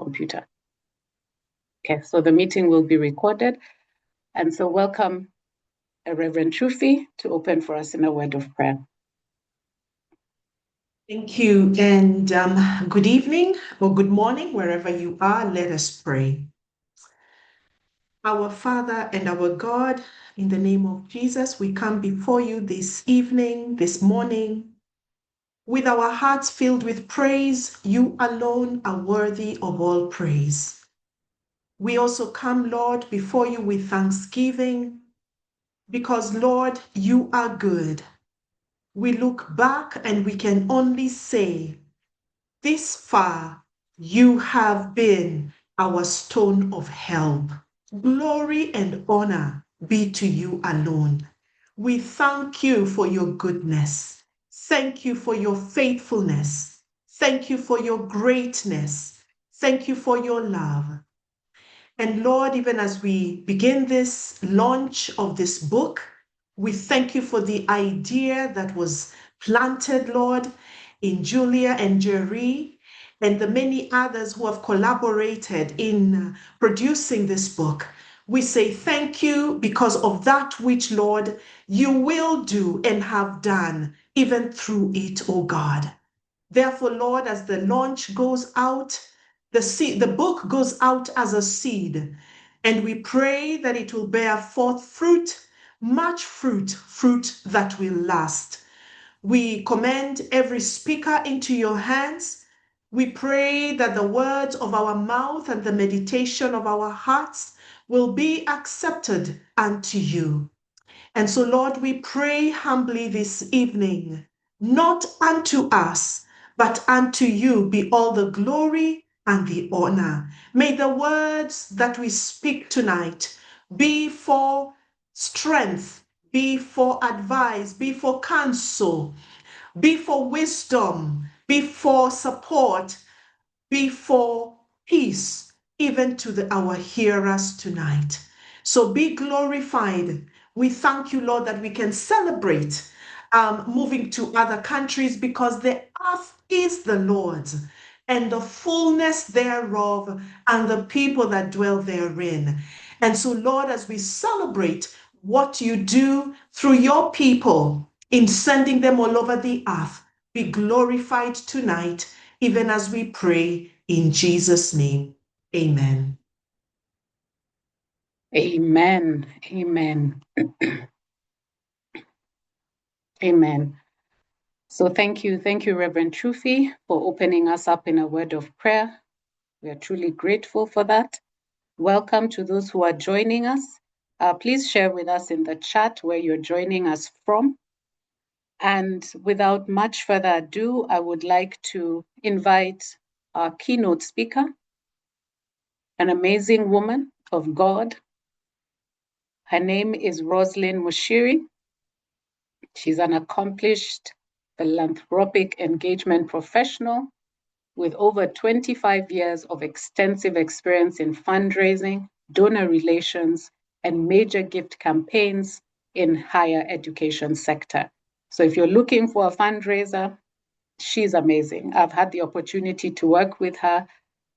computer. Okay, so the meeting will be recorded. And so welcome Reverend Chufi to open for us in a word of prayer. Thank you, and good evening or good morning, wherever you are. Let us pray. Our Father and our God, in the name of Jesus, we come before you this evening, this morning, with our hearts filled with praise. You alone are worthy of all praise. We also come, Lord, before you with thanksgiving, because, Lord, you are good. We look back and we can only say, this far you have been our stone of help. Glory and honor be to you alone. We thank you for your goodness. Thank you for your faithfulness. Thank you for your greatness. Thank you for your love. And Lord, even as we begin this launch of this book, we thank you for the idea that was planted, Lord, in Julia and Njeri, and the many others who have collaborated in producing this book. We say thank you because of that which, Lord, you will do and have done, even through it, O God. Therefore, Lord, as the launch goes out, the book goes out as a seed, and we pray that it will bear forth fruit, much fruit, fruit that will last. We commend every speaker into your hands. We pray that the words of our mouth and the meditation of our hearts will be accepted unto you. And so, Lord, we pray humbly this evening, not unto us, but unto you be all the glory and the honor. May the words that we speak tonight be for strength, be for advice, be for counsel, be for wisdom, be for support, be for peace, even to our hearers tonight. So be glorified. We thank you, Lord, that we can celebrate moving to other countries, because the earth is the Lord's and the fullness thereof and the people that dwell therein. And so, Lord, as we celebrate what you do through your people in sending them all over the earth, be glorified tonight, even as we pray in Jesus' name. Amen. Amen. Amen. Amen. So thank you, Reverend Chufi, for opening us up in a word of prayer. We are truly grateful for that. Welcome to those who are joining us. Please share with us in the chat where you're joining us from. And without much further ado, I would like to invite our keynote speaker, an amazing woman of God. Her name is Rosalind Mushiri. She's an accomplished philanthropic engagement professional with over 25 years of extensive experience in fundraising, donor relations, and major gift campaigns in higher education sector. So if you're looking for a fundraiser, she's amazing. I've had the opportunity to work with her,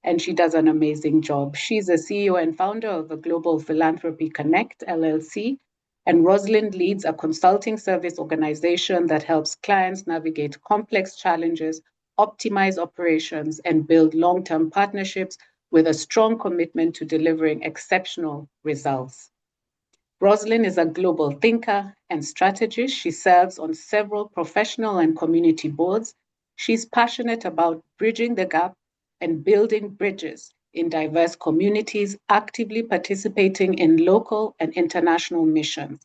and she does an amazing job. She's a CEO and founder of the Global Philanthropy Connect, LLC, and Rosalind leads a consulting service organization that helps clients navigate complex challenges, optimize operations, and build long-term partnerships with a strong commitment to delivering exceptional results. Rosalind is a global thinker and strategist. She serves on several professional and community boards. She's passionate about bridging the gap and building bridges in diverse communities, actively participating in local and international missions.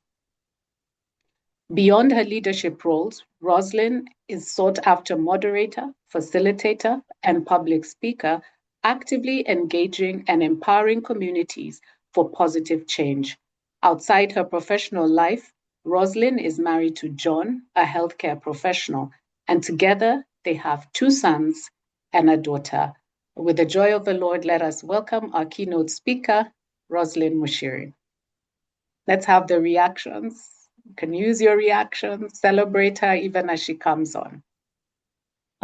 Beyond her leadership roles, Rosalind is sought-after moderator, facilitator, and public speaker, actively engaging and empowering communities for positive change. Outside her professional life, Rosalind is married to John, a healthcare professional, and together they have 2 sons and a daughter. With the joy of the Lord, let us welcome our keynote speaker, Rosalind Mushiri. Let's have the reactions. You can use your reactions, celebrate her even as she comes on.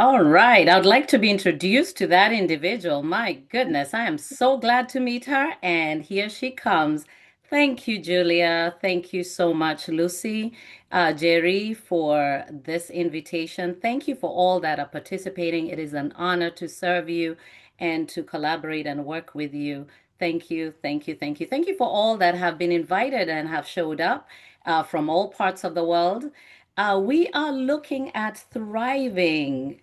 All right. I'd like to be introduced to that individual. My goodness, I am so glad to meet her. And here she comes. Thank you, Julia. Thank you so much, Lucy, Jerry, for this invitation. Thank you for all that are participating. It is an honor to serve you and to collaborate and work with you. Thank you, thank you, thank you. Thank you for all that have been invited and have showed up from all parts of the world. We are looking at thriving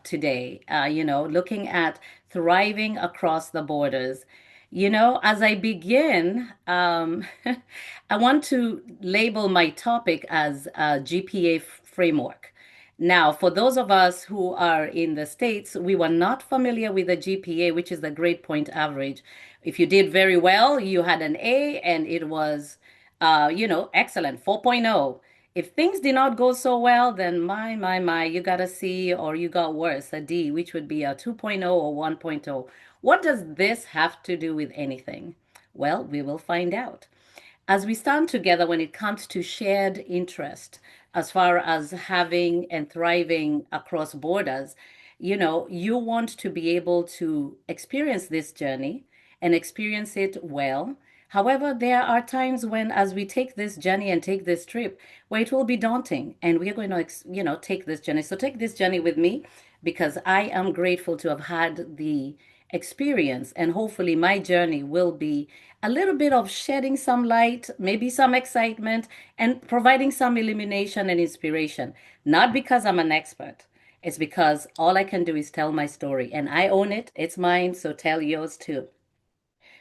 today, looking at thriving across the borders. As I begin, I want to label my topic as GPA framework. Now, for those of us who are in the States, we were not familiar with the GPA, which is the grade point average. If you did very well, you had an A and it was, excellent, 4.0. If things did not go so well, then my, you got a C or you got worse, a D, which would be a 2.0 or 1.0. What does this have to do with anything? Well, we will find out as we stand together when it comes to shared interest as far as having and thriving across borders, you want to be able to experience this journey and experience it well. However, there are times when, as we take this journey and take this trip, where it will be daunting, and we are going to, take this journey. So take this journey with me because I am grateful to have had the experience, and hopefully, my journey will be a little bit of shedding some light, maybe some excitement, and providing some illumination and inspiration. Not because I'm an expert, it's because all I can do is tell my story, and I own it. It's mine, so tell yours too.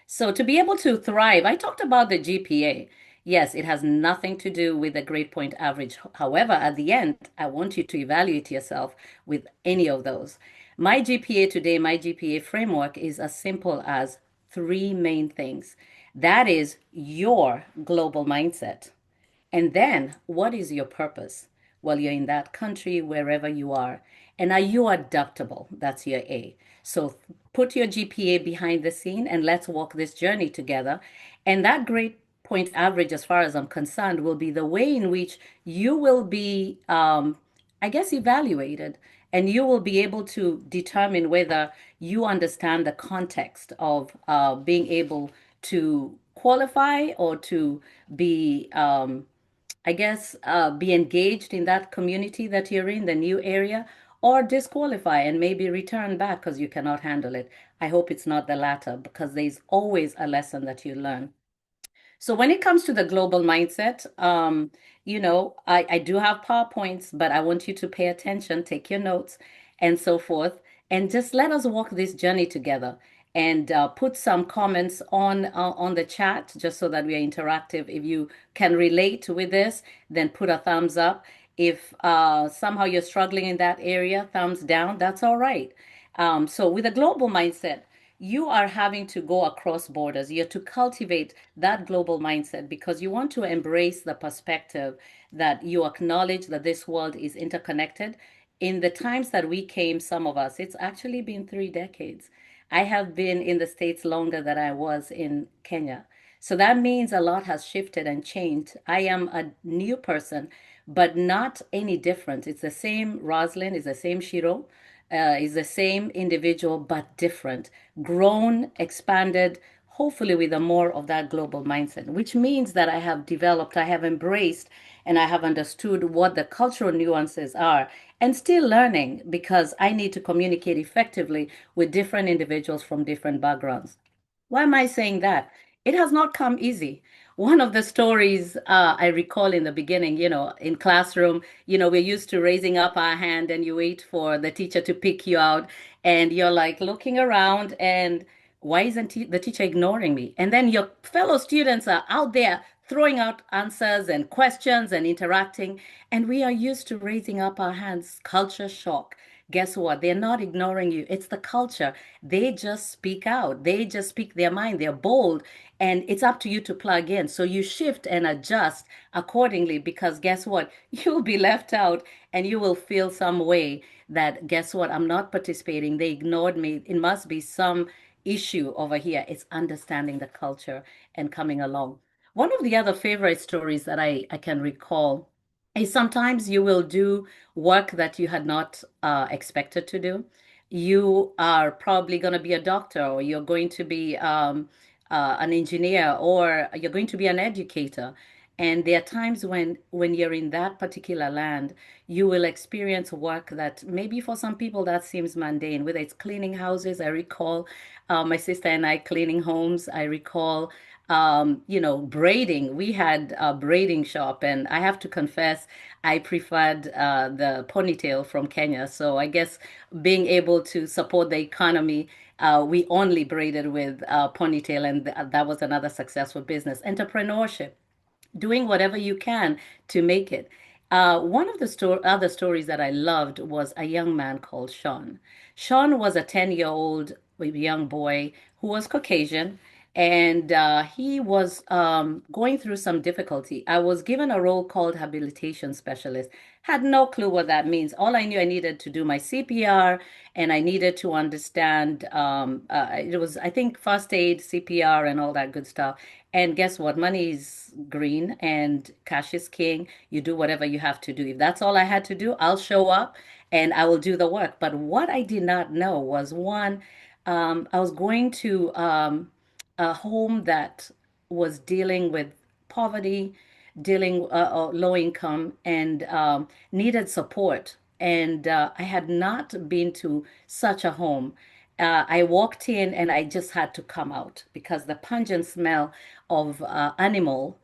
So, to be able to thrive, I talked about the GPA. Yes, it has nothing to do with the grade point average. However, at the end, I want you to evaluate yourself with any of those. My GPA today, my GPA framework is as simple as three main things. That is your global mindset. And then, what is your purpose while you're in that country, wherever you are? And are you adaptable? That's your A. So put your GPA behind the scene and let's walk this journey together. And that grade point average, as far as I'm concerned, will be the way in which you will be, I guess, evaluated. And you will be able to determine whether you understand the context of being able to qualify or to be I guess, be engaged in that community that you're in, the new area, or disqualify and maybe return back because you cannot handle it. I hope it's not the latter because there's always a lesson that you learn. So when it comes to the global mindset, I do have PowerPoints, but I want you to pay attention, take your notes, and so forth, and just let us walk this journey together. And put some comments on the chat just so that we are interactive. If you can relate with this, then put a thumbs up. If somehow you're struggling in that area, thumbs down. That's all right. So with a global mindset, you are having to go across borders. You're to cultivate that global mindset because you want to embrace the perspective that you acknowledge that this world is interconnected. In the times that we came, some of us, it's actually been 3 decades. I have been in the States longer than I was in Kenya. So that means a lot has shifted and changed. I am a new person, but not any different. It's the same Roslyn, it's the same Shiro, is the same individual but different, grown, expanded, hopefully with a more of that global mindset, which means that I have developed, I have embraced, and I have understood what the cultural nuances are and still learning because I need to communicate effectively with different individuals from different backgrounds. Why am I saying that? It has not come easy. One of the stories I recall in the beginning, in classroom, we're used to raising up our hand and you wait for the teacher to pick you out, and you're like looking around and why isn't the teacher ignoring me? And then your fellow students are out there throwing out answers and questions and interacting, and we are used to raising up our hands. Culture shock. Guess what? They're not ignoring you. It's the culture. They just speak out. They just speak their mind. They're bold. And it's up to you to plug in. So you shift and adjust accordingly because guess what? You'll be left out and you will feel some way that, guess what? I'm not participating. They ignored me. It must be some issue over here. It's understanding the culture and coming along. One of the other favorite stories that I can recall is sometimes you will do work that you had not expected to do. You are probably going to be a doctor, or you're going to be an engineer, or you're going to be an educator. And there are times when you're in that particular land, you will experience work that maybe for some people that seems mundane, whether it's cleaning houses. I recall my sister and I cleaning homes. I recall braiding. We had a braiding shop, and I have to confess, I preferred the ponytail from Kenya. So I guess being able to support the economy, we only braided with ponytail, and that was another successful business. Entrepreneurship, doing whatever you can to make it. One of the other stories that I loved was a young man called Sean. Sean was a 10-year-old young boy who was Caucasian, and he was going through some difficulty. I was given a role called habilitation specialist. Had no clue what that means. All I knew, I needed to do my CPR, and I needed to understand, it was, I think, first aid, CPR, and all that good stuff. And guess what? Money is green and cash is king. You do whatever you have to do. If that's all I had to do, I'll show up and I will do the work. But what I did not know was, one, I was going to a home that was dealing with poverty, dealing low income, and needed support. And I had not been to such a home. I walked in and I just had to come out because the pungent smell of animals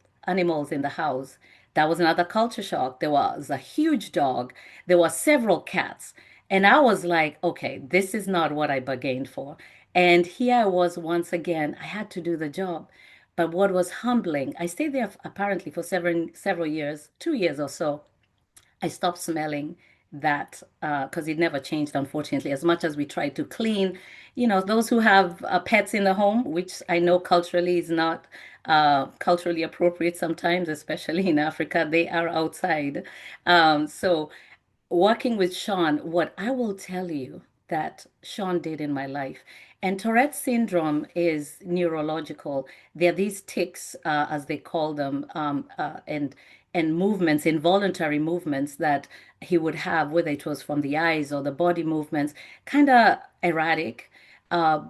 in the house. That was another culture shock. There was a huge dog. There were several cats. And I was like, okay, this is not what I bargained for. And here I was once again. I had to do the job. But what was humbling, I stayed there apparently for several years, 2 years or so. I stopped smelling that because it never changed, unfortunately. As much as we tried to clean, those who have pets in the home, which I know culturally is not culturally appropriate sometimes, especially in Africa, they are outside. So working with Sean, what I will tell you that Sean did in my life. And Tourette's syndrome is neurological. There are these tics, as they call them, and movements, involuntary movements that he would have, whether it was from the eyes or the body movements, kind of erratic. Uh,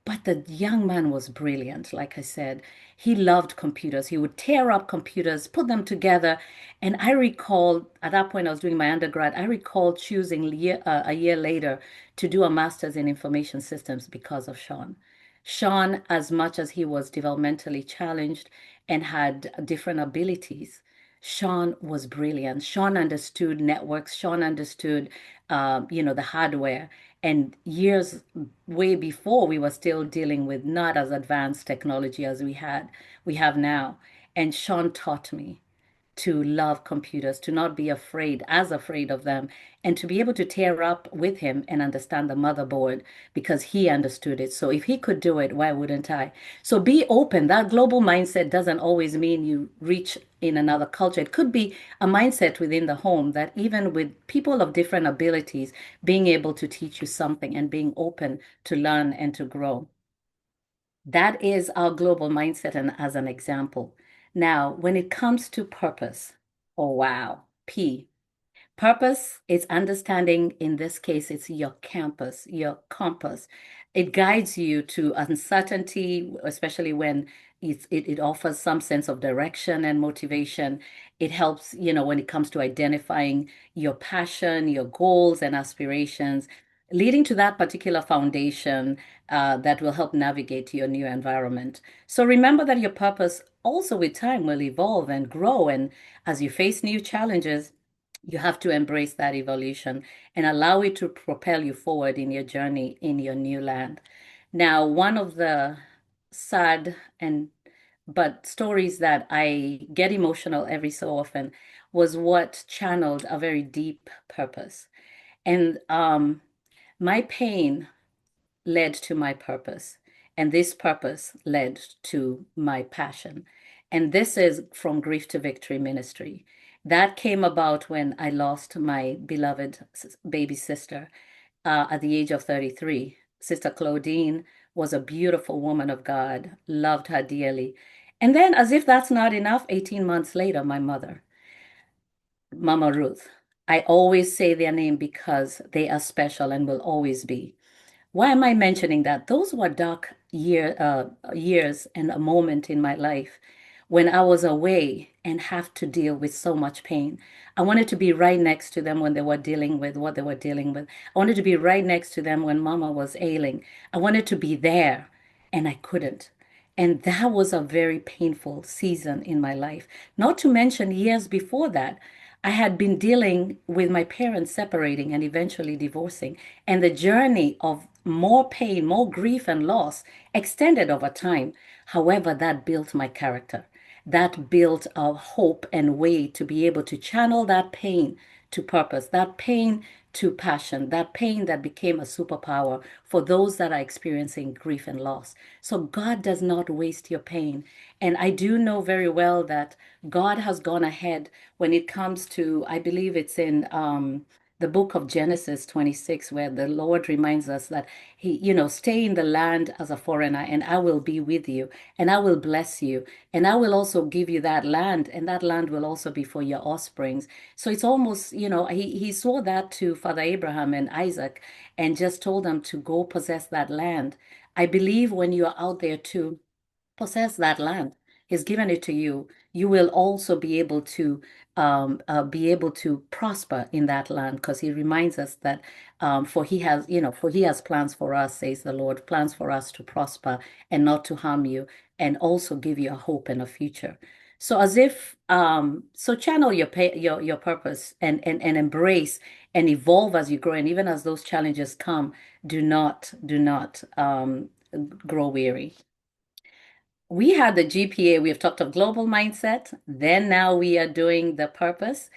but the young man was brilliant. Like I said, he loved computers. He would tear up computers, put them together. And I recall at that point, I was doing my undergrad. I recall choosing a year later to do a master's in information systems because of Sean. Sean, as much as he was developmentally challenged and had different abilities, Sean was brilliant. Sean understood networks. Sean understood, the hardware. And years way before, we were still dealing with not as advanced technology as we have now. And Sean taught me to love computers, to not be afraid of them, and to be able to tear up with him and understand the motherboard because he understood it. So if he could do it, why wouldn't I? So be open. That global mindset doesn't always mean you reach in another culture. It could be a mindset within the home that even with people of different abilities, being able to teach you something and being open to learn and to grow. That is our global mindset and as an example. Now, when it comes to purpose, oh wow, P. Purpose is understanding, in this case, it's your campus, your compass. It guides you to uncertainty, especially when it offers some sense of direction and motivation. It helps, when it comes to identifying your passion, your goals and aspirations, leading to that particular foundation that will help navigate your new environment. So remember that your purpose also with time will evolve and grow. And as you face new challenges, you have to embrace that evolution and allow it to propel you forward in your journey in your new land. Now, one of the sad and but stories that I get emotional every so often was what channeled a very deep purpose. And my pain led to my purpose, and this purpose led to my passion. And this is From Grief to Victory ministry. That came about when I lost my beloved baby sister at the age of 33. Sister Claudine was a beautiful woman of God, loved her dearly. And then, as if that's not enough, 18 months later, my mother. Mama Ruth. I always say their name because they are special and will always be. Why am I mentioning that? Those were dark years and a moment in my life when I was away and have to deal with so much pain. I wanted to be right next to them when they were dealing with what they were dealing with. I wanted to be right next to them when Mama was ailing. I wanted to be there, and I couldn't. And that was a very painful season in my life. Not to mention, years before that, I had been dealing with my parents separating and eventually divorcing. And the journey of more pain, more grief, and loss extended over time. However, that built my character. That built a hope and way to be able to channel that pain to purpose, that pain to passion, that pain that became a superpower for those that are experiencing grief and loss. So God does not waste your pain. And I do know very well that God has gone ahead when it comes to, I believe it's in the book of Genesis 26, where the Lord reminds us that stay in the land as a foreigner, and I will be with you, and I will bless you, and I will also give you that land, and that land will also be for your offsprings. So it's almost, he swore that to Father Abraham and Isaac and just told them to go possess that land. I believe when you're out there too, possess that land. He's given it to you. You will also be able to prosper in that land, because he reminds us that for he has plans for us, says the Lord, plans for us to prosper and not to harm you, and also give you a hope and a future. So as if so channel your purpose and embrace and evolve as you grow, and even as those challenges come, do not grow weary. We had the GPA, we've talked of global mindset, then now we are doing the purpose.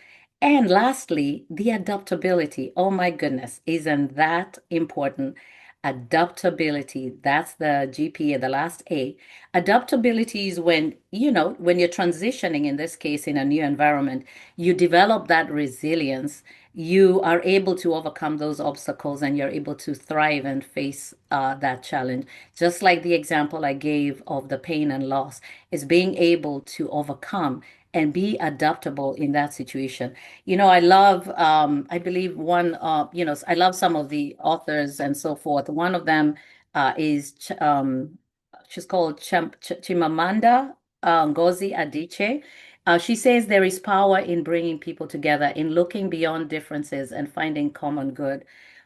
And lastly, the adaptability. Oh my goodness, isn't that important? Adaptability, that's the GPA, the last A. Adaptability is when you're transitioning, in this case, in a new environment, you develop that resilience. You are able to overcome those obstacles and you're able to thrive and face that challenge. Just like the example I gave of the pain and loss, is being able to overcome and be adaptable in that situation. I love, I believe I love some of the authors and so forth. One of them she's called Chimamanda Ngozi Adichie. She says there is power in bringing people together, in looking beyond differences and finding common good.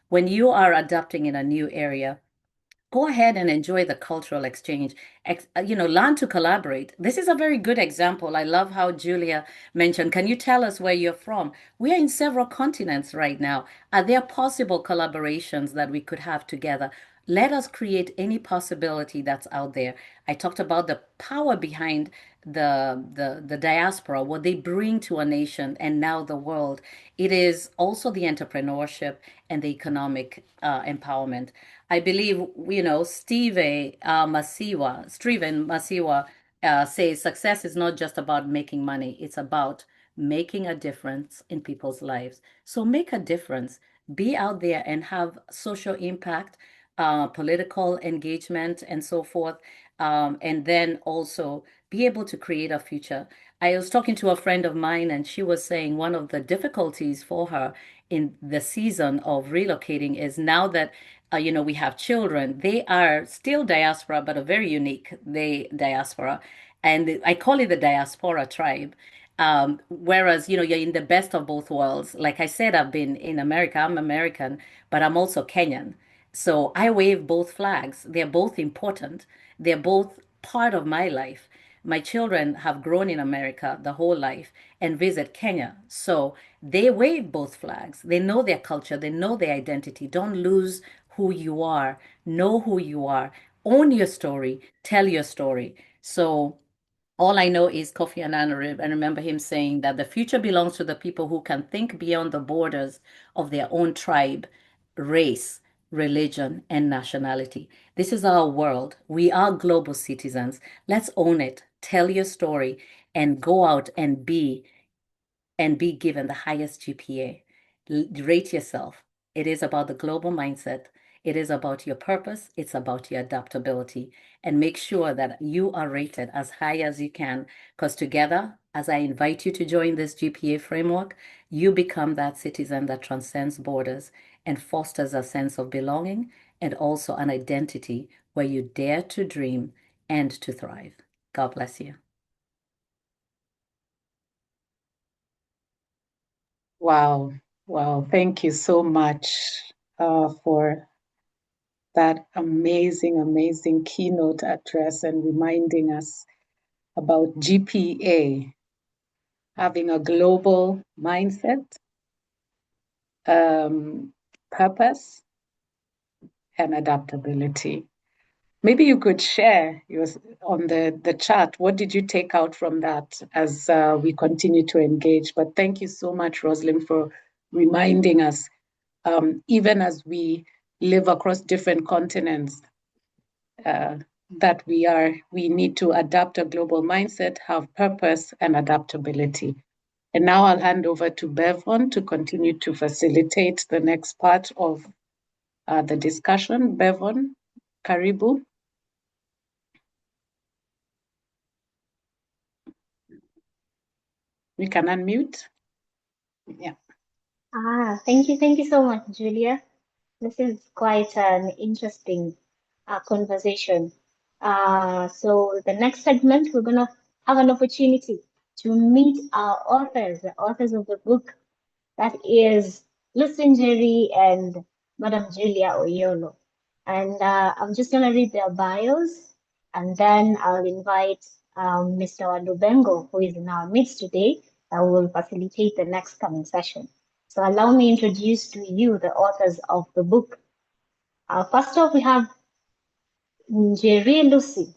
When you are adapting in a new area, go ahead and enjoy the cultural exchange. Learn to collaborate. This is a very good example. I love how Julia mentioned, can you tell us where you're from? We are in several continents right now. Are there possible collaborations that we could have together? Let us create any possibility that's out there. I talked about the power behind the diaspora, what they bring to a nation and now the world. It is also the entrepreneurship and the economic empowerment. I believe, Steven Masiwa says success is not just about making money, it's about making a difference in people's lives. So make a difference, be out there and have social impact, political engagement, and so forth. And then also be able to create a future. I was talking to a friend of mine, and she was saying one of the difficulties for her in the season of relocating is now that we have children. They are still diaspora, but a very unique diaspora, and I call it the diaspora tribe. Whereas you're in the best of both worlds. Like I said, I've been in America. I'm American, but I'm also Kenyan. So I wave both flags. They're both important. They're both part of my life. My children have grown in America the whole life and visit Kenya. So they wave both flags. They know their culture, they know their identity. Don't lose who you are. Know who you are. Own your story. Tell your story. So all I know is Kofi Annan, I remember him saying that the future belongs to the people who can think beyond the borders of their own tribe, race, religion, and nationality. This is our world. We are global citizens. Let's own it. Tell your story and go out and be given the highest GPA. Rate yourself. It is about the global mindset. It is about your purpose. It's about your adaptability. And make sure that you are rated as high as you can, because together As I invite you to join this GPA framework, you become that citizen that transcends borders and fosters a sense of belonging and also an identity where you dare to dream and to thrive. God bless you. Wow. Wow. Thank you so much for that amazing, amazing keynote address and reminding us about GPA, having a global mindset, purpose, and adaptability. Maybe you could share on the chat, what did you take out from that as we continue to engage? But thank you so much, Rosalind, for reminding us, even as we live across different continents, that we need to adapt a global mindset, have purpose and adaptability. And now I'll hand over to Bevon to continue to facilitate the next part of the discussion. Bevon, karibu. We can unmute. Yeah. Thank you so much, Julia. This is quite an interesting conversation. So the next segment, we're gonna have an opportunity to meet our authors, the authors of the book that is Lucy Njeri and Madam Julia Oyiolo. And I'm just gonna read their bios, and then I'll invite Mr. Walubengo, who is in our midst today, that will facilitate the next coming session. So allow me to introduce to you the authors of the book. First off, we have Njeri Lucy.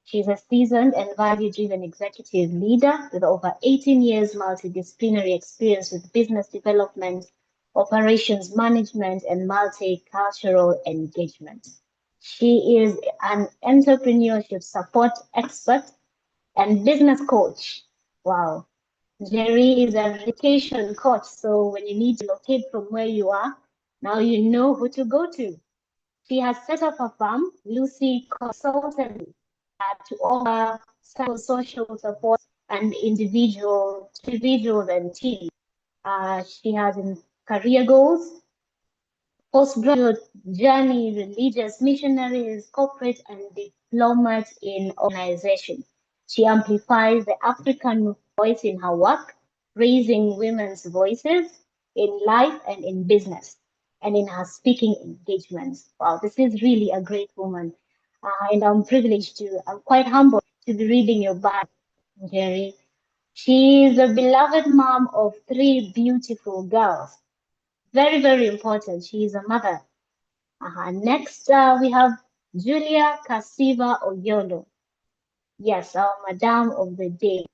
She's a seasoned and value-driven executive leader with over 18 years multidisciplinary experience with business development, operations management, and multicultural engagement. She is an entrepreneurship support expert and business coach. Wow. Jerry is a vacation coach, so when you need to locate from where you are, now you know who to go to. She has set up a firm, Lucy Consultancy, to offer psychosocial support and individuals and teams. She has career goals, postgraduate journey, religious missionaries, corporate and diplomats in organization. She amplifies the African voice in her work, raising women's voices in life and in business, and in her speaking engagements. Wow, this is really a great woman. And I'm quite humbled to be reading your bio, Jerry. She is a beloved mom of 3 beautiful girls. Very, very important. She is a mother. Next, we have Julia Kasiva Oyiolo. Yes, our Madam of the Day.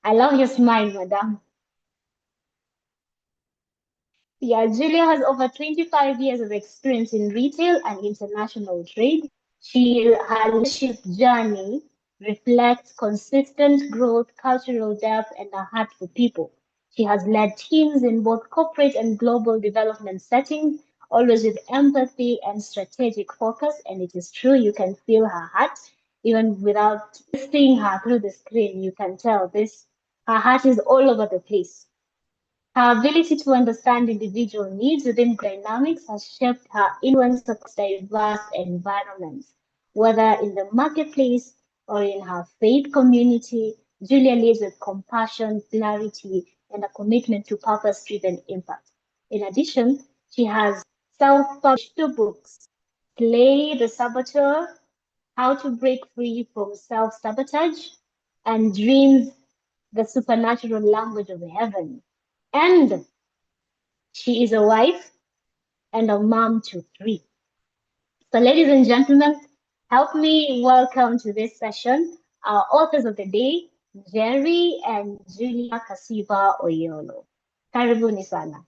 I love your smile, Madam. Yeah, Julia has over 25 years of experience in retail and international trade. Her leadership journey reflects consistent growth, cultural depth, and a heart for people. She has led teams in both corporate and global development settings, always with empathy and strategic focus. And it is true, you can feel her heart, even without seeing her through the screen. You can tell this. Her heart is all over the place. Her ability to understand individual needs within dynamics has shaped her influence across diverse environments. Whether in the marketplace or in her faith community, Julia leads with compassion, clarity, and a commitment to purpose-driven impact. In addition, she has self-published 2 books, Slay the Saboteur, How to Break Free from Self-Sabotage, and Dreams, the Supernatural Language of Heaven. And she is a wife and a mom to 3. So ladies and gentlemen, help me welcome to this session our authors of the day, Njeri and Julia Kasiva Oyiolo. Karibuni sana.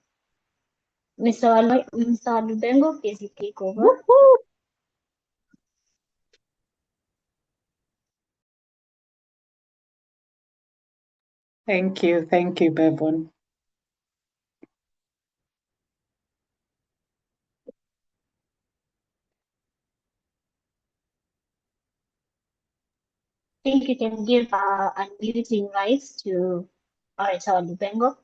Mr. Lubengo, please you take over. Woo-hoo. Thank you, Bevon. think you can give unmuting rights to Orator Lubengo.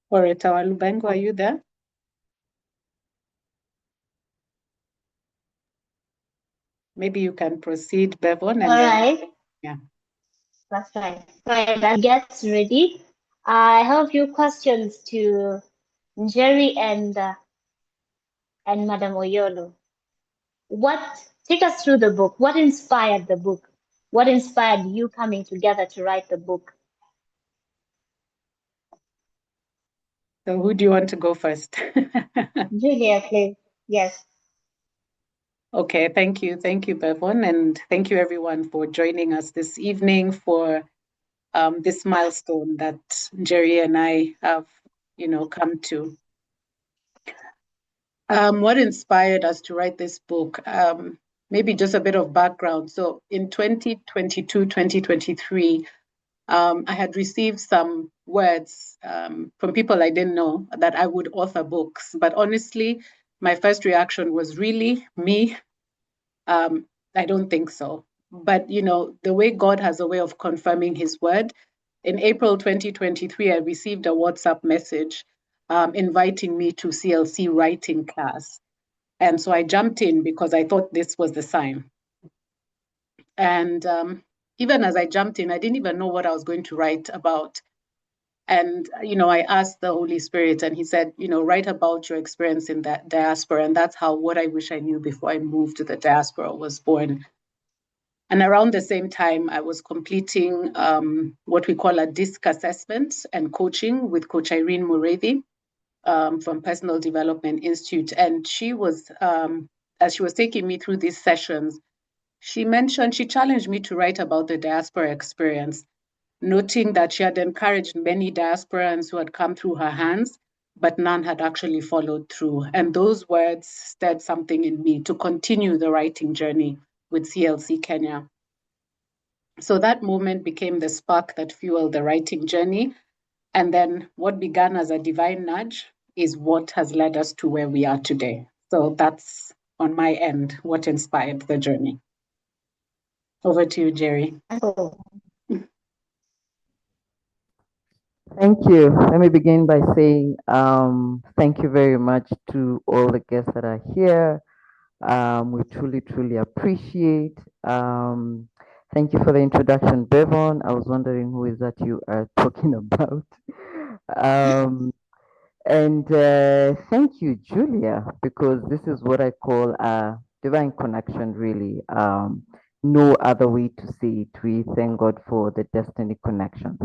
Orator Lubengo, are you there? Maybe you can proceed, Bevon, and All then right, yeah. that's fine. Right, that gets ready. I have a few questions to Njeri and Madam Oyiolo. Take us through the book. What inspired the book? What inspired you coming together to write the book? So who do you want to go first? Julia, please. Yes. Okay, thank you. Thank you, Bevon, and thank you everyone for joining us this evening for this milestone that Njeri and I have, come to. What inspired us to write this book? Maybe just a bit of background. So in 2022, 2023, I had received some words from people I didn't know that I would author books. But honestly, my first reaction was, really, me? I don't think so. But, the way God has a way of confirming his word, in April 2023, I received a WhatsApp message inviting me to CLC writing class. And so I jumped in because I thought this was the sign. And even as I jumped in, I didn't even know what I was going to write about. And, I asked the Holy Spirit, and he said, write about your experience in that diaspora. And that's how What I Wish I Knew Before I Moved to the Diaspora was born. And around the same time, I was completing what we call a DISC assessment and coaching with Coach Irene Murevi from Personal Development Institute. And she was, as she was taking me through these sessions, she challenged me to write about the diaspora experience, noting that she had encouraged many diasporans who had come through her hands, but none had actually followed through. And those words stirred something in me to continue the writing journey with CLC Kenya. So that moment became the spark that fueled the writing journey. And then what began as a divine nudge is what has led us to where we are today. So that's on my end what inspired the journey. Over to you, Njeri. Oh. Thank you. Let me begin by saying thank you very much to all the guests that are here. We truly, truly appreciate. Thank you for the introduction, Bevon. I was wondering who is that you are talking about. And thank you, Julia, because this is what I call a divine connection, really. No other way to say it. We thank God for the destiny connections.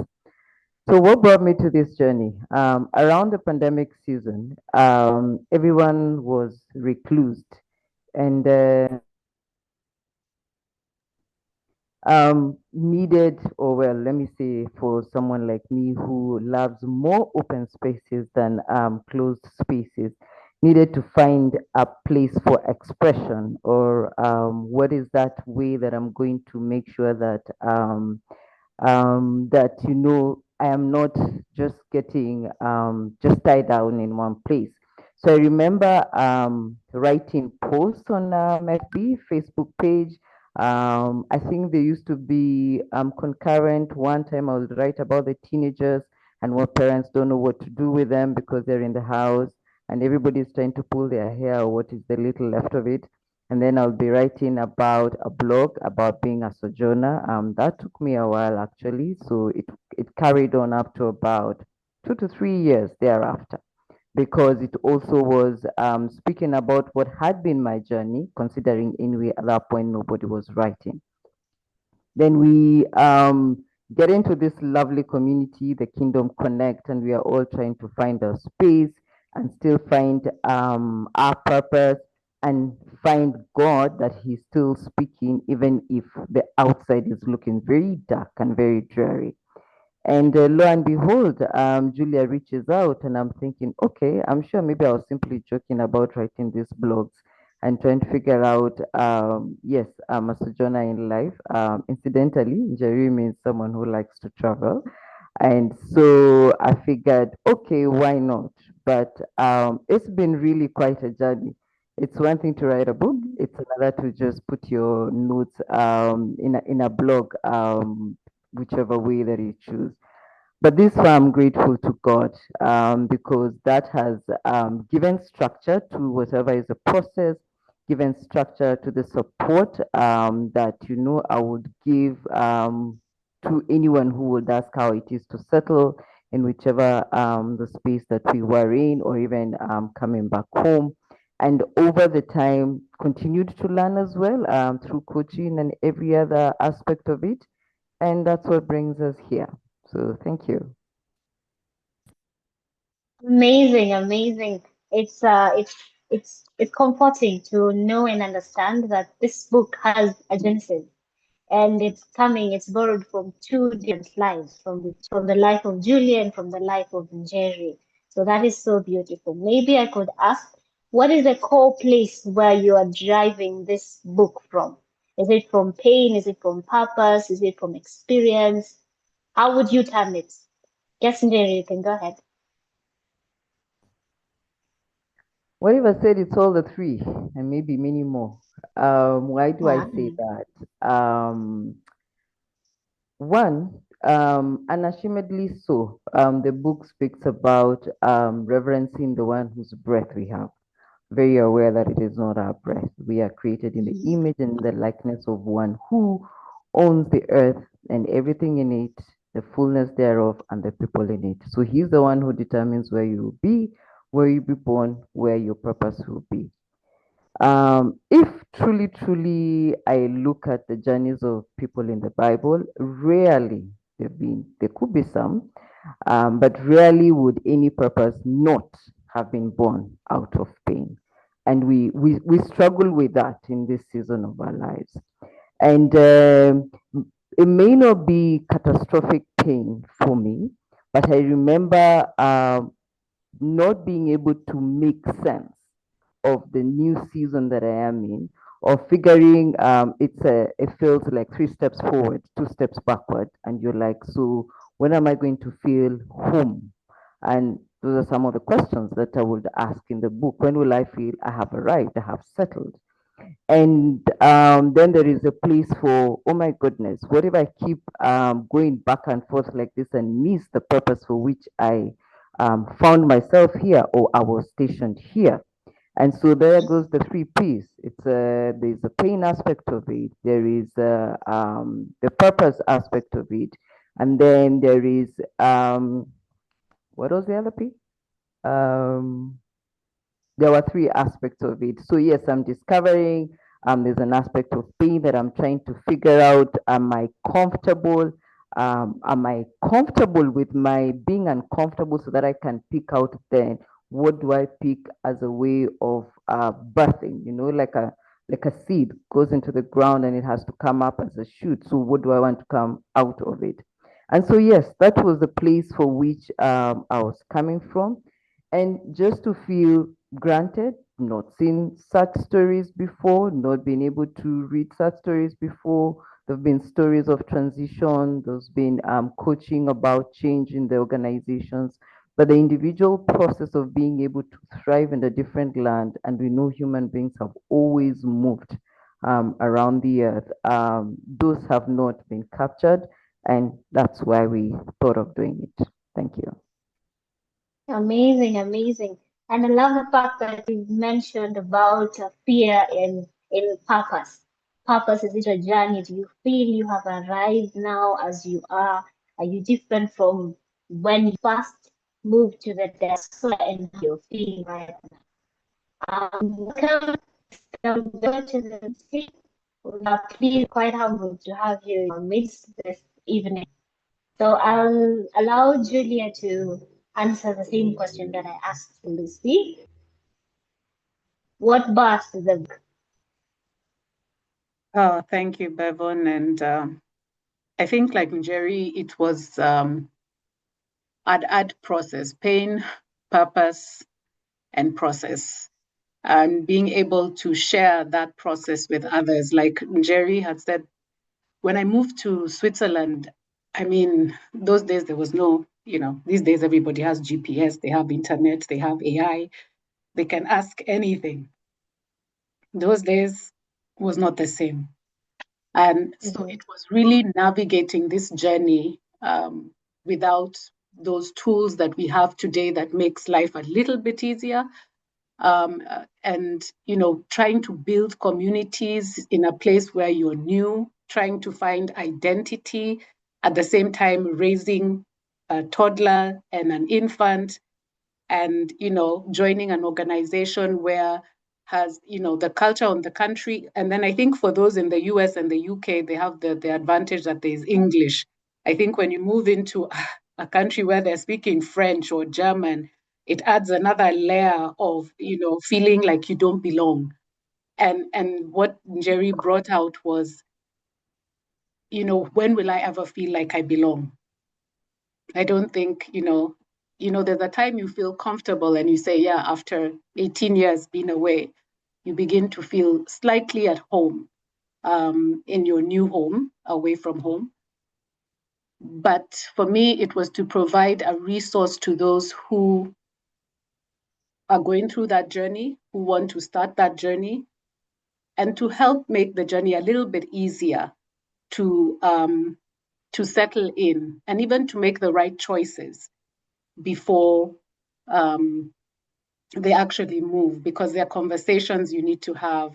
So what brought me to this journey? Around the pandemic season, everyone was reclused, and needed, or well, let me say, for someone like me who loves more open spaces than closed spaces, needed to find a place for expression, or what is that way that I'm going to make sure that that I am not just getting just tied down in one place. So I remember writing posts on my Facebook page. I think they used to be concurrent. One time I would write about the teenagers and what parents don't know what to do with them because they're in the house and everybody's trying to pull their hair or what is the little left of it. And then I'll be writing about a blog about being a sojourner. That took me a while actually, so it carried on up to about 2 to 3 years thereafter, because it also was speaking about what had been my journey, considering anyway at that point nobody was writing. Then we get into this lovely community, the Kingdom Connect, and we are all trying to find our space and still find our purpose and find God that He's still speaking, even if the outside is looking very dark and very dreary. And lo and behold, Julia reaches out, and I'm thinking, okay, I'm sure maybe I was simply joking about writing these blogs and trying to figure out, yes, I'm a sojourner in life. Incidentally, Njeri means someone who likes to travel. And so I figured, okay, why not? But it's been really quite a journey. It's one thing to write a book, it's another to just put your notes in a blog, whichever way that you choose. But this one, I'm grateful to God because that has given structure to whatever is the process, given structure to the support that I would give to anyone who would ask how it is to settle in whichever the space that we were in, or even coming back home. And over the time, continued to learn as well through coaching and every other aspect of it. And that's what brings us here. So thank you. Amazing, amazing. It's comforting to know and understand that this book has a genesis, and it's borrowed from two different lives, from the life of Julia and from the life of Njeri. So that is so beautiful. Maybe I could ask, what is the core place where you are driving this book from? Is it from pain? Is it from purpose? Is it from experience? How would you term it? Yes, Njeri, you can go ahead. What if I said it's all the three and maybe many more? Why do I say that? One, unashamedly so, the book speaks about reverencing the one whose breath we have. Very aware that it is not our breath. We are created in the image and the likeness of one who owns the earth and everything in it, the fullness thereof, and the people in it. So he's the one who determines where you will be, where you be born, where your purpose will be. If truly, truly, I look at the journeys of people in the Bible, rarely there could be some, but rarely would any purpose not have been born out of pain. And we struggle with that in this season of our lives. And it may not be catastrophic pain for me, but I remember not being able to make sense of the new season that I am in, or figuring it feels like 3 steps forward, 2 steps backward, and you're like, so when am I going to feel home? And those are some of the questions that I would ask in the book. When will I feel I have arrived, I have settled? And then there is a place for, oh my goodness, what if I keep going back and forth like this and miss the purpose for which I found myself here, or I was stationed here? And so there goes the 3 P's. There's the pain aspect of it, there is the purpose aspect of it, and then there is what was the other P? There were 3 aspects of it. So yes, I'm discovering. There's an aspect of pain that I'm trying to figure out. Am I comfortable? Am I comfortable with my being uncomfortable, so that I can pick out then what do I pick as a way of birthing? Like a seed goes into the ground and it has to come up as a shoot. So what do I want to come out of it? And so yes, that was the place for which I was coming from, and just to feel granted, not seen such stories before, not been able to read such stories before. There have been stories of transition, there's been coaching about change in the organizations, but the individual process of being able to thrive in a different land, and we know human beings have always moved around the earth, those have not been captured, and that's why we thought of doing it. Thank you. Amazing, amazing. And I love the fact that you mentioned about fear in purpose. Purpose, is it a journey? Do you feel you have arrived now as you are? Are you different from when you first moved to the diaspora and how you're feeling right now? Welcome, to the city. We are pleased, quite humbled to have you in our midst this evening. So I'll allow Julia to answer the same question that I asked Lucy. What birthed the book? Oh, thank you, Bevan. And I think, like Njeri, it was ad process, pain, purpose, and process. And being able to share that process with others. Like Njeri had said, when I moved to Switzerland, I mean, those days there was no, these days everybody has GPS, they have internet, they have AI, they can ask anything. Those days was not the same. And so it was really navigating this journey without those tools that we have today that makes life a little bit easier. And, trying to build communities in a place where you're new, trying to find identity, at the same time raising a toddler and an infant, and, joining an organization where has, the culture on the country. And then I think for those in the US and the UK, they have the advantage that there's English. I think when you move into a country where they're speaking French or German, it adds another layer of, feeling like you don't belong. And what Njeri brought out was, when will I ever feel like I belong? I don't think, there's a time you feel comfortable and you say, yeah, after 18 years being away, you begin to feel slightly at home in your new home, away from home. But for me, it was to provide a resource to those who are going through that journey, who want to start that journey, and to help make the journey a little bit easier to settle in and even to make the right choices before they actually move, because there are conversations you need to have.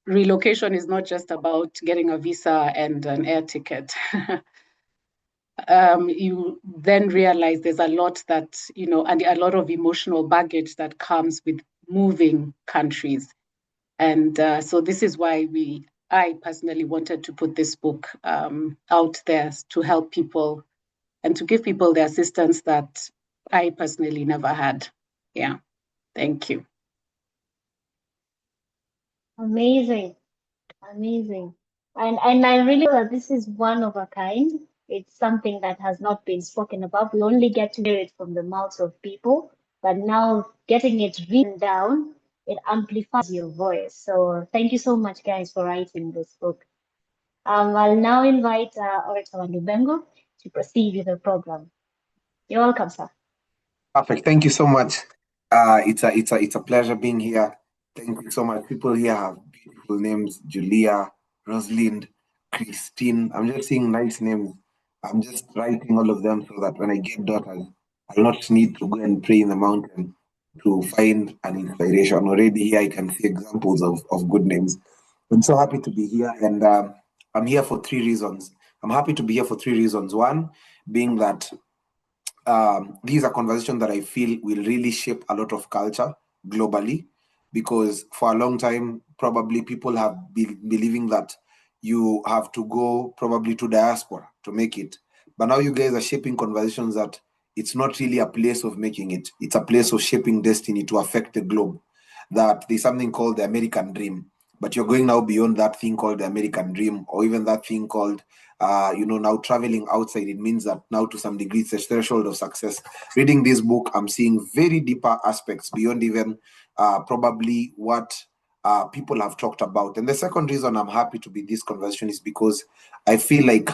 Relocation is not just about getting a visa and an air ticket. You then realize there's a lot that, and a lot of emotional baggage that comes with moving countries. And so this is why I personally wanted to put this book out there to help people and to give people the assistance that I personally never had. Yeah. Thank you. Amazing. Amazing. And I really feel that this is one of a kind. It's something that has not been spoken about. We only get to hear it from the mouths of people, but now getting it written down, it amplifies your voice. So thank you so much, guys, for writing this book. I'll now invite Orator Lubengo to proceed with the program. You're welcome, sir. Perfect. Thank you so much. It's a pleasure being here. Thank you so much. People here have beautiful names: Julia, Rosalind, Christine. I'm just seeing nice names. I'm just writing all of them so that when I get daughters, I'll not need to go and pray in the mountain to find an inspiration. Already here, I can see examples of good names. I'm so happy to be here, and I'm here for 3 reasons. I'm happy to be here for 3 reasons. One being that these are conversations that I feel will really shape a lot of culture globally, because for a long time, probably people have been believing that you have to go probably to diaspora to make it. But now you guys are shaping conversations that it's not really a place of making it. It's a place of shaping destiny to affect the globe. That there's something called the American dream. But you're going now beyond that thing called the American dream, or even that thing called now traveling outside. It means that now to some degree it's a threshold of success. Reading this book, I'm seeing very deeper aspects beyond even probably what people have talked about. And the second reason I'm happy to be this conversation is because I feel like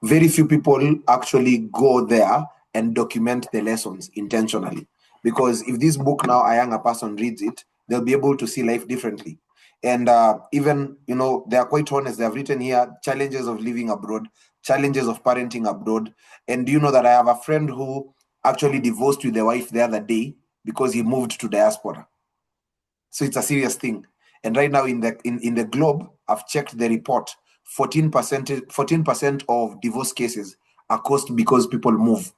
very few people actually go there and document the lessons intentionally. Because if this book now a younger person reads it, they'll be able to see life differently. And even, they are quite honest. They have written here challenges of living abroad, challenges of parenting abroad. And do you know that I have a friend who actually divorced with the wife the other day because he moved to diaspora? So it's a serious thing. And right now in the globe, I've checked the report, 14% of divorce cases are caused because people move.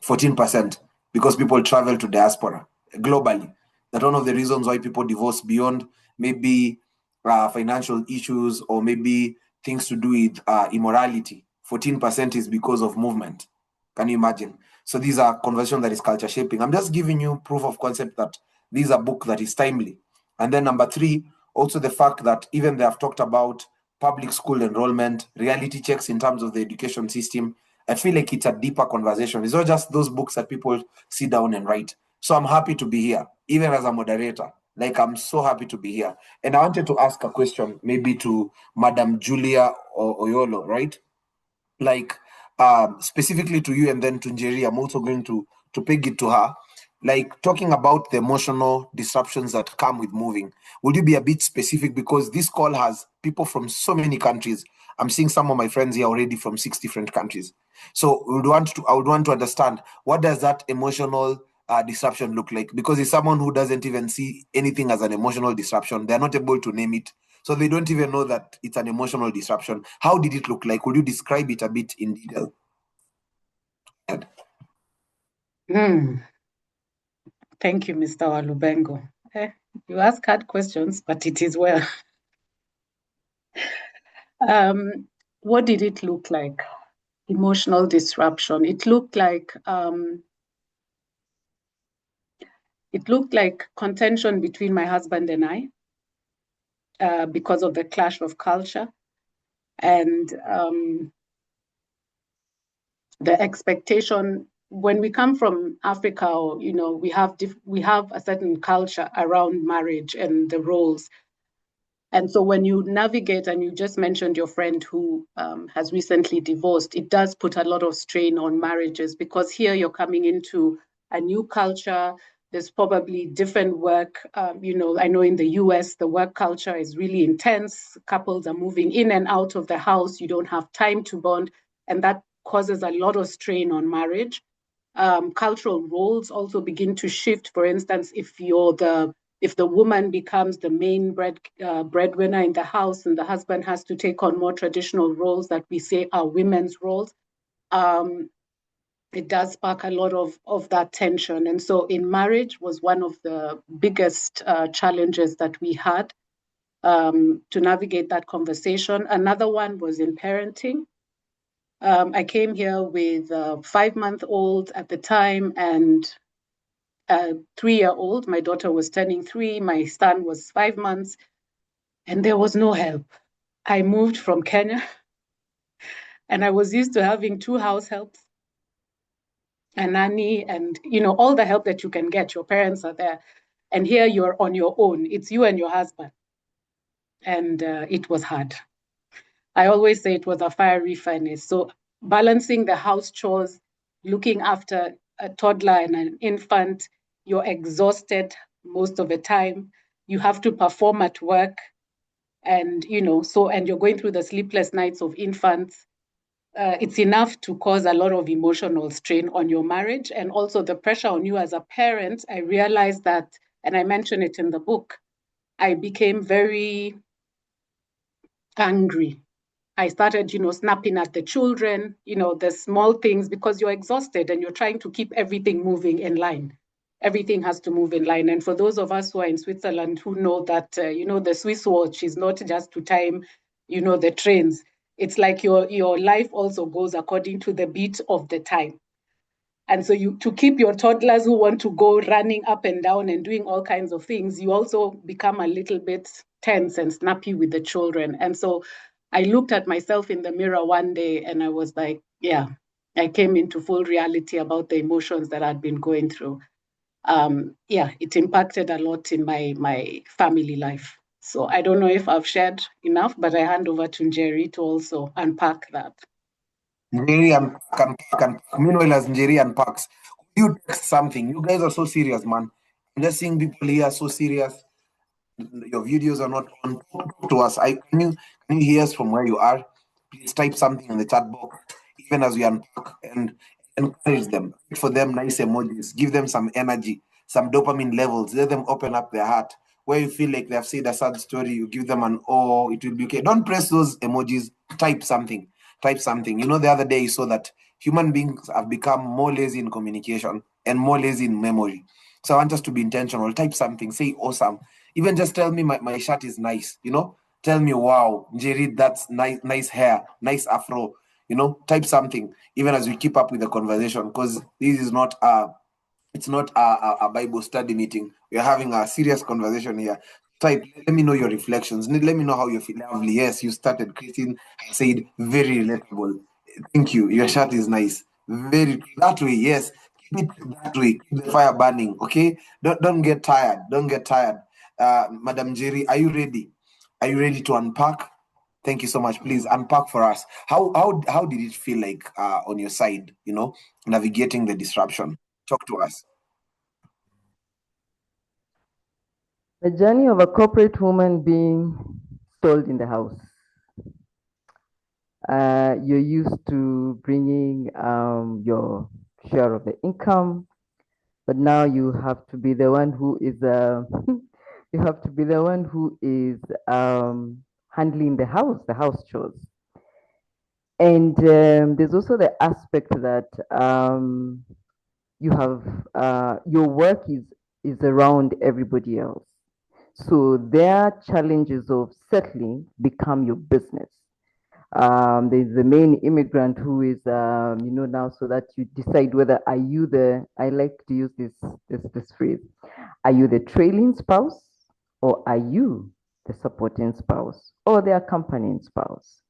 14% because people travel to diaspora globally. That one of the reasons why people divorce beyond maybe financial issues or maybe things to do with immorality. 14% is because of movement. Can you imagine? So these are conversations that is culture shaping. I'm just giving you proof of concept that this is a book that is timely. And then number 3, also the fact that even they have talked about public school enrollment, reality checks in terms of the education system. I feel like it's a deeper conversation. It's not just those books that people sit down and write. So I'm happy to be here, even as a moderator. Like, I'm so happy to be here. And I wanted to ask a question, maybe to Madam Julia or Oyiolo, right? Like, specifically to you and then to Njeri, I'm also going to peg it to her, like talking about the emotional disruptions that come with moving. Would you be a bit specific? Because this call has people from so many countries. I'm seeing some of my friends here already from 6 different countries. So I would want to understand, what does that emotional disruption look like? Because it's someone who doesn't even see anything as an emotional disruption. They're not able to name it. So they don't even know that it's an emotional disruption. How did it look like? Would you describe it a bit in detail? Thank you, Mr. Walubengo. You ask hard questions, but it is well. What did it look like? Emotional disruption. It looked like contention between my husband and I because of the clash of culture and the expectation. When we come from Africa, or we have a certain culture around marriage and the roles. And so when you navigate, and you just mentioned your friend who has recently divorced, it does put a lot of strain on marriages, because here you're coming into a new culture. There's probably different work. I know in the US, the work culture is really intense. Couples are moving in and out of the house. You don't have time to bond. And that causes a lot of strain on marriage. Cultural roles also begin to shift. For instance, if the woman becomes the main breadwinner in the house, and the husband has to take on more traditional roles that we say are women's roles, it does spark a lot of that tension. And so in marriage was one of the biggest challenges that we had to navigate that conversation. Another one was in parenting. I came here with a 5-month-old at the time, and a 3-year-old. My daughter was turning 3. My son was 5 months, and there was no help. I moved from Kenya, and I was used to having 2 house helps, a nanny, and all the help that you can get. Your parents are there, and here you're on your own. It's you and your husband, and it was hard. I always say it was a fiery furnace. So balancing the house chores, looking after a toddler and an infant, you're exhausted most of the time. You have to perform at work, and and you're going through the sleepless nights of infants. It's enough to cause a lot of emotional strain on your marriage, and also the pressure on you as a parent. I realized that, and I mention it in the book, I became very angry. I started, snapping at the children, the small things, because you're exhausted and you're trying to keep everything moving in line. Everything has to move in line. And for those of us who are in Switzerland who know that, the Swiss watch is not just to time, the trains. It's like your life also goes according to the beat of the time. And so to keep your toddlers who want to go running up and down and doing all kinds of things, you also become a little bit tense and snappy with the children. And so I looked at myself in the mirror one day, and I was like, yeah, I came into full reality about the emotions that I'd been going through. It impacted a lot in my family life. So I don't know if I've shared enough, but I hand over to Njeri to also unpack that. Njeri unpack. Meanwhile, as Njeri unpacks, you text something. You guys are so serious, man. I'm just seeing people here so serious. Your videos are not on. Talk to us. Can you hear us from where you are? Please type something in the chat box, even as we unpack, and encourage them. Write for them nice emojis. Give them some energy, some dopamine levels. Let them open up their heart. Where you feel like they have said a sad story, you give them an "oh, it will be okay." Don't press those emojis. Type something. Type something. The other day you saw that human beings have become more lazy in communication and more lazy in memory. So I want us to be intentional. Type something. Say awesome. Even just tell me my shirt is nice. Tell me, wow, Njeri, that's nice hair, nice afro. Type something. Even as we keep up with the conversation, because this is not it's not a Bible study meeting. We're having a serious conversation here. Type. Let me know your reflections. Let me know how you feel. Lovely. Yes, you started. Christine said very relatable. Thank you. Your shirt is nice. Very that way. Yes, keep it that way. Keep the fire burning. Okay. Don't get tired. Don't get tired. Madam Njeri, are you ready? Are you ready to unpack? Thank you so much. Please unpack for us. How did it feel like on your side, navigating the disruption? Talk to us. The journey of a corporate woman being stalled in the house. You're used to bringing your share of the income, but now you have to be the one who is you have to be the one who is handling the house chores. And there's also the aspect that you have your work is around everybody else. So their challenges of settling become your business. There's the main immigrant who is, now, so that you decide whether are you I like to use this phrase, are you the trailing spouse, or are you the supporting spouse, or the accompanying spouse?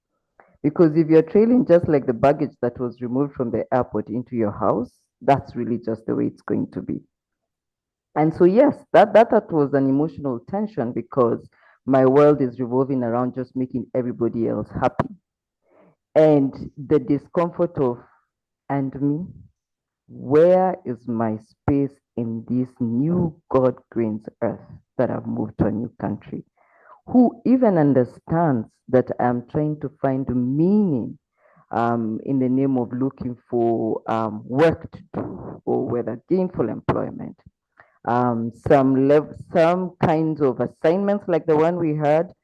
Because if you're trailing just like the baggage that was removed from the airport into your house, that's really just the way it's going to be. And so, yes, that was an emotional tension, because my world is revolving around just making everybody else happy. And the discomfort of, and me, where is my space in this new God grains earth that I've moved to a new country? Who even understands that I'm trying to find meaning in the name of looking for work to do, or whether gainful employment? Some kinds of assignments like the one we had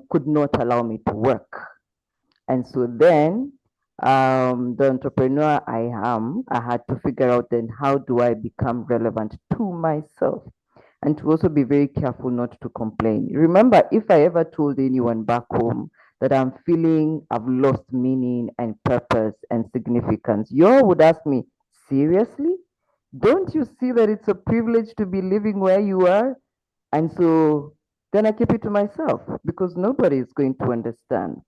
could not allow me to work. And so then the entrepreneur I had to figure out then, how do I become relevant to myself? And to also be very careful not to complain. Remember, if I ever told anyone back home that I'm feeling I've lost meaning and purpose and significance, you all would ask me, seriously? Don't you see that it's a privilege to be living where you are? And so then I keep it to myself, because nobody is going to understand.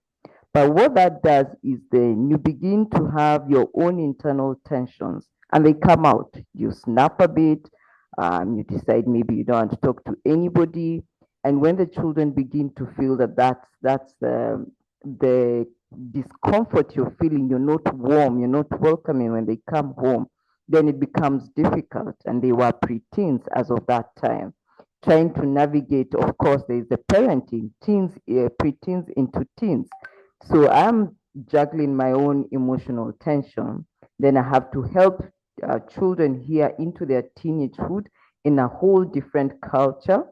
But what that does is then you begin to have your own internal tensions, and they come out. You snap a bit, you decide maybe you don't want to talk to anybody. And when the children begin to feel that that's the discomfort you're feeling, you're not warm, you're not welcoming when they come home, then it becomes difficult. And they were preteens as of that time, trying to navigate. Of course, there's the parenting, teens, preteens into teens. So I'm juggling my own emotional tension. Then I have to help children here into their teenagehood in a whole different culture.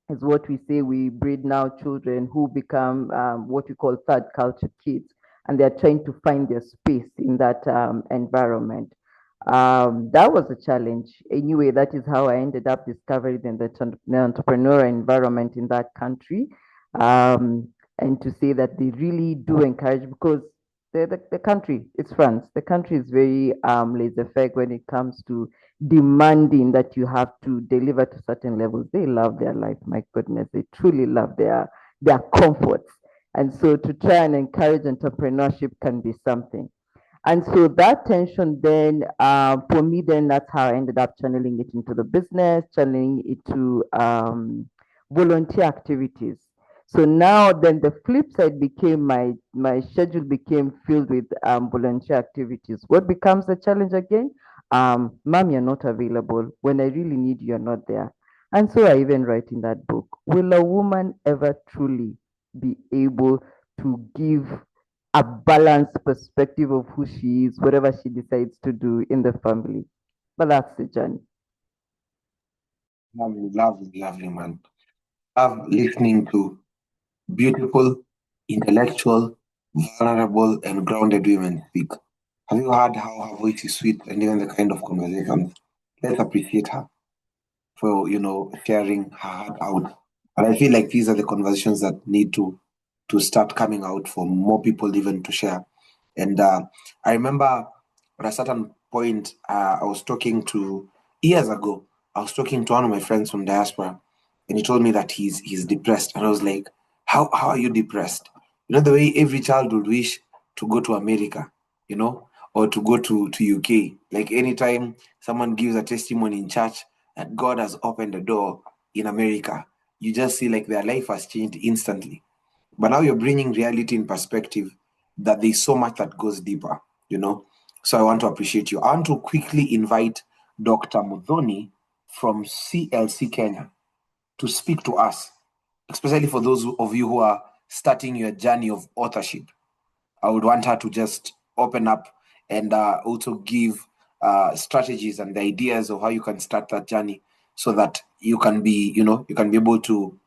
Is what we say, we breed now children who become what we call third culture kids, and they're trying to find their space in that environment. That was a challenge. Anyway, that is how I ended up discovering the entrepreneurial environment in that country. And to say that they really do encourage, because the country, it's France, the country is very laissez-faire when it comes to demanding that you have to deliver to certain levels. They love their life, my goodness, they truly love their comforts. And so to try and encourage entrepreneurship can be something. And so that tension then, for me, then that's how I ended up channeling it into the business, channeling it to volunteer activities. So now then the flip side became my schedule became filled with volunteer activities. What becomes the challenge again? Mom, you're not available. When I really need you, you're not there. And so I even write in that book, will a woman ever truly be able to give a balanced perspective of who she is, whatever she decides to do in the family? But that's the journey. Lovely, man. Love listening to beautiful, intellectual, vulnerable, and grounded women speak. Have you heard how her voice is sweet, and even the kind of conversations? Let's appreciate her for sharing her heart out. And I feel like these are the conversations that need to start coming out for more people even to share. And I remember at a certain point, I was talking to, years ago, I was talking to one of my friends from Diaspora, and he told me that he's depressed. And I was like, how are you depressed? You know, the way every child would wish to go to America, or to go to UK. Like anytime someone gives a testimony in church that God has opened the door in America, you just see like their life has changed instantly. But now you're bringing reality in perspective, that there's so much that goes deeper, you know. So I want to appreciate you. I want to quickly invite Dr. Muthoni from CLC Kenya to speak to us, especially for those of you who are starting your journey of authorship. I would want her to just open up and also give strategies and the ideas of how you can start that journey, so that you can be, you can be able to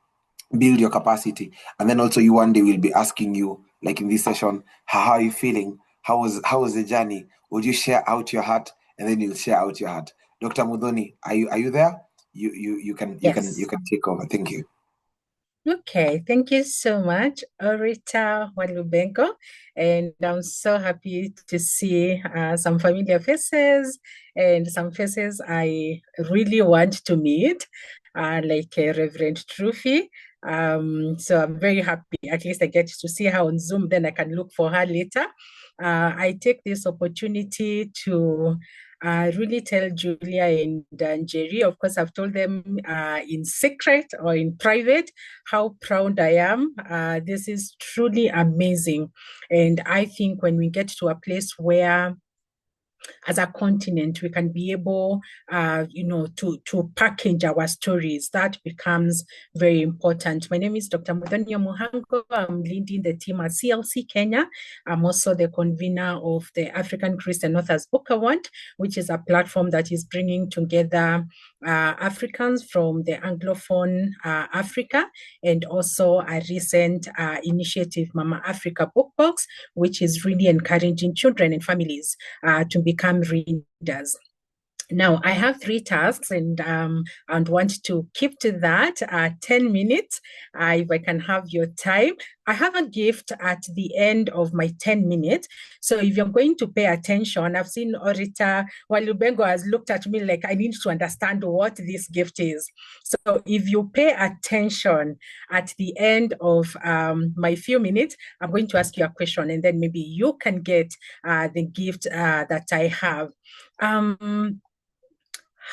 build your capacity. And then also, you one day will be asking you, like in this session, how are you feeling? How was the journey? Would you share out your heart? And then you'll share out your heart. Dr. Muthoni, are you there? You can Yes. take over. Thank you. Okay, thank you so much, Orita Walubengo. And I'm so happy to see some familiar faces and some faces I really want to meet, like Reverend Trufi. So I'm very happy. At least I get to see her on Zoom, then I can look for her later. I take this opportunity to really tell Julia and Njeri. Of course, I've told them in secret or in private how proud I am. This is truly amazing. And I think when we get to a place where as a continent, we can be able, to package our stories. That becomes very important. My name is Dr. Muthoni Muhango. I'm leading the team at CLC Kenya. I'm also the convener of the African Christian Authors Book Award, which is a platform that is bringing together Africans from the Anglophone Africa, and also a recent initiative, Mama Africa Book Box, which is really encouraging children and families to become readers. Now, I have 3 tasks and want to keep to that 10 minutes, if I can have your time. I have a gift at the end of my 10 minutes. So if you're going to pay attention, I've seen Orita Walubengo has looked at me like I need to understand what this gift is. So if you pay attention at the end of my few minutes, I'm going to ask you a question, and then maybe you can get the gift that I have.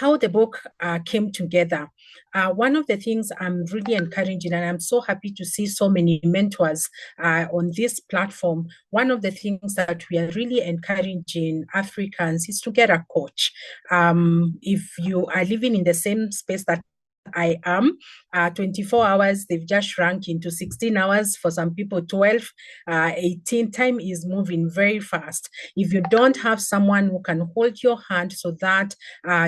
How the book came together. One of the things I'm really encouraging, and I'm so happy to see so many mentors on this platform, one of the things that we are really encouraging Africans is to get a coach. If you are living in the same space that I am, 24 hours, they've just shrunk into 16 hours, for some people 12, 18. Time is moving very fast. If you don't have someone who can hold your hand so that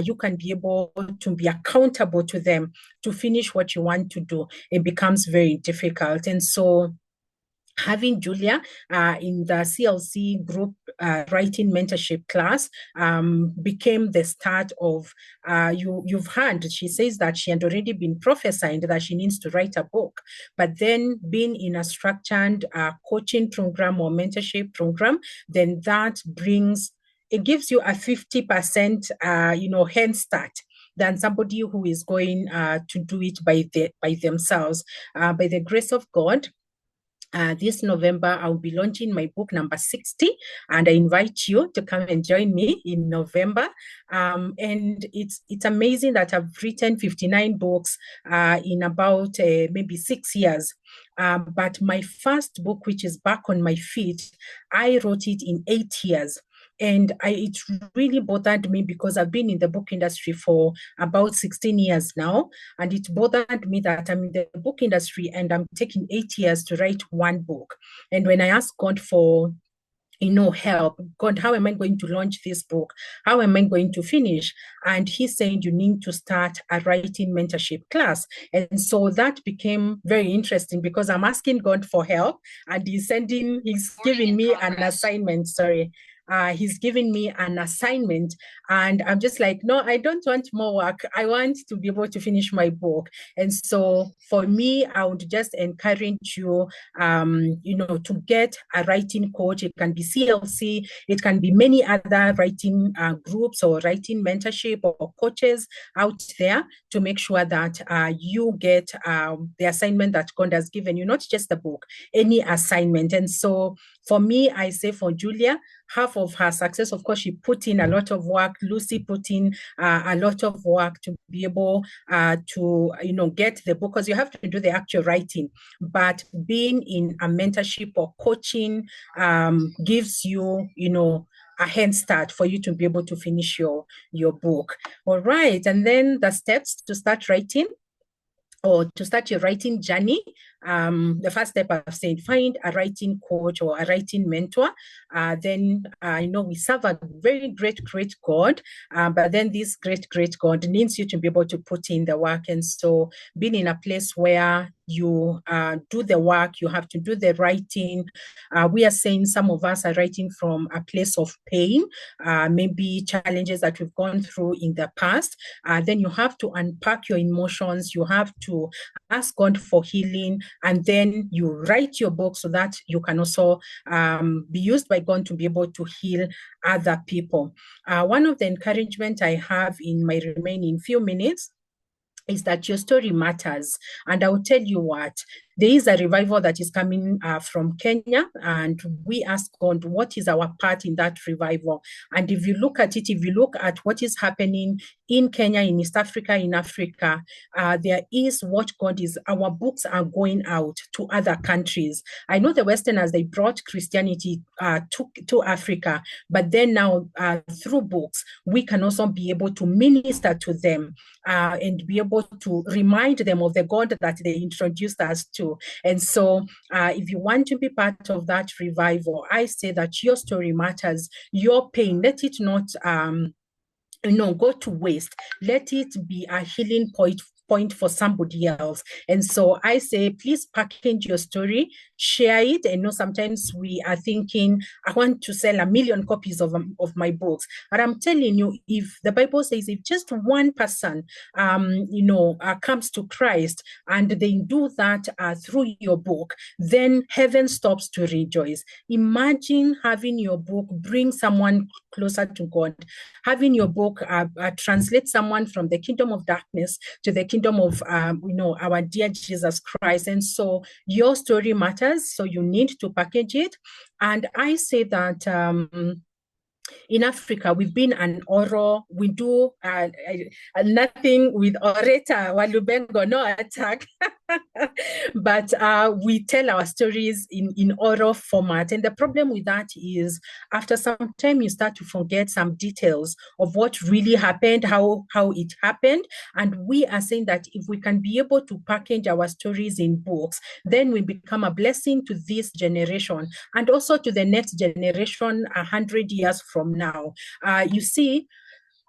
you can be able to be accountable to them to finish what you want to do, it becomes very difficult. And so having Julia in the CLC group writing mentorship class became the start of, you've heard, she says that she had already been prophesying that she needs to write a book, but then being in a structured coaching program or mentorship program, then that brings, it gives you a 50% head start than somebody who is going to do it by themselves. By the grace of God, this November, I'll be launching my book number 60, and I invite you to come and join me in November. And it's amazing that I've written 59 books in about maybe 6 years. But my first book, which is Back on My Feet, I wrote it in 8 years. And it really bothered me because I've been in the book industry for about 16 years now. And it bothered me that I'm in the book industry and I'm taking 8 years to write one book. And when I asked God for help, God, how am I going to launch this book? How am I going to finish? And he said, you need to start a writing mentorship class. And so that became very interesting because I'm asking God for help, and he's giving me an assignment. He's giving me an assignment, and I'm just like, no, I don't want more work. I want to be able to finish my book. And so for me, I would just encourage you, to get a writing coach. It can be CLC, it can be many other writing groups or writing mentorship or coaches out there, to make sure that you get the assignment that God has given you, not just the book, any assignment. And so For me, I say for Julia, half of her success, of course, she put in a lot of work. Lucy put in a lot of work to be able to, get the book, because you have to do the actual writing. But being in a mentorship or coaching gives you, a hand start for you to be able to finish your book. All right. And then the steps to start writing, or to start your writing journey. The first step I've said, find a writing coach or a writing mentor. Then we serve a very great God, but then this great God needs you to be able to put in the work. And so being in a place where you do the work, you have to do the writing. We are saying some of us are writing from a place of pain, maybe challenges that we've gone through in the past. Then you have to unpack your emotions. You have to ask God for healing, and then you write your book so that you can also be used by God to be able to heal other people. One of the encouragement I have in my remaining few minutes is that your story matters. And I will tell you what, there is a revival that is coming from Kenya, and we ask God, what is our part in that revival? And if you look at it, if you look at what is happening in Kenya, in East Africa, in Africa, there is what God is, our books are going out to other countries. I know the Westerners, they brought Christianity to Africa, but then now through books, we can also be able to minister to them and be able to remind them of the God that they introduced us to. And so if you want to be part of that revival, I say that your story matters. Your pain, let it not go to waste. Let it be a healing point for somebody else. And so I say, please package your story, share it. And sometimes we are thinking, I want to sell 1 million copies of my books. But I'm telling you, if the Bible says, if just one person, comes to Christ and they do that through your book, then heaven stops to rejoice. Imagine having your book bring someone closer to God, having your book translate someone from the kingdom of darkness to the kingdom of, our dear Jesus Christ. And so your story matters, so you need to package it. And I say that in Africa, we've been an oral, we do nothing with orator, Walubengo, no attack. But we tell our stories in oral format. And the problem with that is after some time, you start to forget some details of what really happened, how it happened. And we are saying that if we can be able to package our stories in books, then we become a blessing to this generation and also to the next generation 100 years from now. You see,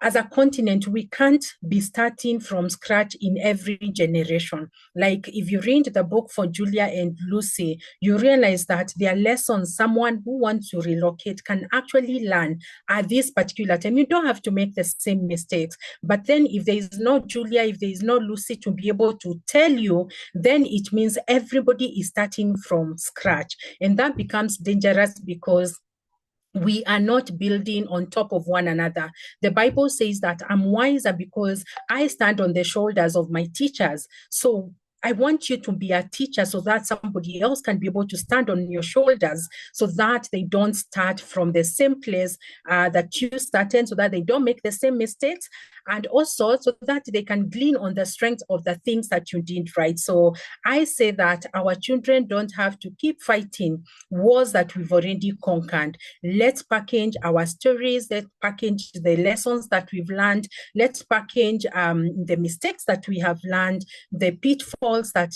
as a continent, we can't be starting from scratch in every generation. Like if you read the book for Julia and Lucy, you realize that there are lessons someone who wants to relocate can actually learn at this particular time. You don't have to make the same mistakes. But then if there is no Julia, if there is no Lucy to be able to tell you, then it means everybody is starting from scratch. And that becomes dangerous because we are not building on top of one another. The Bible says that I'm wiser because I stand on the shoulders of my teachers. So I want you to be a teacher so that somebody else can be able to stand on your shoulders so that they don't start from the same place that you started, so that they don't make the same mistakes, and also so that they can glean on the strength of the things that you did right. So I say that our children don't have to keep fighting wars that we've already conquered. Let's package our stories, let's package the lessons that we've learned, let's package the mistakes that we have learned, the pitfalls that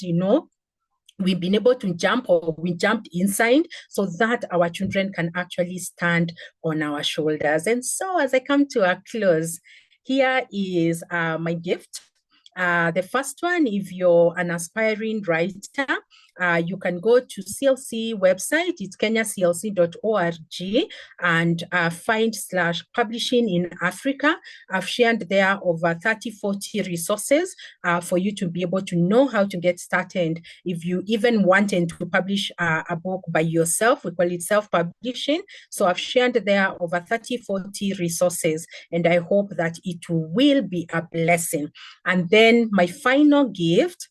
we've been able to jump or we jumped inside, so that our children can actually stand on our shoulders. And so as I come to a close, here is my gift. The first one, if you're an aspiring writer, you can go to CLC website, it's kenyaclc.org, and find /publishing in Africa. I've shared there over 30-40 resources for you to be able to know how to get started. If you even wanted to publish a book by yourself, we call it self-publishing. So I've shared there over 30-40 resources, and I hope that it will be a blessing. And then my final gift,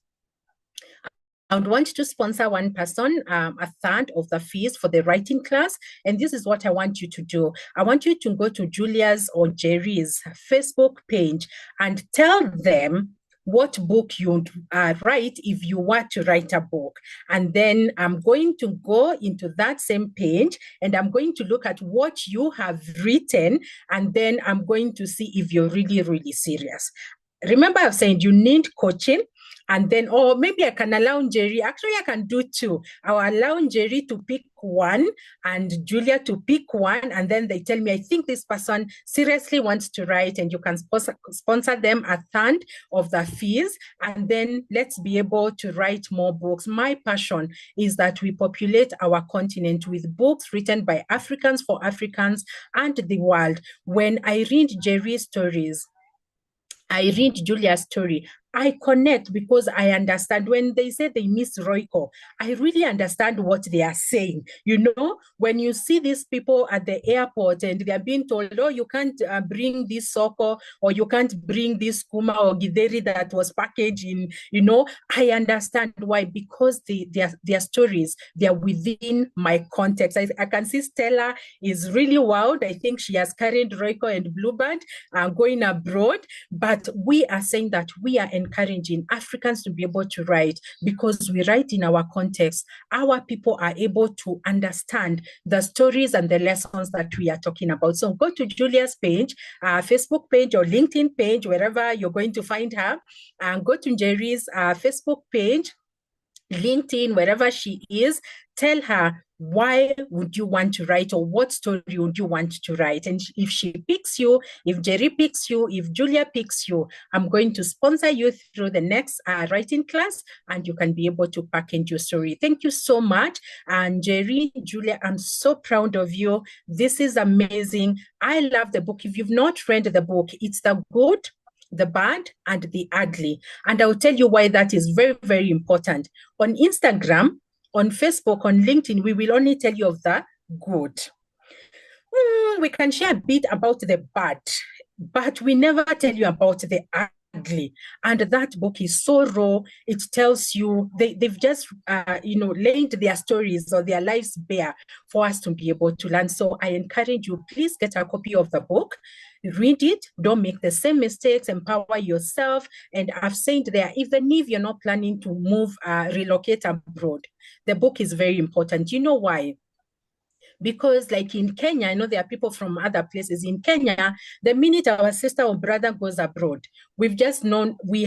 I would want to sponsor one person, a third of the fees for the writing class. And this is what I want you to do. I want you to go to Julia's or Njeri's Facebook page and tell them what book you'd write if you were to write a book. And then I'm going to go into that same page and I'm going to look at what you have written. And then I'm going to see if you're really, really serious. Remember, I've said you need coaching. And then, or maybe I can allow Njeri, actually I can do two. I'll allow Njeri to pick one and Julia to pick one. And then they tell me, I think this person seriously wants to write, and you can sponsor them a third of the fees. And then let's be able to write more books. My passion is that we populate our continent with books written by Africans for Africans and the world. When I read Njeri's stories, I read Julia's story, I connect because I understand. When they say they miss Royco, I really understand what they are saying. You know, when you see these people at the airport and they are being told, oh, you can't bring this soko, or you can't bring this kuma or githeri that was packaged in, you know, I understand why, because their stories, they are within my context. I can see Stella is really wild. I think she has carried Royco and Bluebird going abroad, but we are saying that we are encouraging Africans to be able to write because we write in our context. Our people are able to understand the stories and the lessons that we are talking about. So go to Julia's page, Facebook page or LinkedIn page, wherever you're going to find her, and go to Njeri's Facebook page, LinkedIn, wherever she is. Tell her, why would you want to write, or what story would you want to write? And if she picks you, if Njeri picks you, if Julia picks you, I'm going to sponsor you through the next writing class, and you can be able to package your story. Thank you so much. And Njeri, Julia, I'm so proud of you. This is amazing. I love the book. If you've not read the book, it's the good, the bad, and the ugly. And I'll tell you why that is very, very important. On Instagram, on Facebook, on LinkedIn, we will only tell you of the good. We can share a bit about the bad, but we never tell you about the ugly. And that book is so raw. It tells you, they've just, laid their stories or their lives bare for us to be able to learn. So I encourage you, please get a copy of the book. Read it, don't make the same mistakes, empower yourself. And I've said there, even if you're not planning to move, relocate abroad, the book is very important. You know why? Because like in Kenya, I know there are people from other places. In Kenya, the minute our sister or brother goes abroad, we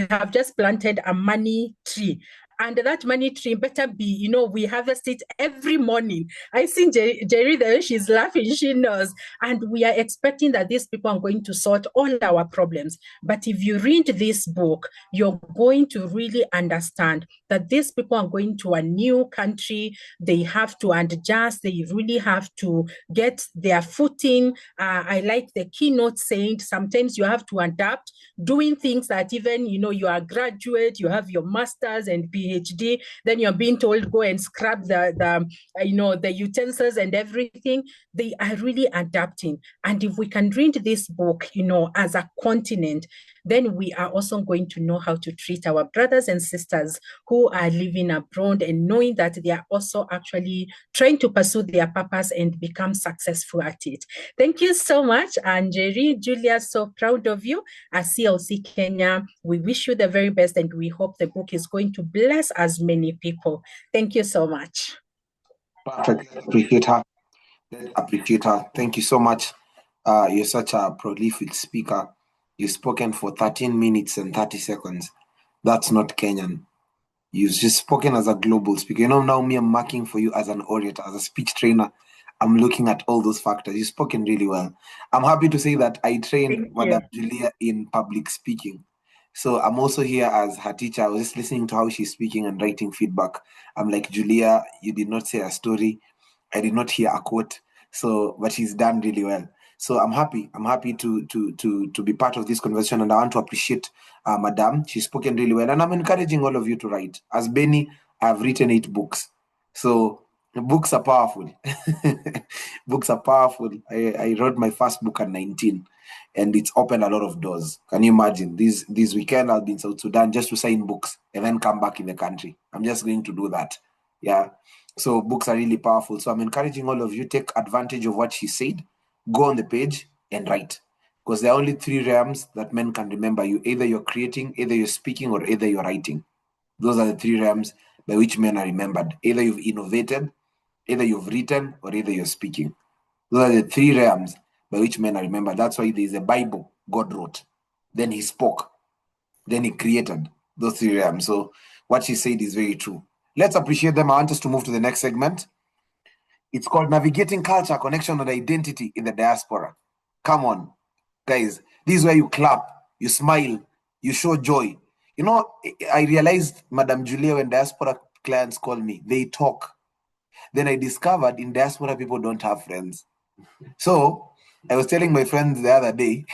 have just planted a money tree. And that money tree better be, we harvest it every morning. I see Njeri there, she's laughing, she knows. And we are expecting that these people are going to sort all our problems. But if you read this book, you're going to really understand that these people are going to a new country. They have to adjust. They really have to get their footing. I like the keynote saying sometimes you have to adapt, doing things that even, you are a graduate, you have your master's and PhD, then you're being told go and scrap the utensils and everything. They are really adapting. And if we can read this book, as a continent, then we are also going to know how to treat our brothers and sisters who are living abroad, and knowing that they are also actually trying to pursue their purpose and become successful at it. Thank you so much, Njeri, Julia, so proud of you. At CLC Kenya, we wish you the very best, and we hope the book is going to bless as many people. Thank you so much. Perfect. Appreciate her. Thank you so much. You're such a prolific speaker. You've spoken for 13 minutes and 30 seconds. That's not Kenyan. You've just spoken as a global speaker. Now me, I'm marking for you as an orator, as a speech trainer. I'm looking at all those factors. You've spoken really well. I'm happy to say that I trained Madam Julia in public speaking. So I'm also here as her teacher. I was just listening to how she's speaking and writing feedback. I'm like, Julia, you did not say a story. I did not hear a quote. So, but she's done really well. So I'm happy. I'm happy to be part of this conversation, and I want to appreciate Madam. She's spoken really well, and I'm encouraging all of you to write. As Benny, I've written 8 books. So books are powerful. Books are powerful. I wrote my first book at 19. and it's opened a lot of doors. Can you imagine? This weekend I'll be in South Sudan just to sign books and then come back in the country. I'm just going to do that. Yeah. So books are really powerful. So I'm encouraging all of you, take advantage of what she said, go on the page and write. Because there are only 3 realms that men can remember you. Either you're creating, either you're speaking, or either you're writing. Those are the 3 realms by which men are remembered. Either you've innovated, either you've written, or either you're speaking. Those are the 3 realms by which men are remembered. That's why there's a Bible God wrote. Then he spoke. Then he created those 3 realms. So what she said is very true. Let's appreciate them. I want us to move to the next segment. It's called Navigating Culture, Connection, and Identity in the Diaspora. Come on, guys. This is where you clap, you smile, you show joy. You know, I realized, Madam Julia, when diaspora clients call me, they talk. Then I discovered in diaspora, people don't have friends. So I was telling my friends the other day,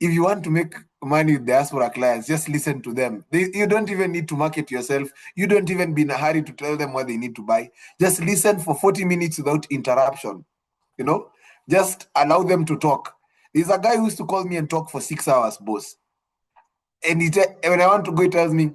if you want to make money with diaspora clients, just listen to them. You don't even need to market yourself. You don't even be in a hurry to tell them what they need to buy. Just listen for 40 minutes without interruption. You know, just allow them to talk. There's a guy who used to call me and talk for 6 hours, boss. And when I want to go, he tells me,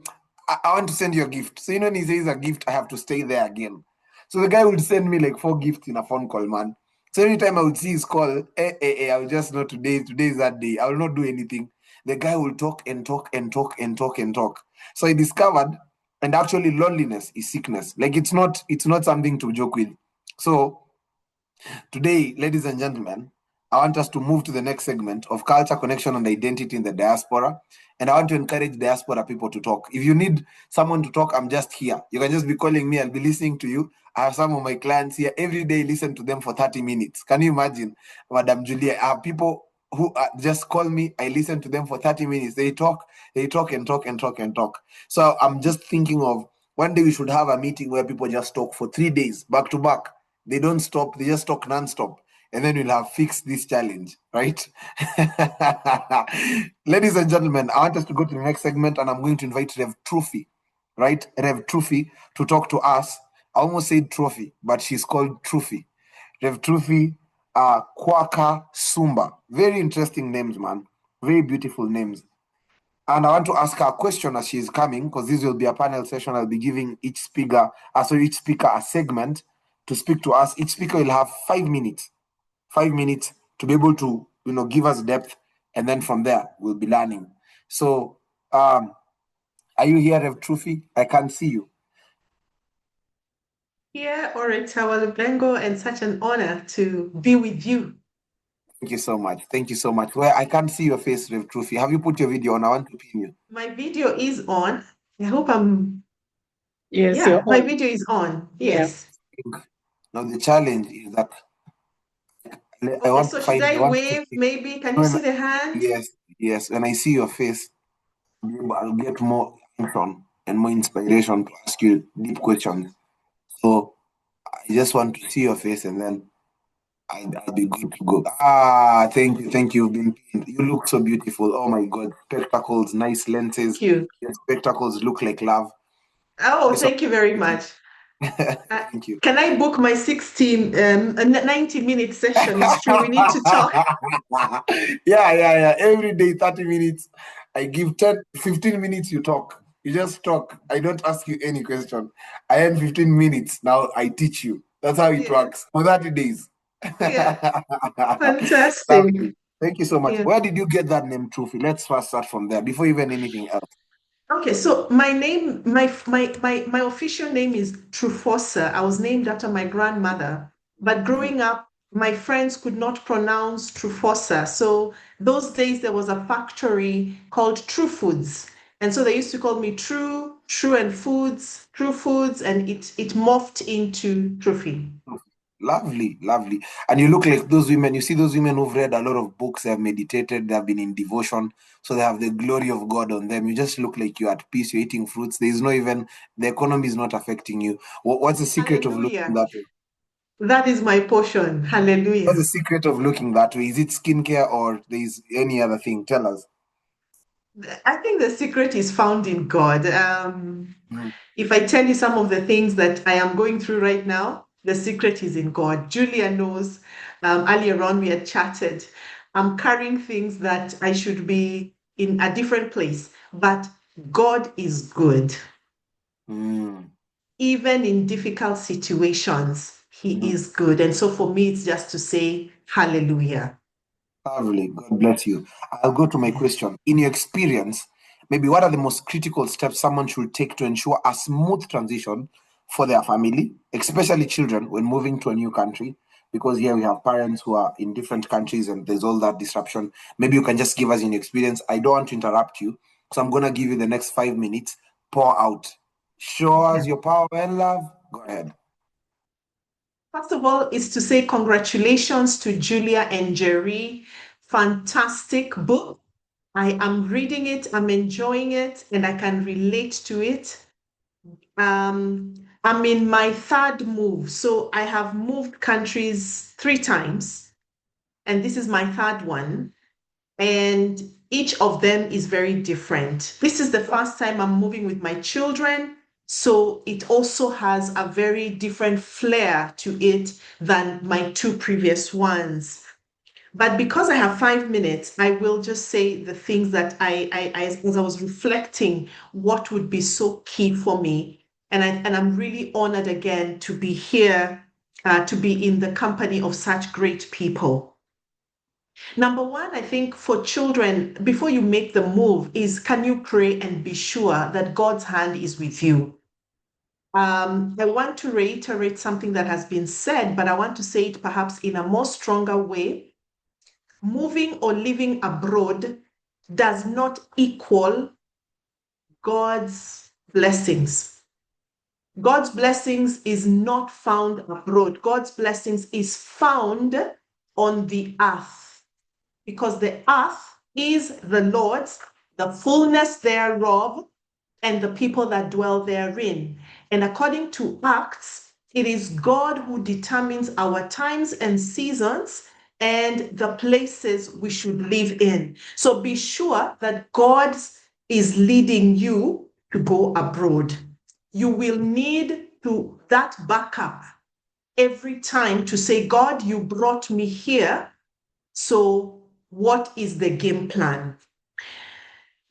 I want to send you a gift. So, when he says a gift, I have to stay there again. So the guy would send me like 4 gifts in a phone call, man. So anytime I would see his call, I would just know today is that day. I will not do anything. The guy will talk and talk and talk and talk and talk. So I discovered, and actually loneliness is sickness. Like it's not something to joke with. So today, ladies and gentlemen, I want us to move to the next segment of culture, connection, and identity in the diaspora. And I want to encourage diaspora people to talk. If you need someone to talk, I'm just here. You can just be calling me. I'll be listening to you. I have some of my clients here. Every day, listen to them for 30 minutes. Can you imagine, Madam Julia? I have people who just call me. I listen to them for 30 minutes. They talk and talk and talk and talk. So I'm just thinking of one day we should have a meeting where people just talk for 3 days, back to back. They don't stop. They just talk nonstop. And then we'll have fixed this challenge, right? Ladies and gentlemen, I want us to go to the next segment, and I'm going to invite Rev Trophy, right? Rev Trophy to talk to us. I almost said Trophy, but she's called Trophy. Rev Trophy, Kwaka Sumba. Very interesting names, man. Very beautiful names. And I want to ask her a question as she's coming, because this will be a panel session. I'll be giving each speaker a segment to speak to us. Each speaker will have 5 minutes. 5 minutes to be able to, give us depth, and then from there we'll be learning. So, are you here, Rev Trophy? I can't see you. Yeah, all right, Tawalublengo, and such an honor to be with you. Thank you so much. Thank you so much. Well, I can't see your face, Rev Trophy. Have you put your video on? I want to pin you. My video is on. I hope I'm. Yes, Yeah, you're my on. video is on. Yeah. Yes. Now the challenge is that I Okay, want so to should find. I I want to wave? see. Maybe can you see the hand? Yes. When I see your face, I'll get more attention and more inspiration to ask you deep questions. So I just want to see your face, and then I'll be good to go. Thank you. You've been pinned. You look so beautiful. Oh my God. Spectacles, nice lenses. Thank you. Your spectacles look like love. Oh, thank you very much. Thank you. Can I book my 90-minute session? It's true. We need to talk. Yeah. Every day, 30 minutes. I give 15 minutes, you talk. You just talk. I don't ask you any question. I earn 15 minutes. Now I teach you. That's how it works for 30 days. Yeah. Fantastic. Lovely. Thank you so much. Yeah. Where did you get that name, Trophy? Let's first start from there before even anything else. Okay, so my name, my official name is Trufosa. I was named after my grandmother, but growing up, my friends could not pronounce Trufosa. So those days there was a factory called True Foods. And so they used to call me True and Foods, True Foods, and it morphed into Trophy. Lovely. And you look like those women. You see those women who've read a lot of books, they have meditated, they have been in devotion, so they have the glory of God on them. You just look like you're at peace, you're eating fruits. There's no even, the economy is not affecting you. What's the secret of looking that way? That is my portion. Hallelujah. What's the secret of looking that way? Is it skincare or there's any other thing? Tell us. I think the secret is found in God. If I tell you some of the things that I am going through right now, the secret is in God. Julia knows earlier on we had chatted. I'm carrying things that I should be in a different place, but God is good. Even in difficult situations, He is good. And so for me, it's just to say hallelujah. Lovely. God bless you. I'll go to my question. In your experience, maybe what are the most critical steps someone should take to ensure a smooth transition for their family, especially children, when moving to a new country? Because here we have parents who are in different countries and there's all that disruption. Maybe you can just give us in your experience. I don't want to interrupt you, so I'm going to give you the next 5 minutes. Pour out. Show us your power and love. Go ahead. First of all, is to say congratulations to Julia and Njeri. Fantastic book. I am reading it, I'm enjoying it, and I can relate to it. I'm in my third move. So I have moved countries 3 times, and this is my third one. And each of them is very different. This is the first time I'm moving with my children. So it also has a very different flair to it than my 2 previous ones. But because I have 5 minutes, I will just say the things that as I was reflecting, what would be so key for me. And I'm really honored again to be here, to be in the company of such great people. Number one, I think for children, before you make the move, is can you pray and be sure that God's hand is with you? I want to reiterate something that has been said, but I want to say it perhaps in a more stronger way. Moving or living abroad does not equal God's blessings. God's blessings is not found abroad. God's blessings is found on the earth, because the earth is the Lord's, the fullness thereof, and the people that dwell therein. And according to Acts, it is God who determines our times and seasons and the places we should live in. So be sure that God is leading you to go abroad. You will need that backup every time to say, God, you brought me here. So what is the game plan?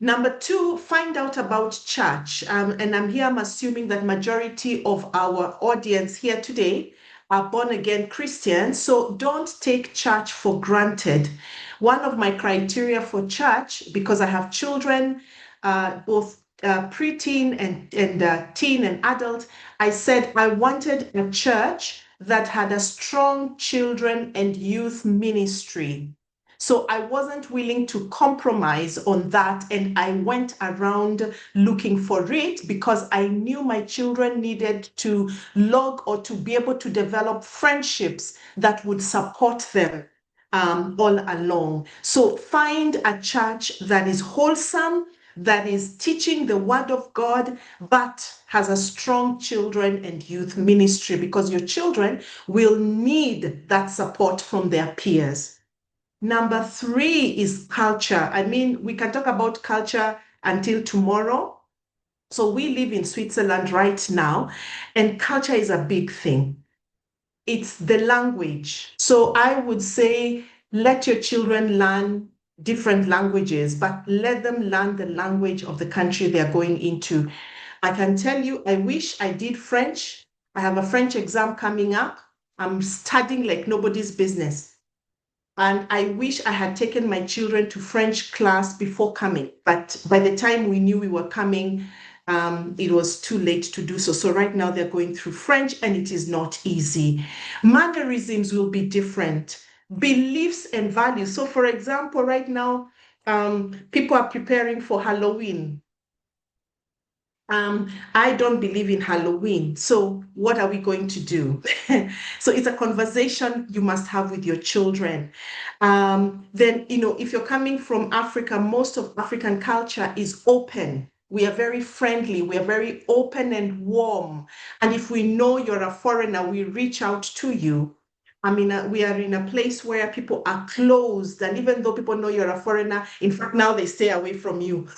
Number 2, find out about church. And I'm assuming that majority of our audience here today are born-again Christians, so don't take church for granted. One of my criteria for church, because I have children, both preteen and teen and adult, I said I wanted a church that had a strong children and youth ministry. So I wasn't willing to compromise on that, and I went around looking for it because I knew my children needed to log or to be able to develop friendships that would support them all along. So find a church that is wholesome, that is teaching the word of God, but has a strong children and youth ministry, because your children will need that support from their peers. Number 3 is culture. I mean, we can talk about culture until tomorrow. So we live in Switzerland right now, and culture is a big thing. It's the language. So I would say, let your children learn different languages, but let them learn the language of the country they're going into. I can tell you, I wish I did French. I have a French exam coming up. I'm studying like nobody's business. And I wish I had taken my children to French class before coming. But by the time we knew we were coming, it was too late to do so. So right now they're going through French, and it is not easy. Mannerisms will be different. Beliefs and values. So for example, right now, people are preparing for Halloween. I don't believe in Halloween. So what are we going to do? So it's a conversation you must have with your children. Then, if you're coming from Africa, most of African culture is open. We are very friendly. We are very open and warm. And if we know you're a foreigner, we reach out to you. We are in a place where people are closed. And even though people know you're a foreigner, in fact, now they stay away from you.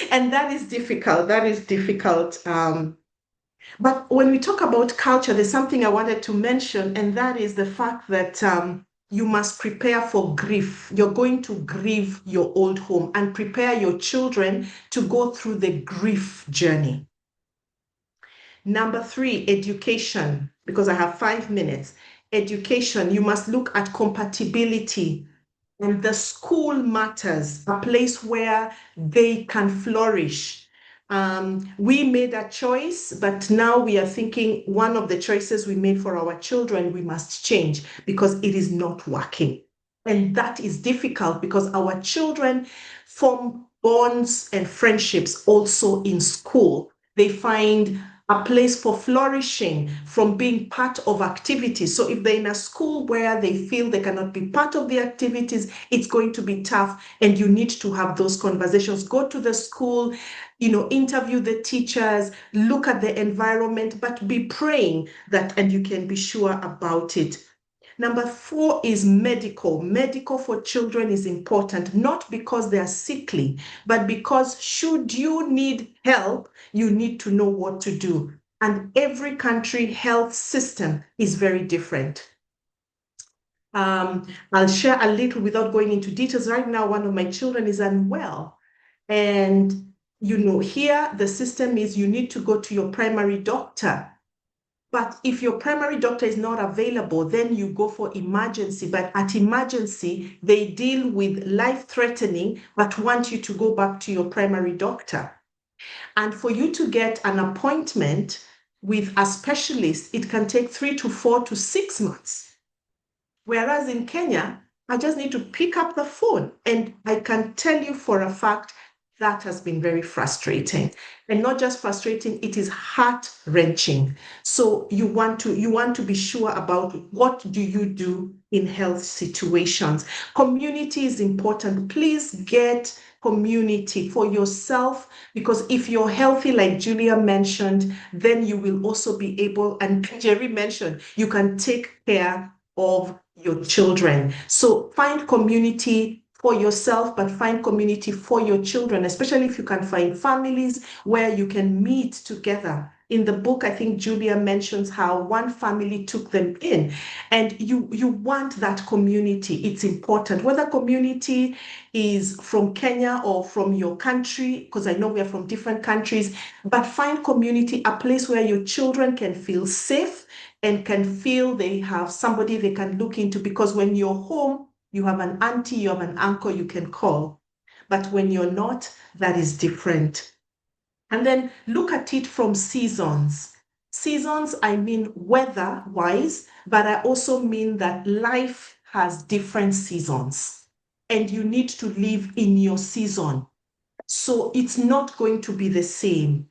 And that is difficult. But when we talk about culture, there's something I wanted to mention, and that is the fact that you must prepare for grief. You're going to grieve your old home and prepare your children to go through the grief journey. Number 3, education, because I have 5 minutes. Education, you must look at compatibility. And the school matters, a place where they can flourish. We made a choice, but now we are thinking one of the choices we made for our children, we must change because it is not working. And that is difficult because our children form bonds and friendships also in school. They find a place for flourishing from being part of activities. So if they're in a school where they feel they cannot be part of the activities, it's going to be tough, and you need to have those conversations. Go to the school, interview the teachers, look at the environment, but be praying that, and you can be sure about it. Number 4 is medical. Medical for children is important, not because they are sickly, but because should you need help, you need to know what to do. And every country health system is very different. I'll share a little without going into details. Right now, one of my children is unwell. And, here the system is you need to go to your primary doctor. But if your primary doctor is not available, then you go for emergency. But at emergency, they deal with life-threatening, but want you to go back to your primary doctor. And for you to get an appointment with a specialist, it can take 3 to 4 to 6 months. Whereas in Kenya, I just need to pick up the phone. And I can tell you for a fact that has been very frustrating. And not just frustrating, it is heart-wrenching. So you want to be sure about what do you do in health situations. Community is important. Please get community for yourself, because if you're healthy, like Julia mentioned, then you will also be able, and Njeri mentioned, you can take care of your children. So find community for yourself, but find community for your children, especially if you can find families where you can meet together. In the book, I think Julia mentions how one family took them in, and you want that community. It's important, whether community is from Kenya or from your country, because I know we are from different countries, but find community, a place where your children can feel safe and can feel they have somebody they can look into, because when you're home, you have an auntie, you have an uncle you can call. But when you're not, that is different. And then look at it from seasons. Seasons, I mean weather-wise, but I also mean that life has different seasons, and you need to live in your season. So it's not going to be the same.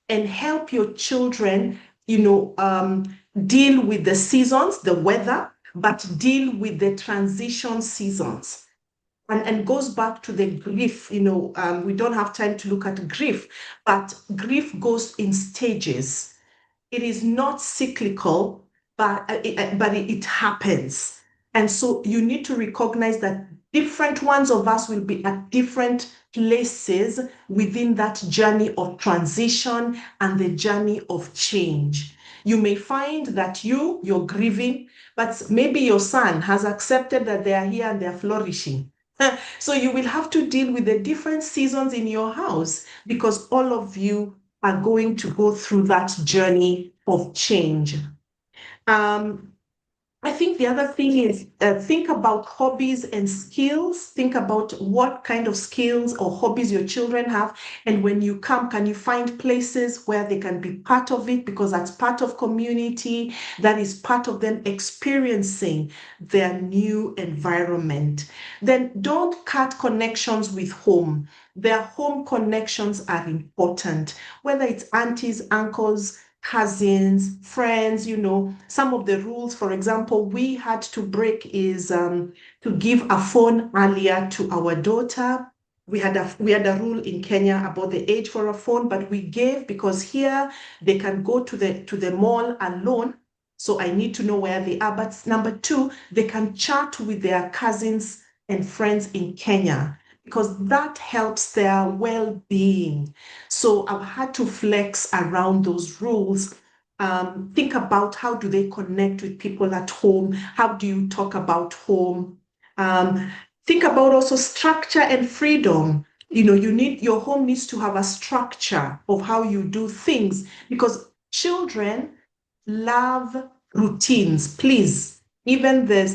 And help your children, deal with the seasons, the weather, but deal with the transition seasons. And goes back to the grief, we don't have time to look at grief, but grief goes in stages. It is not cyclical, but it happens. And so you need to recognize that different ones of us will be at different places within that journey of transition and the journey of change. You may find that you're grieving, but maybe your son has accepted that they are here and they're flourishing. So you will have to deal with the different seasons in your house, because all of you are going to go through that journey of change. I think the other thing is think about hobbies and skills. Think about what kind of skills or hobbies your children have. And when you come, can you find places where they can be part of it? Because that's part of community. That is part of them experiencing their new environment. Then don't cut connections with home. Their home connections are important, whether it's aunties, uncles, cousins, friends. Some of the rules, for example, we had to break is to give a phone earlier to our daughter. We had a rule in Kenya about the age for a phone, but we gave, because here they can go to the mall alone. So I need to know where they are. But number 2, they can chat with their cousins and friends in Kenya. because that helps their well-being. So I've had to flex around those rules. Think about how do they connect with people at home? How do you talk about home? Think about also structure and freedom. Your home needs to have a structure of how you do things, because children love routines. Please, even the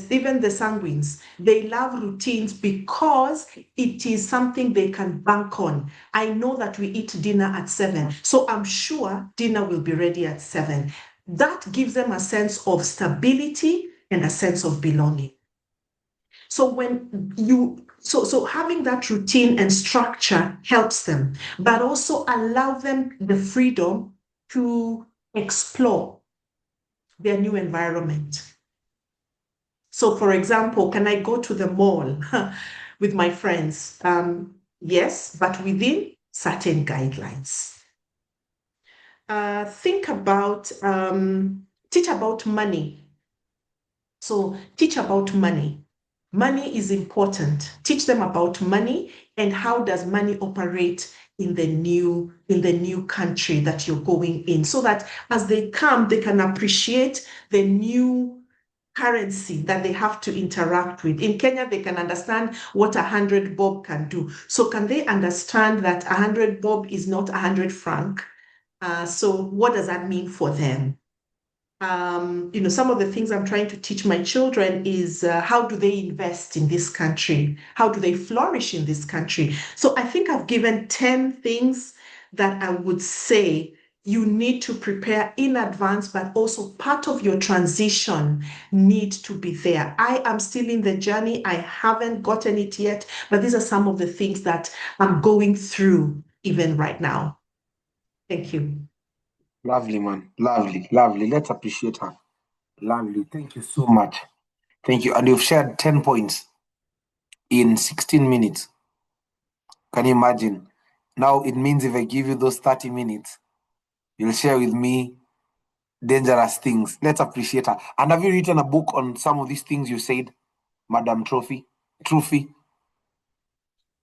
sanguines, they love routines because it is something they can bank on. I know that we eat dinner at 7, so I'm sure dinner will be ready at 7. That gives them a sense of stability and a sense of belonging. So so having that routine and structure helps them, but also allow them the freedom to explore their new environment. So, for example, can I go to the mall with my friends? Yes, but within certain guidelines. Think about, teach about money. So teach about money. Money is important. Teach them about money and how does money operate in the new country that you're going in, so that as they come, they can appreciate the new currency that they have to interact with. In Kenya, they can understand what 100 bob can do. So can they understand that 100 bob is not 100 franc? So what does that mean for them? Some of the things I'm trying to teach my children is how do they invest in this country? How do they flourish in this country? So I think I've given 10 things that I would say you need to prepare in advance, but also part of your transition needs to be there. I am still in the journey. I haven't gotten it yet, but these are some of the things that I'm going through even right now. Thank you. Lovely, man. Lovely, lovely. Let's appreciate her. Lovely. Thank you so much. Thank you. And you've shared 10 points in 16 minutes. Can you imagine? Now it means if I give you those 30 minutes, you'll share with me dangerous things. Let's appreciate her. And have you written a book on some of these things you said, Madam Trophy?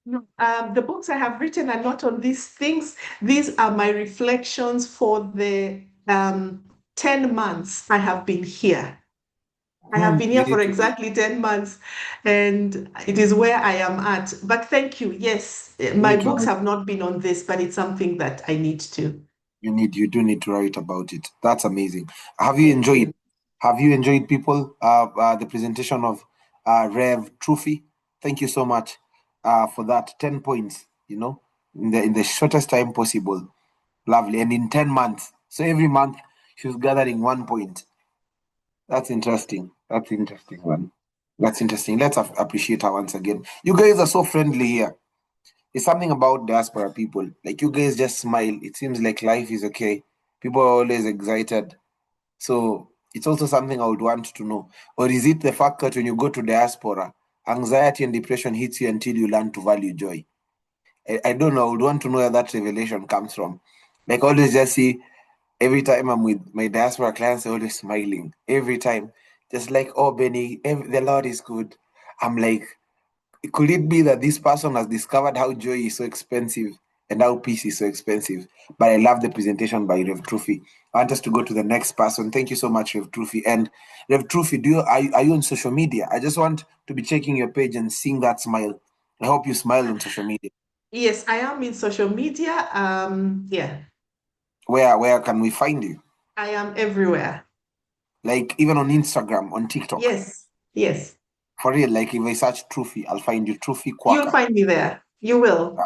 The books I have written are not on these things. These are my reflections for the 10 months I have been here. I have been here for exactly 10 months, and it is where I am at. But thank you. Yes, my books have not been on this, but it's something that I need to. You do need to write about it. That's amazing. Have you enjoyed people the presentation of Rev Trophy? Thank you so much for that. 10 points, in the shortest time possible. Lovely. And in 10 months. So every month she was gathering 1 point. That's interesting. That's interesting, man. That's interesting. Let's appreciate her once again. You guys are so friendly here. It's something about diaspora people. Like, you guys just smile. It seems like life is okay. People are always excited. So it's also something I would want to know. Or is it the fact that when you go to diaspora, anxiety and depression hits you until you learn to value joy? I don't know. I would want to know where that revelation comes from. Like, I always just see, every time I'm with my diaspora clients, they're always smiling. Every time. Just like, oh, Benny, the Lord is good. I'm like, could it be that this person has discovered how joy is so expensive and how peace is so expensive? But I love the presentation by Rev Trophy. I want us to go to the next person. Thank you so much, Rev Trophy. And Rev Trophy, are you on social media? I just want to be checking your page and seeing that smile. I hope you smile on social media. Yes, I am in social media. Yeah. Where can we find you? I am everywhere. Like even on Instagram, on TikTok? Yes. For real, like if I search Trophy, I'll find you, Trophy Kwaka. You'll find me there. You will.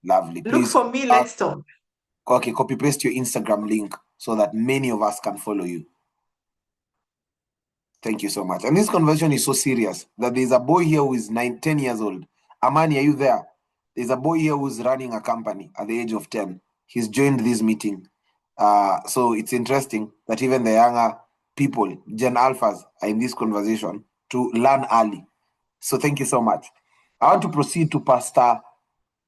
Lovely. Look for me, let's talk. Okay, copy paste your Instagram link so that many of us can follow you. Thank you so much. And this conversation is so serious that there's a boy here who is 10 years old. Amani, are you there? There's a boy here who's running a company at the age of 10. He's joined this meeting. So it's interesting that even the younger people, Gen Alphas, are in this conversation to learn early. So thank you so much. I want to proceed to Pastor,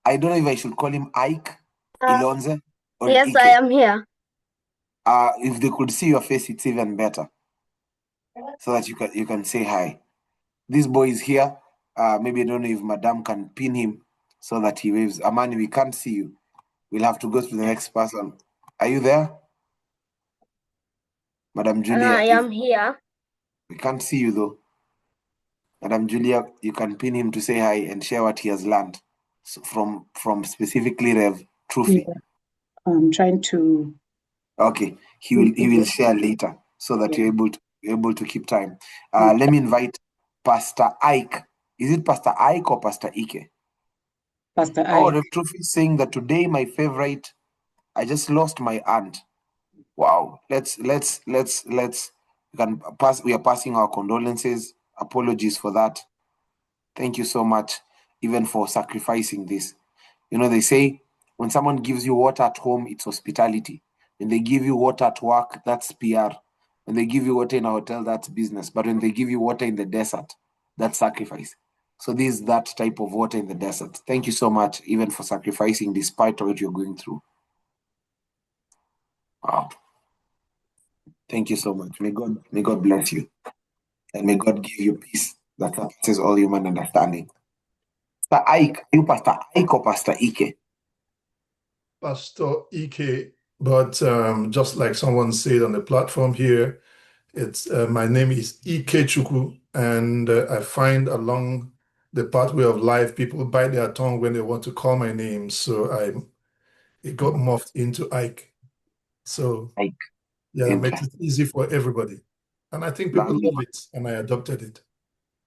I don't know if I should call him Ike, Ilonze, or yes, Ike. I am here. If they could see your face, it's even better, so that you can say hi. This boy is here. Maybe I don't know if Madam can pin him so that he waves. Amani, we can't see you. We'll have to go to the next person. Are you there? Madam Julia? I am here. We can't see you though. Madam Julia, you can pin him to say hi and share what he has learned from specifically Rev Trufi. Yeah. I'm trying to. Okay, he will share later so that you're able to keep time. Let me invite Pastor Ike. Is it Pastor Ike or Pastor Ike? Pastor Ike. Oh, Rev Trufi is saying that today my favorite. I just lost my aunt. Wow. Let's we are passing our condolences. Apologies for that. Thank you so much, even for sacrificing this. You know, they say when someone gives you water at home, it's hospitality. When they give you water at work, that's PR. When they give you water in a hotel, that's business. But when they give you water in the desert, that's sacrifice. So this is that type of water in the desert. Thank you so much, even for sacrificing despite what you're going through. Wow. Thank you so much. May God bless you. And may God give you peace that surpasses all human understanding. Pastor Ike, are you Pastor Ike or Pastor Ike? Pastor Ike, but just like someone said on the platform here, it's my name is Ike Chukwu, and I find along the pathway of life, people bite their tongue when they want to call my name, so it got morphed into Ike. So Ike. Yeah, it makes it easy for everybody, and I think people love it, and I adopted it.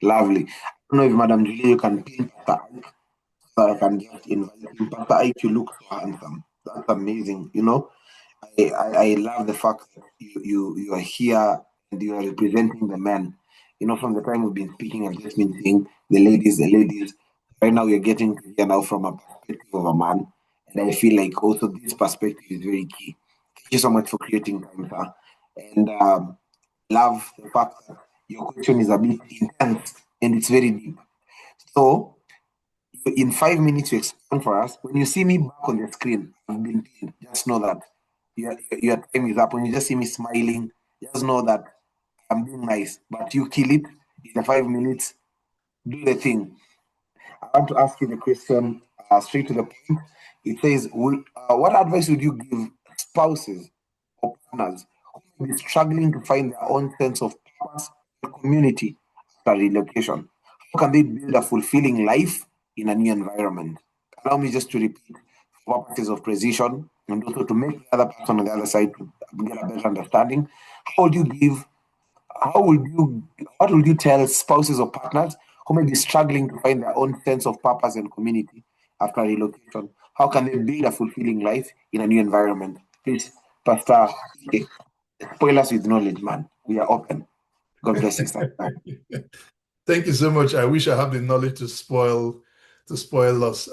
Lovely. I don't know if Madam Julia, you can pin Pastor Ike, so I can just invite him. Pastor Ike, you look so handsome. That's amazing. You know, I love the fact that you are here and you are representing the men. You know, from the time we've been speaking, I've just been saying the ladies. Right now, you're getting to hear now from a perspective of a man, and I feel like also this perspective is very key. Thank you so much for creating time, sir. And love the fact that your question is a bit intense and it's very deep. So, in 5 minutes, you explain for us. When you see me back on the screen, I've been pinned. Just know that your time is up. When you just see me smiling, just know that I'm being nice. But you kill it in the 5 minutes. Do the thing. I want to ask you the question straight to the point. It says, what advice would you give spouses or partners who may be struggling to find their own sense of purpose and community after relocation? How can they build a fulfilling life in a new environment? Allow me just to repeat for purposes of precision and also to make the other person on the other side to get a better understanding. What would you tell spouses or partners who may be struggling to find their own sense of purpose and community after relocation? How can they build a fulfilling life in a new environment? Please, Pastor, spoil us with knowledge, man. We are open. God bless you, sir. Thank you so much. I wish I had the knowledge to spoil us.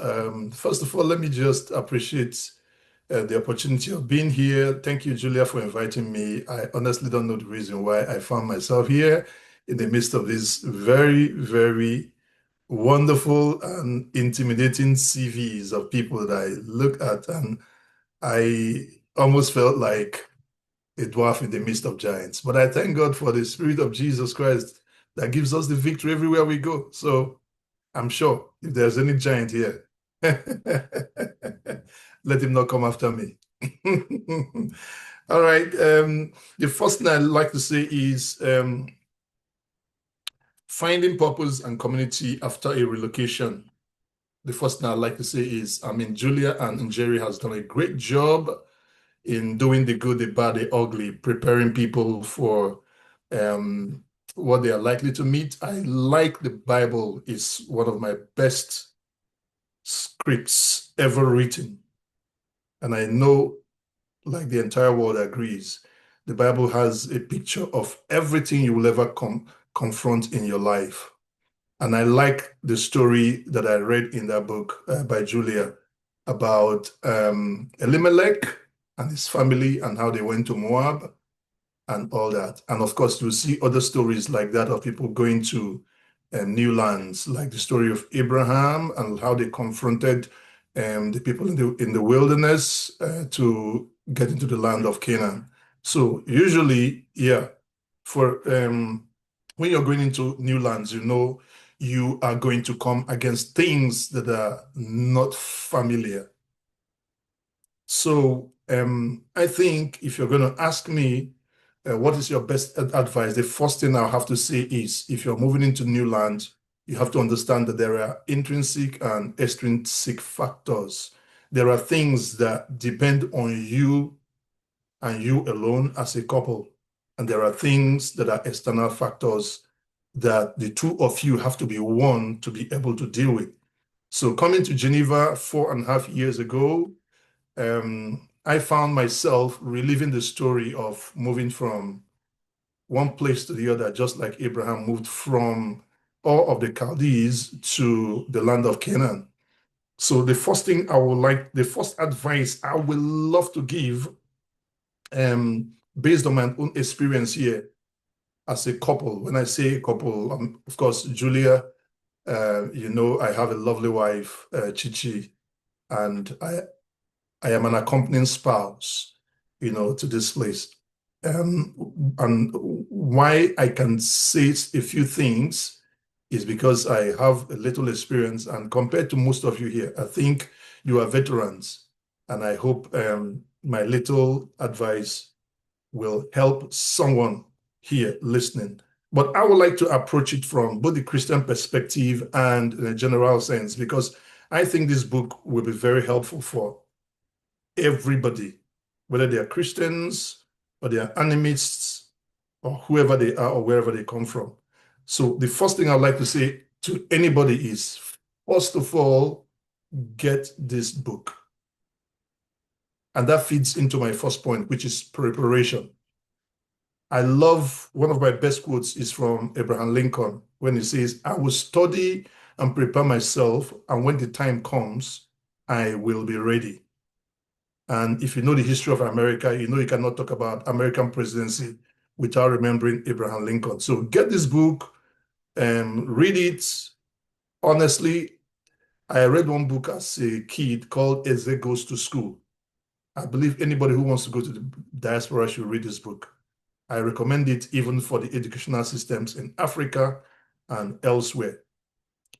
First of all, let me just appreciate the opportunity of being here. Thank you, Julia, for inviting me. I honestly don't know the reason why I found myself here in the midst of these very, very wonderful and intimidating CVs of people that I look at, and I almost felt like a dwarf in the midst of giants. But I thank God for the Spirit of Jesus Christ that gives us the victory everywhere we go. So I'm sure if there's any giant here, let him not come after me. All right. The first thing I'd like to say is finding purpose and community after a relocation. The first thing I'd like to say is, Julia and Njeri has done a great job in doing the good, the bad, the ugly, preparing people for what they are likely to meet. I like the Bible. It's one of my best scripts ever written. And I know, like the entire world agrees, the Bible has a picture of everything you will ever confront in your life. And I like the story that I read in that book by Julia about Elimelech and his family and how they went to Moab and all that. And of course, you'll see other stories like that of people going to new lands, like the story of Abraham and how they confronted the people in the wilderness to get into the land of Canaan. So usually, yeah, for when you're going into new lands, you you are going to come against things that are not familiar. So I think if you're going to ask me, what is your best advice? The first thing I'll have to say is, if you're moving into new land, you have to understand that there are intrinsic and extrinsic factors. There are things that depend on you and you alone as a couple. And there are things that are external factors that the two of you have to be one to be able to deal with. So coming to Geneva 4.5 years ago, I found myself reliving the story of moving from one place to the other, just like Abraham moved from Ur of the Chaldees to the land of Canaan. So the first thing the first advice I would love to give, based on my own experience here as a couple. When I say couple, of course, Julia, I have a lovely wife, Chichi, and I am an accompanying spouse, to this place. And why I can say a few things is because I have a little experience, and compared to most of you here, I think you are veterans, and I hope my little advice will help someone here listening. But I would like to approach it from both the Christian perspective and in a general sense, because I think this book will be very helpful for everybody, whether they are Christians or they are animists or whoever they are or wherever they come from. So the first thing I'd like to say to anybody is, first of all, get this book. And that feeds into my first point, which is preparation. I love, one of my best quotes is from Abraham Lincoln when he says, I will study and prepare myself, and when the time comes, I will be ready. And if you know the history of America, you know you cannot talk about American presidency without remembering Abraham Lincoln. So get this book and read it. Honestly, I read one book as a kid called Eze Goes to School. I believe anybody who wants to go to the diaspora should read this book. I recommend it even for the educational systems in Africa and elsewhere.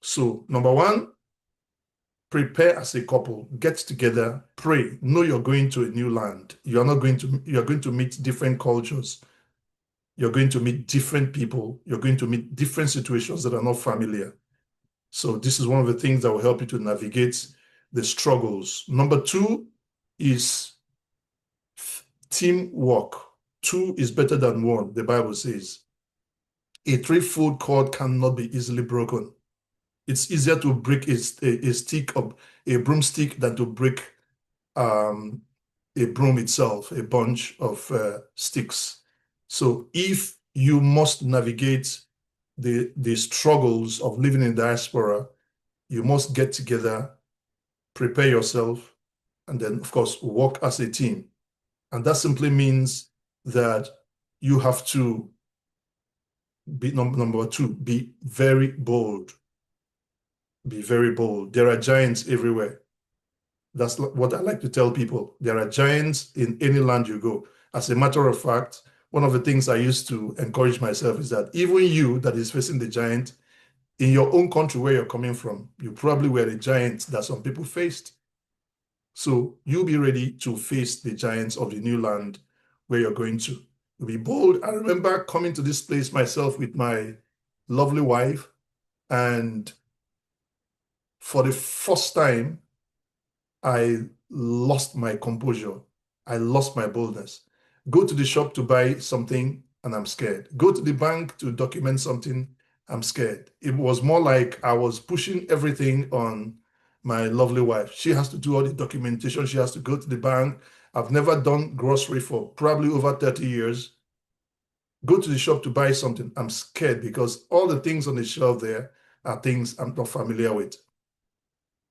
So number one, prepare as a couple, get together, pray, know you're going to a new land. You're going to meet different cultures. You're going to meet different people. You're going to meet different situations that are not familiar. So this is one of the things that will help you to navigate the struggles. Number two is teamwork. Two is better than one, the Bible says. A threefold cord cannot be easily broken. It's easier to break a broomstick than to break a broom itself, a bunch of sticks. So if you must navigate the struggles of living in diaspora, you must get together, prepare yourself, and then, of course, work as a team. And that simply means that you have to be, number two, be very bold. Be very bold. There are giants everywhere. That's what I like to tell people. There are giants in any land you go. As a matter of fact, one of the things I used to encourage myself is that even you that is facing the giant, in your own country where you're coming from, you probably were a giant that some people faced. So you'll be ready to face the giants of the new land where you're going to. Be bold. I remember coming to this place myself with my lovely wife, and for the first time, I lost my composure. I lost my boldness. Go to the shop to buy something, and I'm scared. Go to the bank to document something, I'm scared. It was more like I was pushing everything on my lovely wife. She has to do all the documentation. She has to go to the bank. I've never done grocery for probably over 30 years. Go to the shop to buy something, I'm scared because all the things on the shelf there are things I'm not familiar with.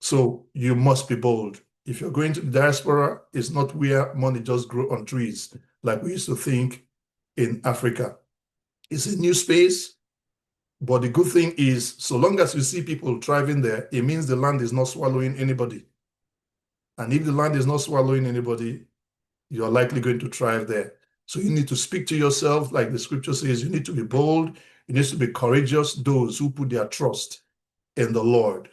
So you must be bold. If you're going to the diaspora, it's not where money just grows on trees, like we used to think in Africa. It's a new space, but the good thing is, so long as you see people thriving there, it means the land is not swallowing anybody. And if the land is not swallowing anybody, you're likely going to thrive there. So you need to speak to yourself, like the scripture says, you need to be bold, It needs to be courageous, those who put their trust in the Lord.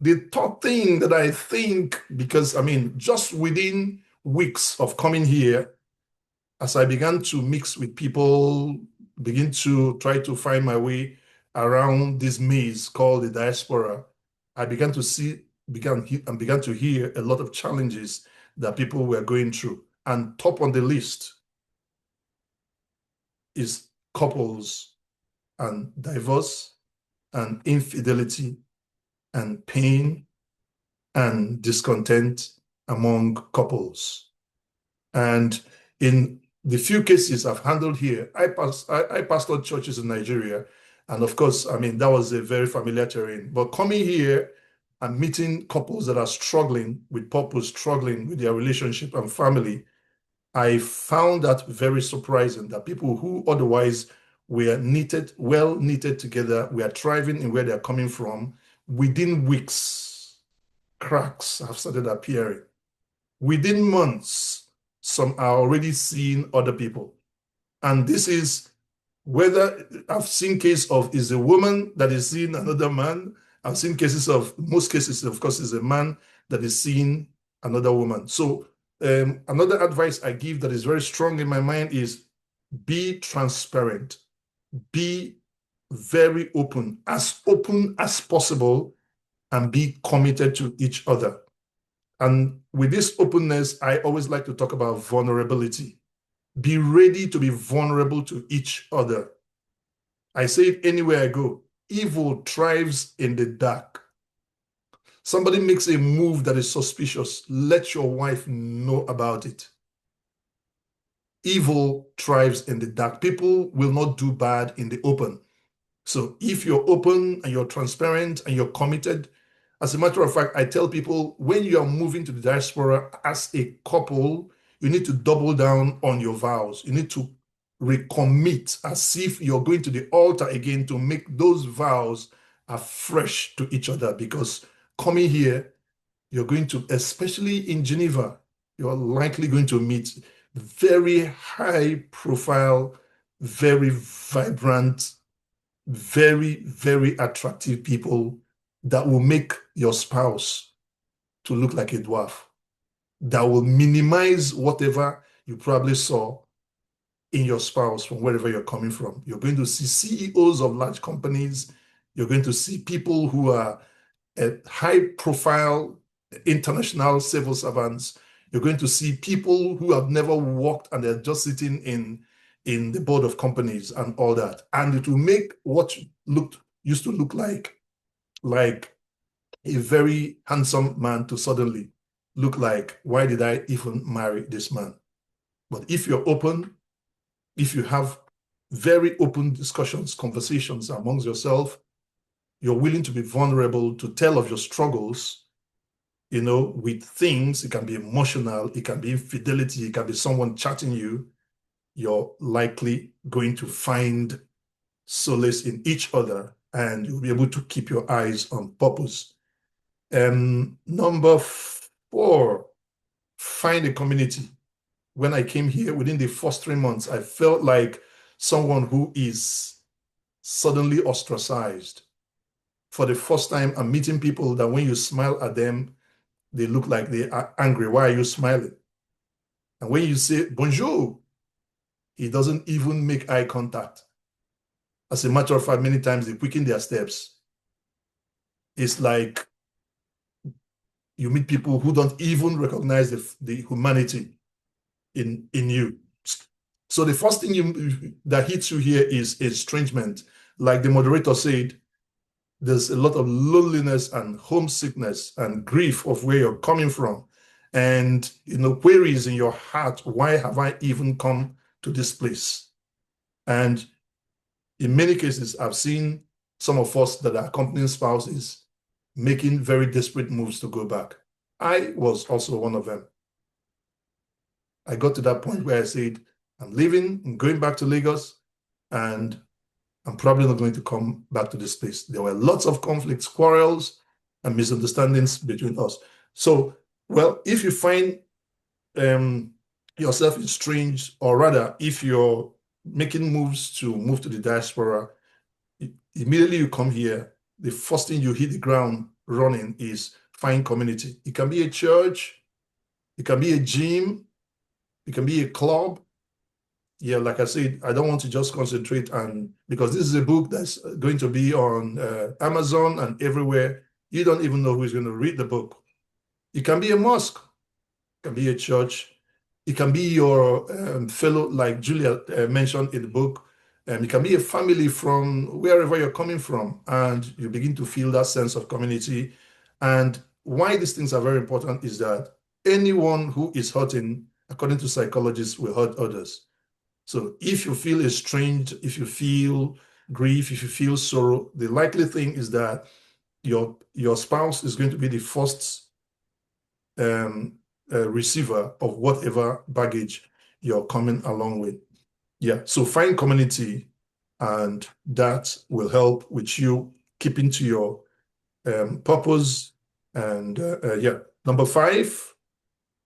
The third thing that I think, because I mean, just within weeks of coming here, as I began to mix with people, begin to try to find my way around this maze called the diaspora, I began to hear a lot of challenges that people were going through. And top on the list is couples and divorce and infidelity and pain and discontent among couples. And in the few cases I've handled here, I pastored churches in Nigeria. And of course, I mean, that was a very familiar terrain. But coming here and meeting couples that are struggling with purpose, struggling with their relationship and family, I found that very surprising, that people who otherwise were well knitted together, were thriving in where they're coming from, within weeks, cracks have started appearing. Within months, some are already seeing other people. And this is whether I've seen case of is a woman that is seeing another man. I've seen cases of, most cases, of course, is a man that is seeing another woman. So another advice I give that is very strong in my mind is be transparent, be very open as possible, and be committed to each other. And with this openness, I always like to talk about vulnerability. Be ready to be vulnerable to each other. I say it anywhere I go. Evil thrives in the dark. Somebody makes a move that is suspicious, let your wife know about it. Evil thrives in the dark. People will not do bad in the open. So if you're open and you're transparent and you're committed, as a matter of fact, I tell people, when you are moving to the diaspora as a couple, you need to double down on your vows. You need to recommit as if you're going to the altar again to make those vows afresh to each other, because coming here, you're going to, especially in Geneva, you're likely going to meet very high profile, very vibrant, very, very attractive people that will make your spouse to look like a dwarf, that will minimize whatever you probably saw in your spouse from wherever you're coming from. You're going to see CEOs of large companies. You're going to see people who are high-profile international civil servants. You're going to see people who have never worked and they're just sitting in the board of companies and all that. And it will make what used to look like a very handsome man to suddenly look like, why did I even marry this man? But if you're open, if you have very open discussions, conversations amongst yourself, you're willing to be vulnerable, to tell of your struggles, you know, with things. It can be emotional, it can be infidelity, it can be someone chatting you. You're likely going to find solace in each other, and you'll be able to keep your eyes on purpose. Number 4, find a community. When I came here, within the first 3 months, I felt like someone who is suddenly ostracized. For the first time, I'm meeting people that when you smile at them, they look like they are angry. Why are you smiling? And when you say bonjour, he doesn't even make eye contact. As a matter of fact, many times they quicken their steps. It's like you meet people who don't even recognize the humanity in you. So the first thing that hits you here is estrangement. Like the moderator said, there's a lot of loneliness and homesickness and grief of where you're coming from. And, you know, queries in your heart, why have I even come to this place? And in many cases, I've seen some of us that are accompanying spouses making very desperate moves to go back. I was also one of them. I got to that point where I said, I'm leaving, I'm going back to Lagos, and I'm probably not going to come back to this place. There were lots of conflicts, quarrels, and misunderstandings between us. So, well, if you find yourself estranged, or rather, if you're making moves to move to the diaspora, immediately you come here, the first thing you hit the ground running is find community. It can be a church, it can be a gym, it can be a club. Yeah, like I said, I don't want to just concentrate on, because this is a book that's going to be on Amazon and everywhere. You don't even know who's going to read the book. It can be a mosque, it can be a church, it can be your fellow, like Julia mentioned in the book. It can be a family from wherever you're coming from, and you begin to feel that sense of community. And why these things are very important is that anyone who is hurting, according to psychologists, will hurt others. So if you feel estranged, if you feel grief, if you feel sorrow, the likely thing is that your spouse is going to be the first receiver of whatever baggage you're coming along with. Yeah, so find community, and that will help with you keeping to your purpose. And yeah, number 5,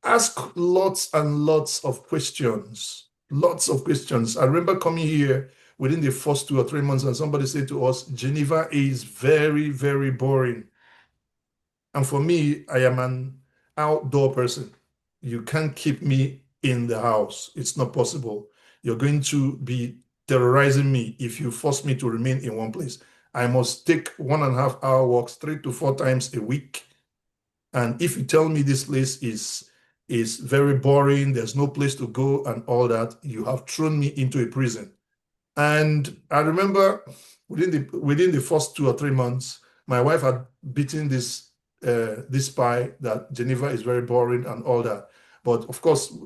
ask lots and lots of questions. Lots of questions. I remember coming here within the first 2 or 3 months, and somebody said to us, Geneva is very, very boring. And for me, I am an outdoor person. You can't keep me in the house. It's not possible. You're going to be terrorizing me if you force me to remain in one place. I must take 1.5 hour walks 3 to 4 times a week. And if you tell me this place is very boring, there's no place to go and all that, you have thrown me into a prison. And I remember within the first 2 or 3 months, my wife had beaten this spy that Geneva is very boring and all that. But of course,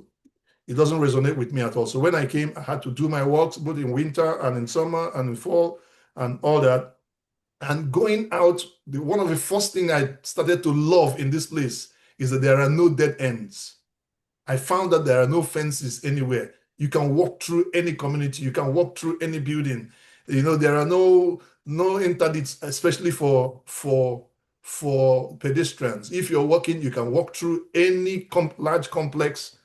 it doesn't resonate with me at all. So when I came, I had to do my walks both in winter and in summer and in fall and all that. And going out, one of the first things I started to love in this place is that there are no dead ends. I found that there are no fences anywhere. You can walk through any community. You can walk through any building. You know, there are no interdicts, especially for pedestrians. If you're walking, you can walk through any large complex.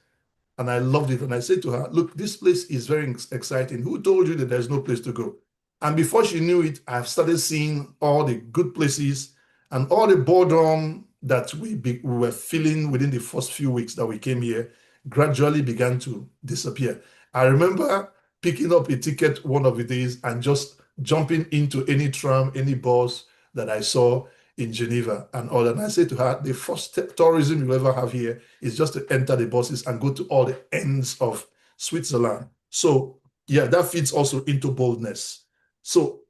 And I loved it. And I said to her, look, this place is very exciting. Who told you that there's no place to go? And before she knew it, I've started seeing all the good places and all the boredom that we were feeling within the first few weeks that we came here gradually began to disappear. I remember picking up a ticket one of the days and just jumping into any tram, any bus that I saw in Geneva and all that. And I said to her, the first tourism you ever have here is just to enter the buses and go to all the ends of Switzerland. So yeah, that fits also into boldness. So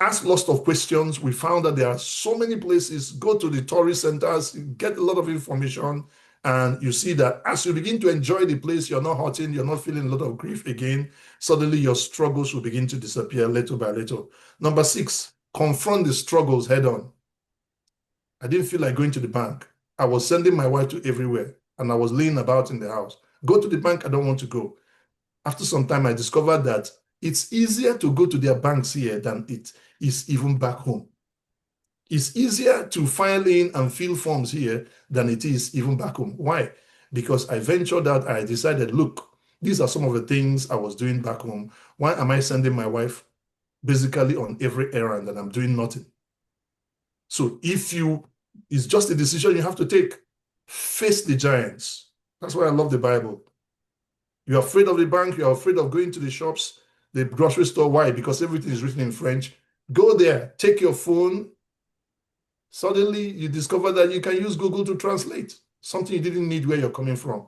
ask lots of questions. We found that there are so many places. Go to the tourist centers, get a lot of information, and you see that as you begin to enjoy the place, you're not hurting, you're not feeling a lot of grief again. Suddenly your struggles will begin to disappear little by little. Number 6, confront the struggles head on. I didn't feel like going to the bank. I was sending my wife to everywhere, and I was laying about in the house. Go to the bank, I don't want to go. After some time, I discovered that it's easier to go to their banks here than it is even back home. It's easier to file in and fill forms here than it is even back home. Why? Because I ventured out, I decided, look, these are some of the things I was doing back home. Why am I sending my wife basically on every errand and I'm doing nothing? So it's just a decision you have to take. Face the giants. That's why I love the Bible. You're afraid of the bank, you're afraid of going to the shops, the grocery store. Why? Because everything is written in French. Go there, take your phone. Suddenly you discover that you can use Google to translate something you didn't need where you're coming from.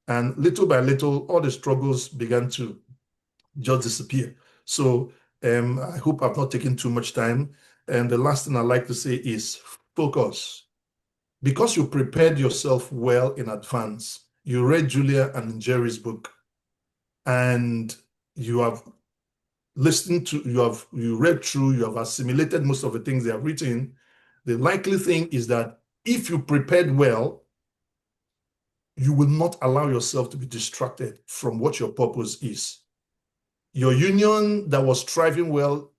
And little by little, all the struggles began to just disappear. So I hope I've not taken too much time. And the last thing I'd like to say is focus. Because you prepared yourself well in advance, you read Julia and Njeri's book, and you have listened to, you read through, you have assimilated most of the things they have written. The likely thing is that if you prepared well, you will not allow yourself to be distracted from what your purpose is. Your union that was thriving well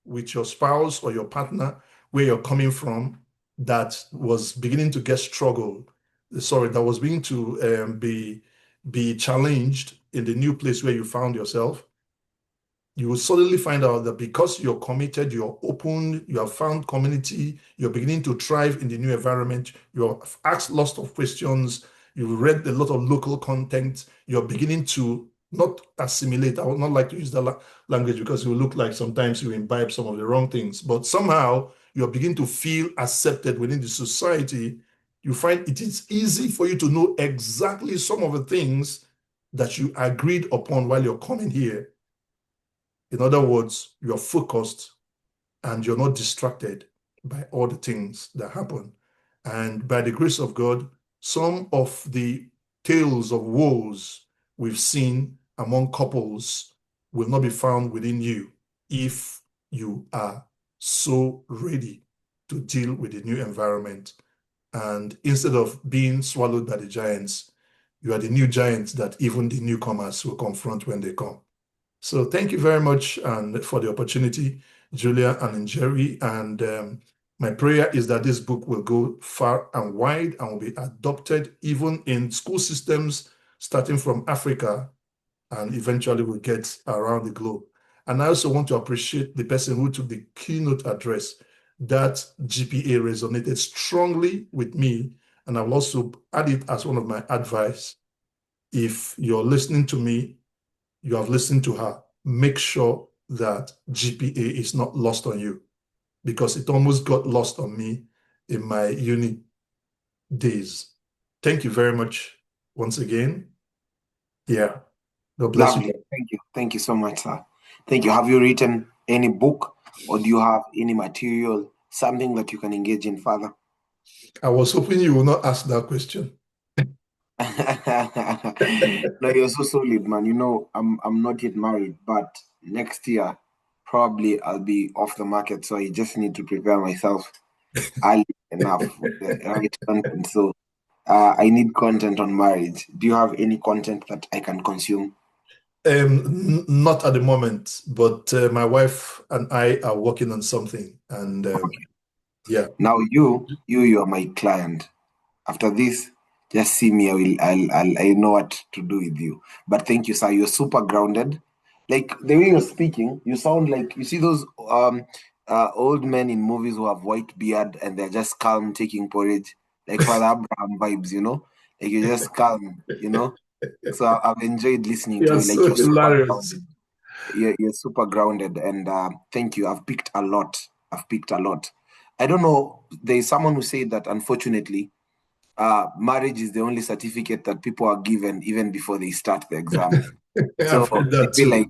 with your spouse or your partner, where you're coming from, that was beginning to get that was beginning to be challenged in the new place where you found yourself, you will suddenly find out that because you're committed, you're open, you have found community, you're beginning to thrive in the new environment, you have asked lots of questions, you've read a lot of local content, you're beginning to not assimilate. I would not like to use that language because it will look like sometimes you imbibe some of the wrong things, but somehow you're beginning to feel accepted within the society. You find it is easy for you to know exactly some of the things that you agreed upon while you're coming here. In other words, you're focused and you're not distracted by all the things that happen. And by the grace of God, some of the tales of woes we've seen among couples will not be found within you if you are so ready to deal with the new environment. And instead of being swallowed by the giants, you are the new giants that even the newcomers will confront when they come. So thank you very much and for the opportunity, Julia and Njeri. And my prayer is that this book will go far and wide and will be adopted even in school systems, starting from Africa, and eventually will get around the globe. And I also want to appreciate the person who took the keynote address. That GPA resonated strongly with me, and I will also add it as one of my advice. If you're listening to me, you have listened to her, make sure that GPA is not lost on you, because it almost got lost on me in my uni days. Thank you very much once again. Yeah. God bless Lovely. you. Thank you. Thank you so much, sir. Thank you. Have you written any book, or do you have any material, something that you can engage in further? I was hoping you will not ask that question. No, you're so solid, man. You know, I'm not yet married, but next year probably I'll be off the market, so I just need to prepare myself early enough with the right content. So I need content on marriage. Do you have any content that I can consume? Not at the moment, but my wife and I are working on something, and Okay. yeah. Now you are my client. After this, just see me. I know what to do with you. But thank you, sir. You're super grounded. Like the way you're speaking, you sound like, you see those old men in movies who have white beard and they're just calm taking porridge, like Father Abraham vibes, you know? Like you're just calm, you know? So I've enjoyed listening to You're you. Like so you're super hilarious. grounded. You're super grounded, and thank you. I've picked a lot. I don't know. There's someone who said that unfortunately, marriage is the only certificate that people are given even before they start the exams. So I've heard I that feel too.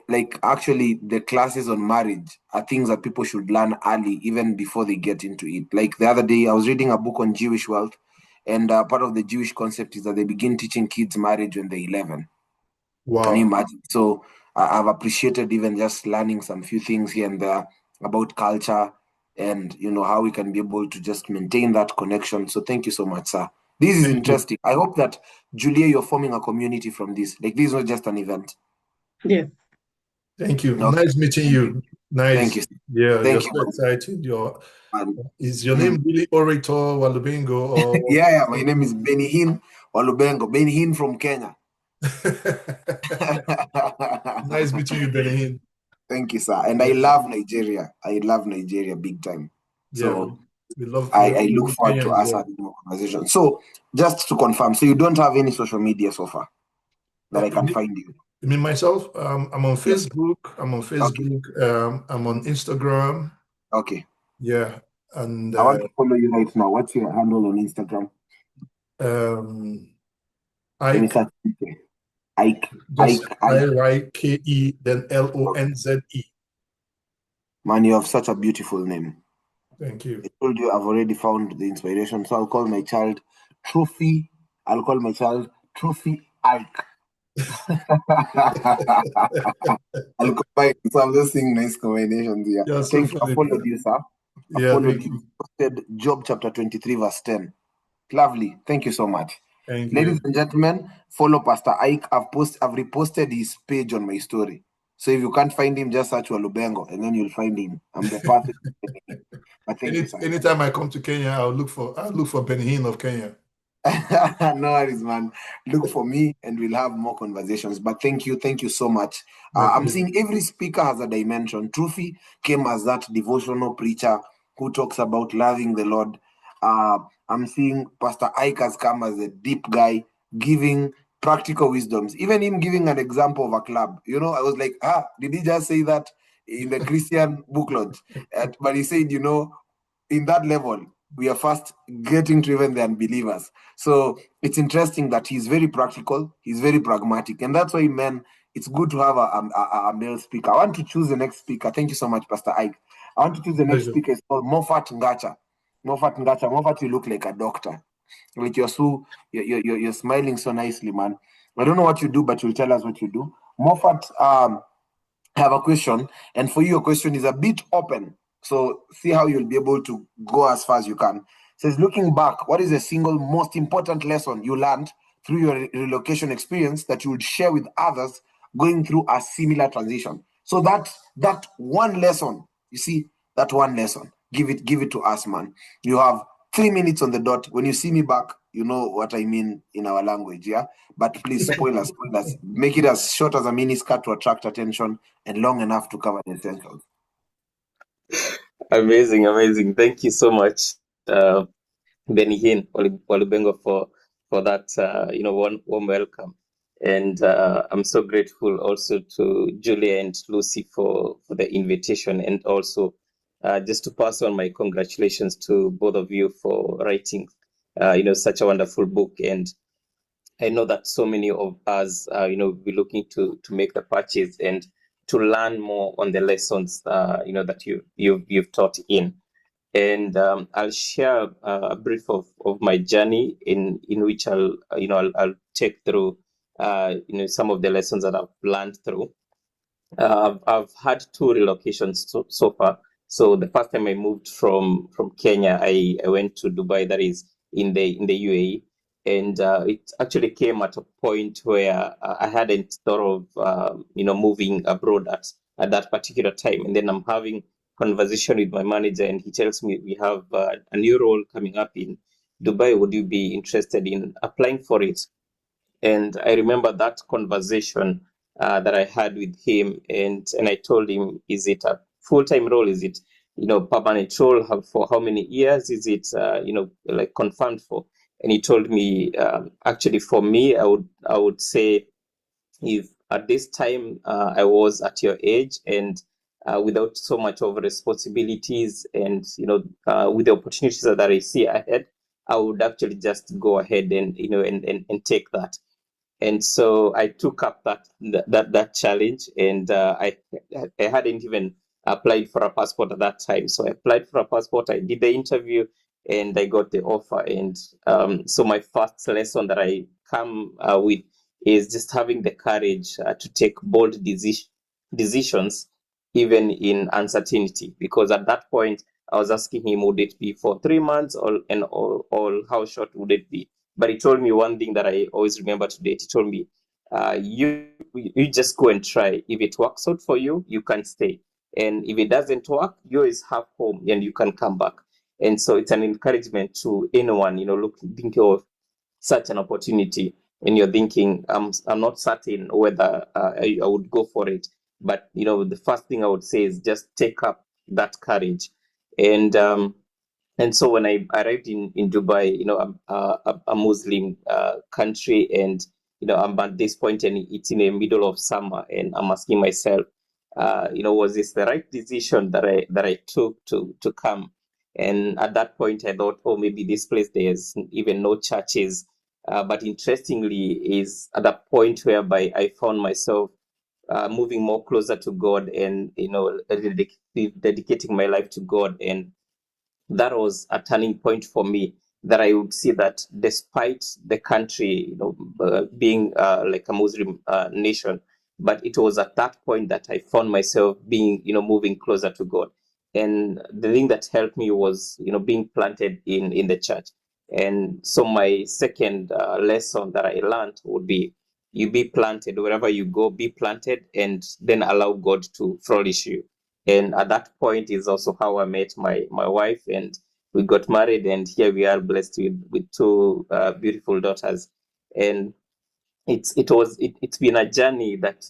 like actually the classes on marriage are things that people should learn early, even before they get into it. Like the other day, I was reading a book on Jewish wealth, and part of the Jewish concept is that they begin teaching kids marriage when they're 11. Can you Wow. imagine? So I've appreciated even just learning some few things here and there about culture, and you know how we can be able to just maintain that connection. So thank you so much, sir. This is Thank you. interesting. I hope that, Julia, you're forming a community from this. Like this is not just an event. Yes. Thank you. Okay. Nice meeting you. Thank Nice. you. Yeah, you're Thank you. so excited. Man. Is your Mhm. name really Orator Walubingo or Yeah, my name is Benihin Walubengo. Benihin from Kenya. Nice meeting you, Benin. Thank you, sir. And I Yeah, love Nigeria. I love Nigeria big time. yeah, So we love I look forward Kenya to as us well. having more conversation. So just to confirm, so you don't have any social media so far that I can find you? Me myself, I'm on Yes. Facebook. Okay. I'm on Instagram. Okay. Yeah, and I want to follow you right now. What's your handle on Instagram? Let me Ike, search. Ike. just Ike. IYKE, then LONZE. Man, you have such a beautiful name. Thank you. I told you I've already found the inspiration. So I'll call my child Trophy. I'll call my child Trophy Ike. I'll combine. So I'm just seeing nice combinations here. You're so Thank you. I funny. followed you, sir. I Yeah, followed thank you. you. Posted Job chapter 23, verse 10. Lovely. Thank you so much. Thank Ladies you. and gentlemen, follow Pastor Ike. I've reposted his page on my story. So if you can't find him, just search Walubengo and then you'll find him. I'm the perfect. But thank you, sir. Anytime I come to Kenya, I'll look for Benin of Kenya. No worries, man. Look for me and we'll have more conversations. But thank you so much. I'm seeing every speaker has a dimension. Trufi came as that devotional preacher who talks about loving the Lord. I'm seeing Pastor Ike has come as a deep guy giving practical wisdoms. Even him giving an example of a club. You know, I was like, did he just say that in the Christian book launch? But he said, you know, in that level, we are first getting to even the unbelievers. So it's interesting that he's very practical, he's very pragmatic. And that's why, man, it's good to have a male speaker. I want to choose the next speaker. Thank you so much, Pastor Ike. I want to choose the next speaker. It's called Moffat Ngacha. Moffat, you look like a doctor. Like you're smiling so nicely, man. I don't know what you do, but you'll tell us what you do. Moffat, I have a question, and for you, your question is a bit open. So see how you'll be able to go as far as you can. It says, looking back, what is the single most important lesson you learned through your relocation experience that you would share with others going through a similar transition? So that one lesson, you see, that one lesson, give it to us, man. You have 3 minutes on the dot. When you see me back, you know what I mean in our language, yeah? But please, spoilers. Make it as short as a miniskirt to attract attention and long enough to cover the essentials. Amazing. Thank you so much, Benihin Walubengo, for that warm welcome. And I'm so grateful also to Julia and Lucy for the invitation, and also just to pass on my congratulations to both of you for writing such a wonderful book. And I know that so many of us be looking to make the purchase and to learn more on the lessons that you've taught in. And I'll share a brief of my journey in which I'll take through some of the lessons that I've learned through. I've had 2 relocations so far. So the first time I moved from Kenya, I went to Dubai, that is in the UAE, and it actually came at a point where I hadn't thought of moving abroad at that particular time. And then I'm having conversation with my manager, and he tells me, we have a new role coming up in Dubai. Would you be interested in applying for it? And I remember that conversation that I had with him, and I told him, is it a full-time role? Is it permanent role? For how many years is it like confirmed for? And he told me, actually, for me, I would say, if at this time I was at your age and without so much of responsibilities and with the opportunities that I see ahead, I would actually just go ahead and and take that. And so I took up that challenge, and I hadn't even applied for a passport at that time. So I applied for a passport, I did the interview, and I got the offer. And so my first lesson that I come with is just having the courage to take bold decisions, even in uncertainty. Because at that point, I was asking him, would it be for 3 months or how short would it be? But he told me one thing that I always remember to date. He told me, you just go and try. If it works out for you, you can stay. And if it doesn't work, you always have home and you can come back. And so it's an encouragement to anyone, thinking of such an opportunity. And you're thinking, I'm not certain whether I would go for it. But, the first thing I would say is just take up that courage. And so when I arrived in Dubai, I'm a Muslim country, and I'm at this point, and it's in the middle of summer, and I'm asking myself, was this the right decision that I took to come? And at that point, I thought, oh, maybe this place there's even no churches. But interestingly, is at a point whereby I found myself moving more closer to God, and dedicating my life to God. And that was a turning point for me, that I would see that despite the country, being like a Muslim nation, but it was at that point that I found myself being, moving closer to God. And the thing that helped me was, being planted in the church. And so my second lesson that I learned would be, you be planted wherever you go, be planted, and then allow God to flourish you. And at that point is also how I met my wife, and we got married, and here we are blessed with two beautiful daughters. And it's been a journey that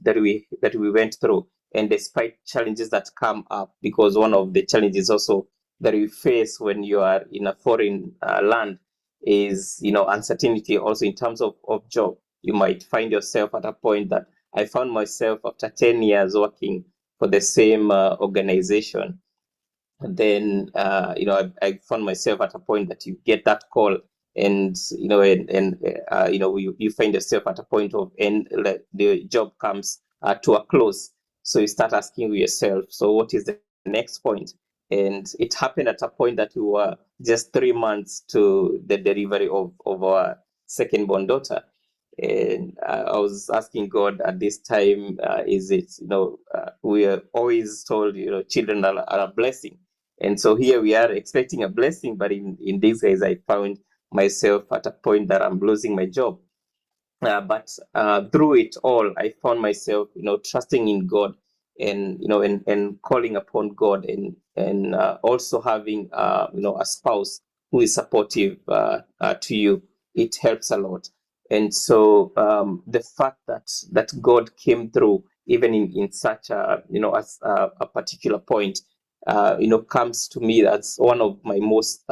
that we went through, and despite challenges that come up, because one of the challenges also that we face when you are in a foreign land is uncertainty also in terms of job. You might find yourself at a point that I found myself after 10 years working for the same organization. And then I found myself at a point that you get that call, and you find yourself at a point of like the job comes to a close. So you start asking yourself, so what is the next point? And it happened at a point that we were just 3 months to the delivery of our second born daughter. And I was asking God at this time, is it, we are always told, children are a blessing. And so here we are expecting a blessing, but in these days, I found myself at a point that I'm losing my job. But through it all, I found myself, trusting in God, and and calling upon God, and also having a spouse who is supportive to you. It helps a lot. And so the fact that God came through even in such a a particular point, comes to me as one of my most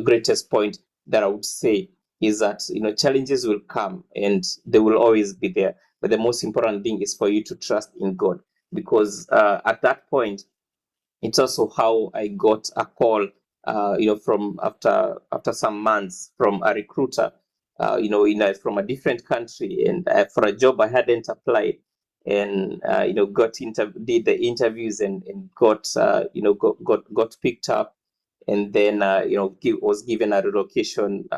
greatest point that I would say is that challenges will come and they will always be there, but the most important thing is for you to trust in God, because at that point it's also how I got a call from after some months from a recruiter from a different country, and for a job I hadn't applied, and did the interviews, and got got picked up, and then was given a relocation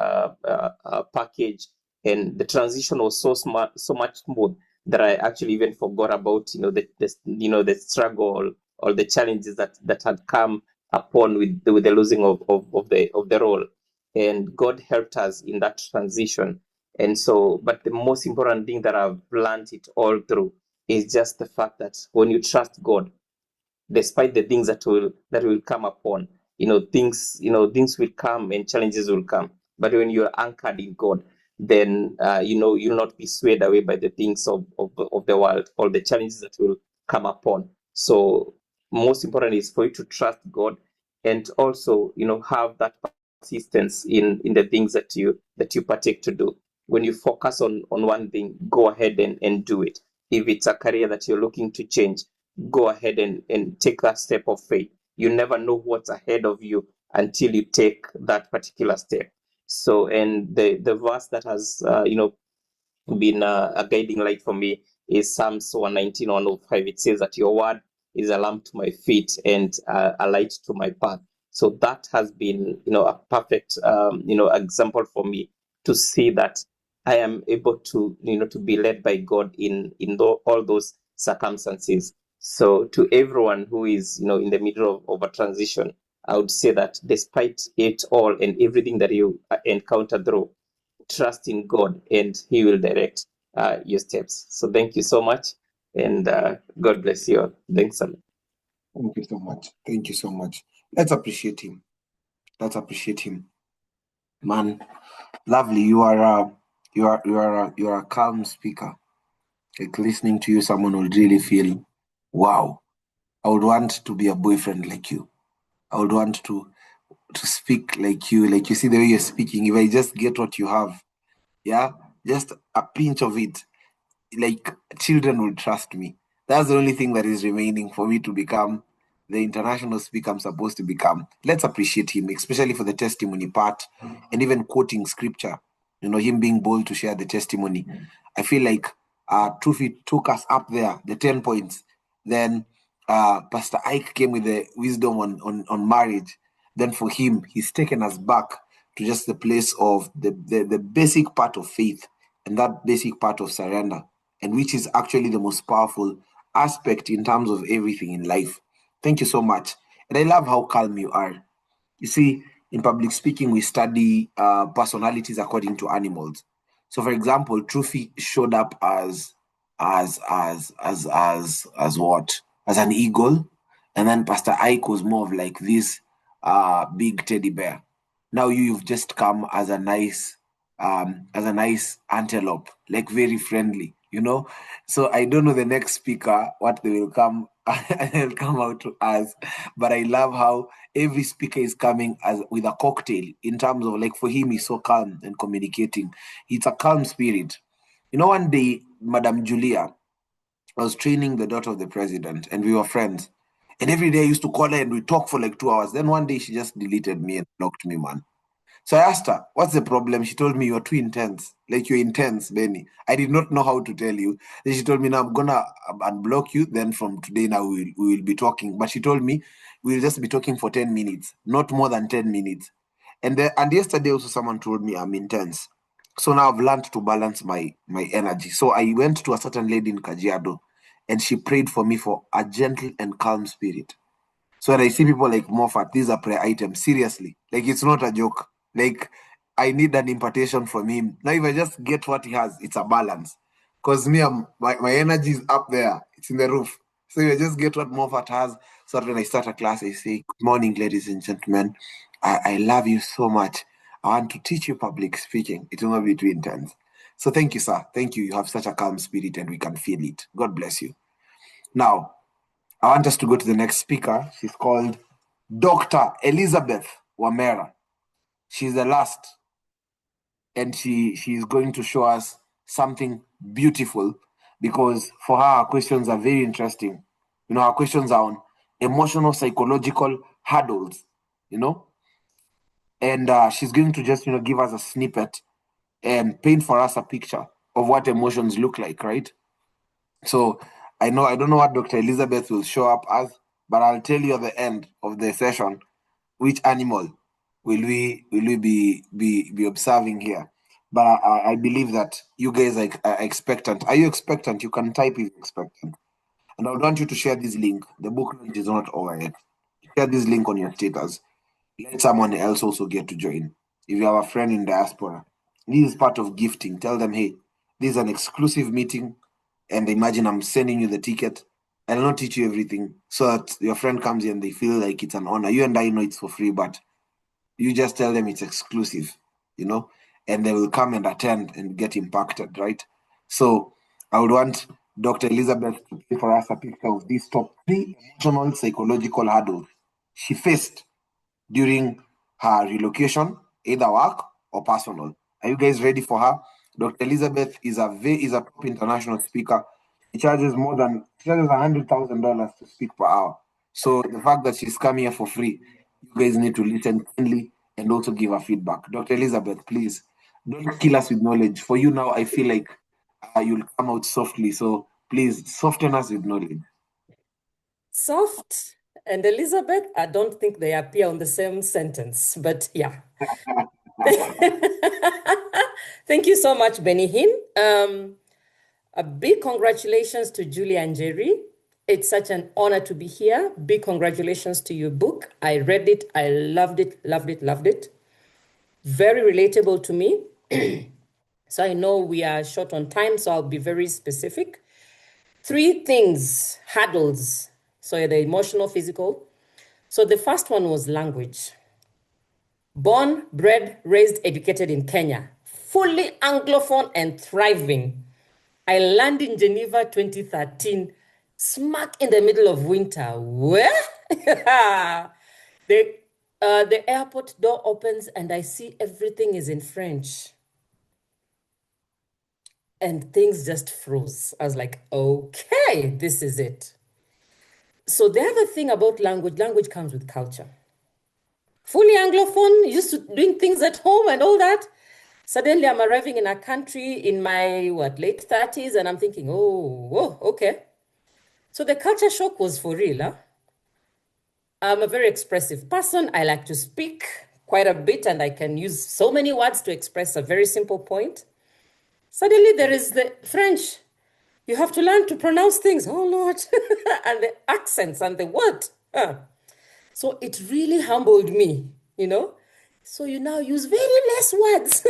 package, and the transition was so much smooth that I actually even forgot about the struggle or the challenges that had come upon with the losing of the role. And God helped us in that transition. And so, but the most important thing that I've learned it all through is just the fact that when you trust God, despite the things that will come upon, things will come and challenges will come. But when you're anchored in God, then you'll not be swayed away by the things of the world or the challenges that will come upon. So most important is for you to trust God, and also have that persistence in the things that you partake to do. When you focus on one thing, go ahead and do it. If it's a career that you're looking to change, go ahead and take that step of faith. You never know what's ahead of you until you take that particular step. So, and the verse that has been a guiding light for me is Psalms 119, 105. It says that your word is a lamp to my feet and a light to my path. So that has been a perfect example for me to see that I am able to to be led by God in all those circumstances. So to everyone who is in the middle of a transition, I would say that despite it all and everything that you encounter through, trust in God and He will direct your steps. So thank you so much, and God bless you all. Thanks a lot. Thank you so much. Thank you so much. Let's appreciate him. Let's appreciate him. Man, lovely. You are a calm speaker. Like listening to you, someone will really feel, wow, I would want to be a boyfriend like you. I would want to speak like you. Like you see the way you're speaking. If I just get what you have, yeah, just a pinch of it, like children will trust me. That's the only thing that is remaining for me to become the international speaker I'm supposed to become. Let's appreciate him, especially for the testimony part and even quoting scripture. Him being bold to share the testimony. I feel like Trufi took us up there, the 10 points. Then Pastor Ike came with the wisdom on marriage. Then for him, he's taken us back to just the place of the basic part of faith and that basic part of surrender, and which is actually the most powerful aspect in terms of everything in life. Thank you so much. And I love how calm you are. You see, in public speaking, we study personalities according to animals. So, for example, Trufi showed up as what? As an eagle, And then Pastor Ike was more of like this big teddy bear. Now you've just come as a nice antelope, like very friendly, you know. So I don't know the next speaker what they will come they'll come out to us, but I love how every speaker is coming as with a cocktail in terms of like, for him he's so calm and communicating. It's a calm spirit. You know, one day Madam Julia, I was training the daughter of the president and we were friends. And every day I used to call her and we talk for like 2 hours. Then one day she just deleted me and blocked me, man. So I asked her, what's the problem? She told me, you're too intense. Like, you're intense, Benny. I did not know how to tell you. Then she told me, now I'm going to unblock you. Then from today now we will be talking. But she told me, we'll just be talking for 10 minutes, not more than 10 minutes. And yesterday also someone told me I'm intense. So now I've learned to balance my energy. So I went to a certain lady in Kajiado and she prayed for me for a gentle and calm spirit. So when I see people like Moffat, these are prayer items. Seriously. Like, it's not a joke. Like, I need an impartation from him. Now, if I just get what he has, it's a balance. Because me, my energy is up there. It's in the roof. So if I just get what Moffat has, so that when I start a class, I say, good morning, ladies and gentlemen. I love you so much. I want to teach you public speaking. It will not be too intense. So thank you, sir. Thank you. You have such a calm spirit and we can feel it. God bless you. Now, I want us to go to the next speaker. She's called Dr. Elizabeth Wamera. She's the last. And she is going to show us something beautiful, because for her, her questions are very interesting. You know, her questions are on emotional, psychological hurdles, you know. And she's going to just, give us a snippet and paint for us a picture of what emotions look like, right? So I don't know what Dr. Elizabeth will show up as, but I'll tell you at the end of the session which animal will we be observing here. But I believe that you guys are expectant. Are you expectant? You can type if expectant. And I want you to share this link. The book launch is not over yet. Share this link on your status. Let someone else also get to join. If you have a friend in diaspora, this is part of gifting. Tell them, hey, this is an exclusive meeting. And imagine I'm sending you the ticket. I'll not teach you everything so that your friend comes in and they feel like it's an honor. You and I know it's for free, but you just tell them it's exclusive, and they will come and attend and get impacted, right? So I would want Dr. Elizabeth to paint for us a picture of these top 3 emotional psychological hurdles she faced during her relocation, either work or personal. Are you guys ready for her? Dr. Elizabeth is a top international speaker. She charges $100,000 to speak per hour. So the fact that she's coming here for free, you guys need to listen keenly and also give her feedback. Dr. Elizabeth, please don't kill us with knowledge. For you now, I feel like you'll come out softly. So please soften us with knowledge. Soft and Elizabeth, I don't think they appear on the same sentence, but yeah. Thank you so much, Benny Hinn. A big congratulations to Julia and Njeri. It's such an honor to be here. Big congratulations to your book. I read it. I loved it, loved it, loved it. Very relatable to me. So I know we are short on time, so I'll be very specific. 3 things, hurdles. So the emotional, physical. So the first one was language. Born, bred, raised, educated in Kenya. Fully Anglophone and thriving. I landed in Geneva 2013, smack in the middle of winter. Where? The airport door opens and I see everything is in French. And things just froze. I was like, okay, this is it. So the other thing about language comes with culture. Fully Anglophone, used to doing things at home and all that. Suddenly I'm arriving in a country in my, late 30s, and I'm thinking, oh, okay. So the culture shock was for real. Huh? I'm a very expressive person. I like to speak quite a bit, and I can use so many words to express a very simple point. Suddenly there is the French. You have to learn to pronounce things. Oh, Lord. And the accents and the what. So it really humbled me, So you now use very less words.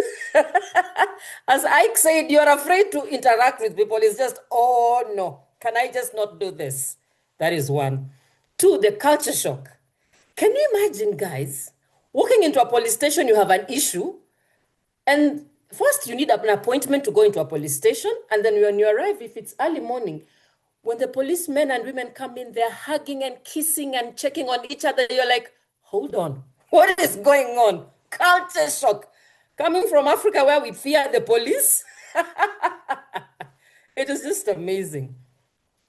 As Ike said, you're afraid to interact with people. It's just, oh, no. Can I just not do this? That is one. Two, the culture shock. Can you imagine, guys, walking into a police station, you have an issue, and first you need an appointment to go into a police station, and then when you arrive, if it's early morning, when the policemen and women come in, they're hugging and kissing and checking on each other. You're like, hold on, what is going on? Culture shock. Coming from Africa where we fear the police. It is just amazing.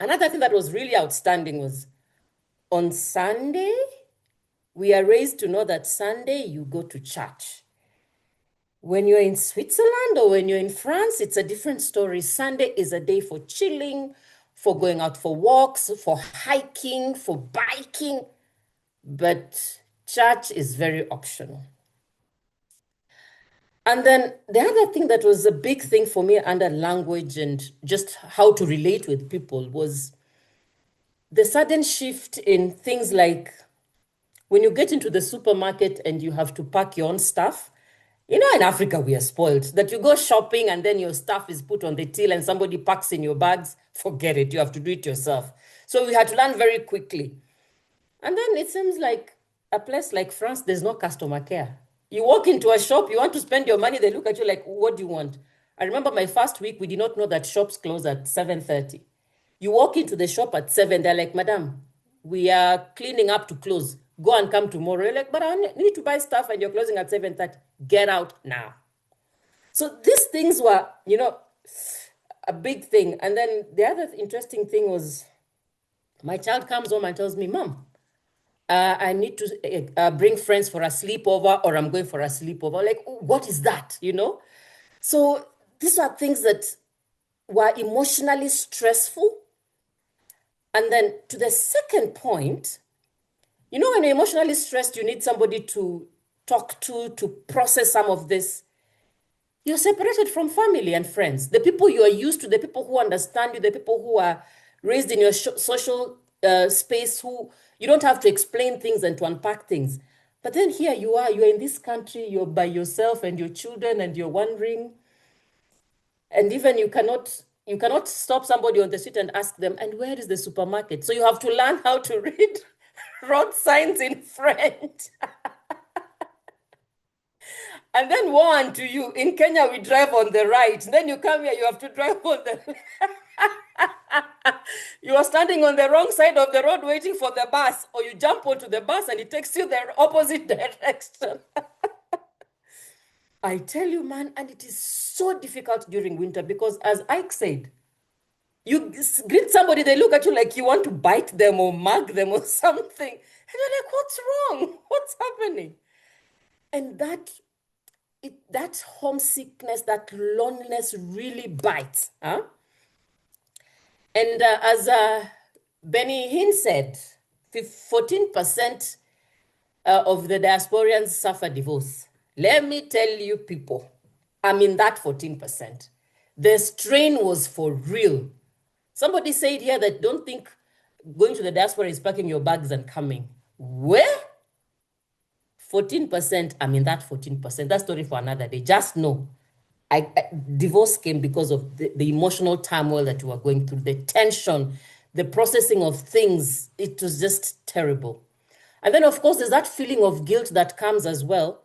Another thing that was really outstanding was on Sunday, we are raised to know that Sunday you go to church. When you're in Switzerland or when you're in France, it's a different story. Sunday is a day for chilling, for going out for walks, for hiking, for biking. But church is very optional. And then the other thing that was a big thing for me under language and just how to relate with people was the sudden shift in things like when you get into the supermarket and you have to pack your own stuff. You know, in Africa, we are spoiled that you go shopping and then your stuff is put on the till and somebody packs in your bags. Forget it. You have to do it yourself. So we had to learn very quickly. And then it seems like a place like France, there's no customer care. You walk into a shop, you want to spend your money, they look at you like, what do you want? I remember my first week, we did not know that shops close at 7:30. You walk into the shop at 7, they're like, madam, we are cleaning up to close. Go and come tomorrow. You're like, but I need to buy stuff and you're closing at 7:30. Get out now. So these things were, you know, a big thing. And then the other interesting thing was my child comes home and tells me, Mom, I need to bring friends for a sleepover or I'm going for a sleepover. Like, what is that, you know? So these are things that were emotionally stressful. And then to the second point, you know, when you're emotionally stressed, you need somebody to talk to process some of this. You're separated from family and friends. The people you are used to, the people who understand you, the people who are raised in your social space, who you don't have to explain things and to unpack things. But then here you're in this country, you're by yourself and your children and you're wondering. And even you cannot stop somebody on the street and ask them, and where is the supermarket? So you have to learn how to read road signs in French. And then woe unto you. In Kenya, we drive on the right. Then you come here, you have to drive on the you are standing on the wrong side of the road waiting for the bus, or you jump onto the bus and it takes you the opposite direction. I tell you, man, and it is so difficult during winter because, as Ike said, you greet somebody, they look at you like you want to bite them or mug them or something. And you're like, what's wrong? What's happening? And that homesickness, that loneliness really bites. Huh? And as Benny Hinn said, 14% of the diasporians suffer divorce. Let me tell you, people, I'm in that 14%. The strain was for real. Somebody said here that don't think going to the diaspora is packing your bags and coming. Where? 14%, I'm in that 14%. That story for another day. Just know, divorce came because of the emotional turmoil that we were going through, the tension, the processing of things. It was just terrible. And then, of course, there's that feeling of guilt that comes as well.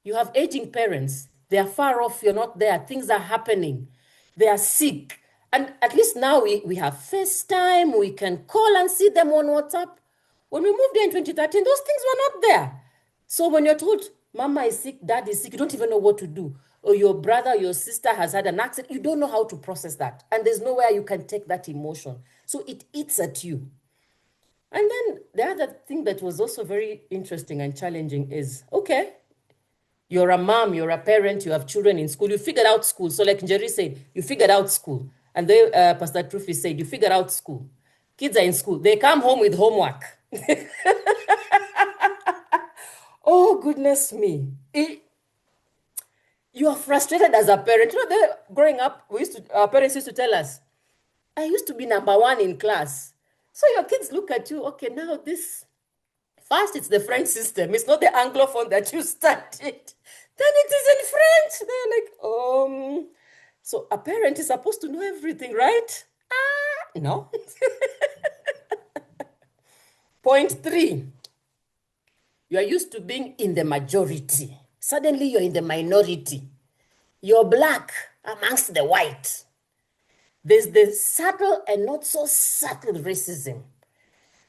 You have aging parents. They are far off. You're not there. Things are happening. They are sick. And at least now we have FaceTime. We can call and see them on WhatsApp. When we moved there in 2013, those things were not there. So when you're told, Mama is sick, Dad is sick, you don't even know what to do. Or your brother, your sister has had an accident. You don't know how to process that. And there's nowhere you can take that emotion. So it eats at you. And then the other thing that was also very interesting and challenging is, okay, you're a mom, you're a parent, you have children in school, you figured out school. So like Njeri said, you figured out school. And then Pastor Trufi said, you figured out school. Kids are in school. They come home with homework. Oh, goodness me. You are frustrated as a parent. You know, growing up, our parents used to tell us, I used to be number one in class. So your kids look at you, okay, now this, first it's the French system. It's not the Anglophone that you studied. Then it is in French. They're like, so a parent is supposed to know everything, right? No. Point 3, you are used to being in the majority. Suddenly you're in the minority. You're black amongst the white. There's the subtle and not so subtle racism.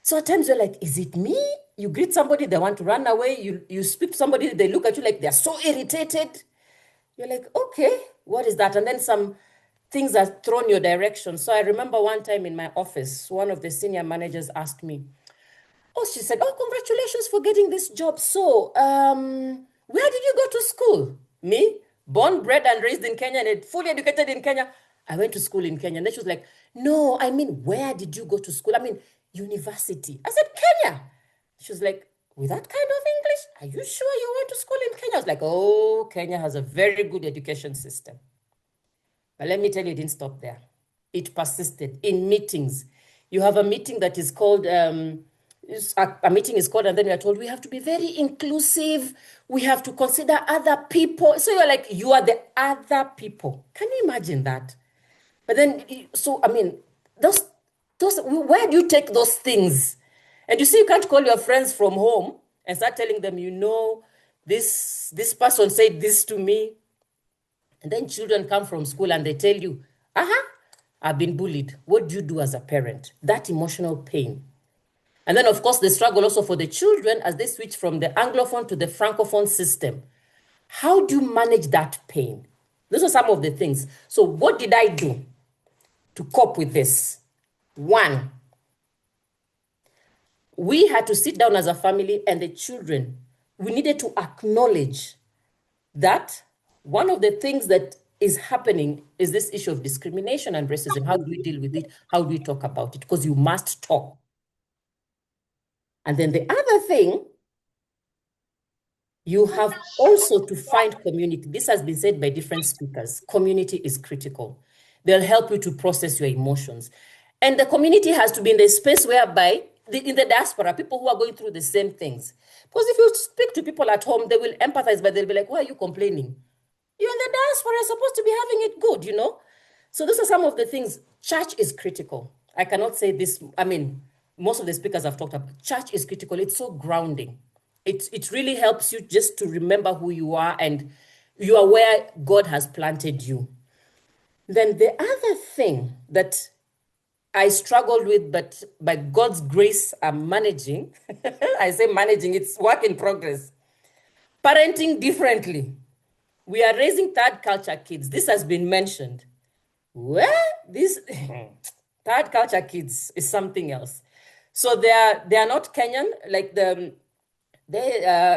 So at times you're like, is it me? You greet somebody, they want to run away. You speak to somebody, they look at you like they're so irritated. You're like, okay, what is that? And then some things are thrown your direction. So I remember one time in my office, one of the senior managers asked me, oh, she said, oh, congratulations for getting this job. So where did you go to school? Me, born, bred, and raised in Kenya and fully educated in Kenya. I went to school in Kenya. And then she was like, no, I mean, where did you go to school? I mean, university. I said, Kenya. She was like, with that kind of English, are you sure you went to school in Kenya? I was like, oh, Kenya has a very good education system. But let me tell you, it didn't stop there. It persisted in meetings. You have a meeting that is called, a meeting is called, and then we are told we have to be very inclusive. We have to consider other people. So you're like, you are the other people. Can you imagine that? But then, so, I mean, those, where do you take those things? And you see, you can't call your friends from home and start telling them, you know, this person said this to me. And then children come from school and they tell you, I've been bullied. What do you do as a parent? That emotional pain. And then, of course, the struggle also for the children as they switch from the Anglophone to the Francophone system. How do you manage that pain? Those are some of the things. So what did I do to cope with this? 1, we had to sit down as a family and the children, we needed to acknowledge that one of the things that is happening is this issue of discrimination and racism. How do we deal with it? How do we talk about it? Because you must talk. And then the other thing, you have also to find community. This has been said by different speakers. Community is critical. They'll help you to process your emotions. And the community has to be in the space whereby, in the diaspora, people who are going through the same things. Because if you speak to people at home, they will empathize, but they'll be like, why are you complaining? You're in the diaspora, you're supposed to be having it good, you know? So those are some of the things. Church is critical. I cannot say this, I mean, most of the speakers have talked about, church is critical. It's so grounding. It really helps you just to remember who you are and you are where God has planted you. Then the other thing that I struggled with, but by God's grace, I'm managing. I say managing, it's work in progress. Parenting differently. We are raising third culture kids. This has been mentioned. Well, this third culture kids is something else. So they are not Kenyan, like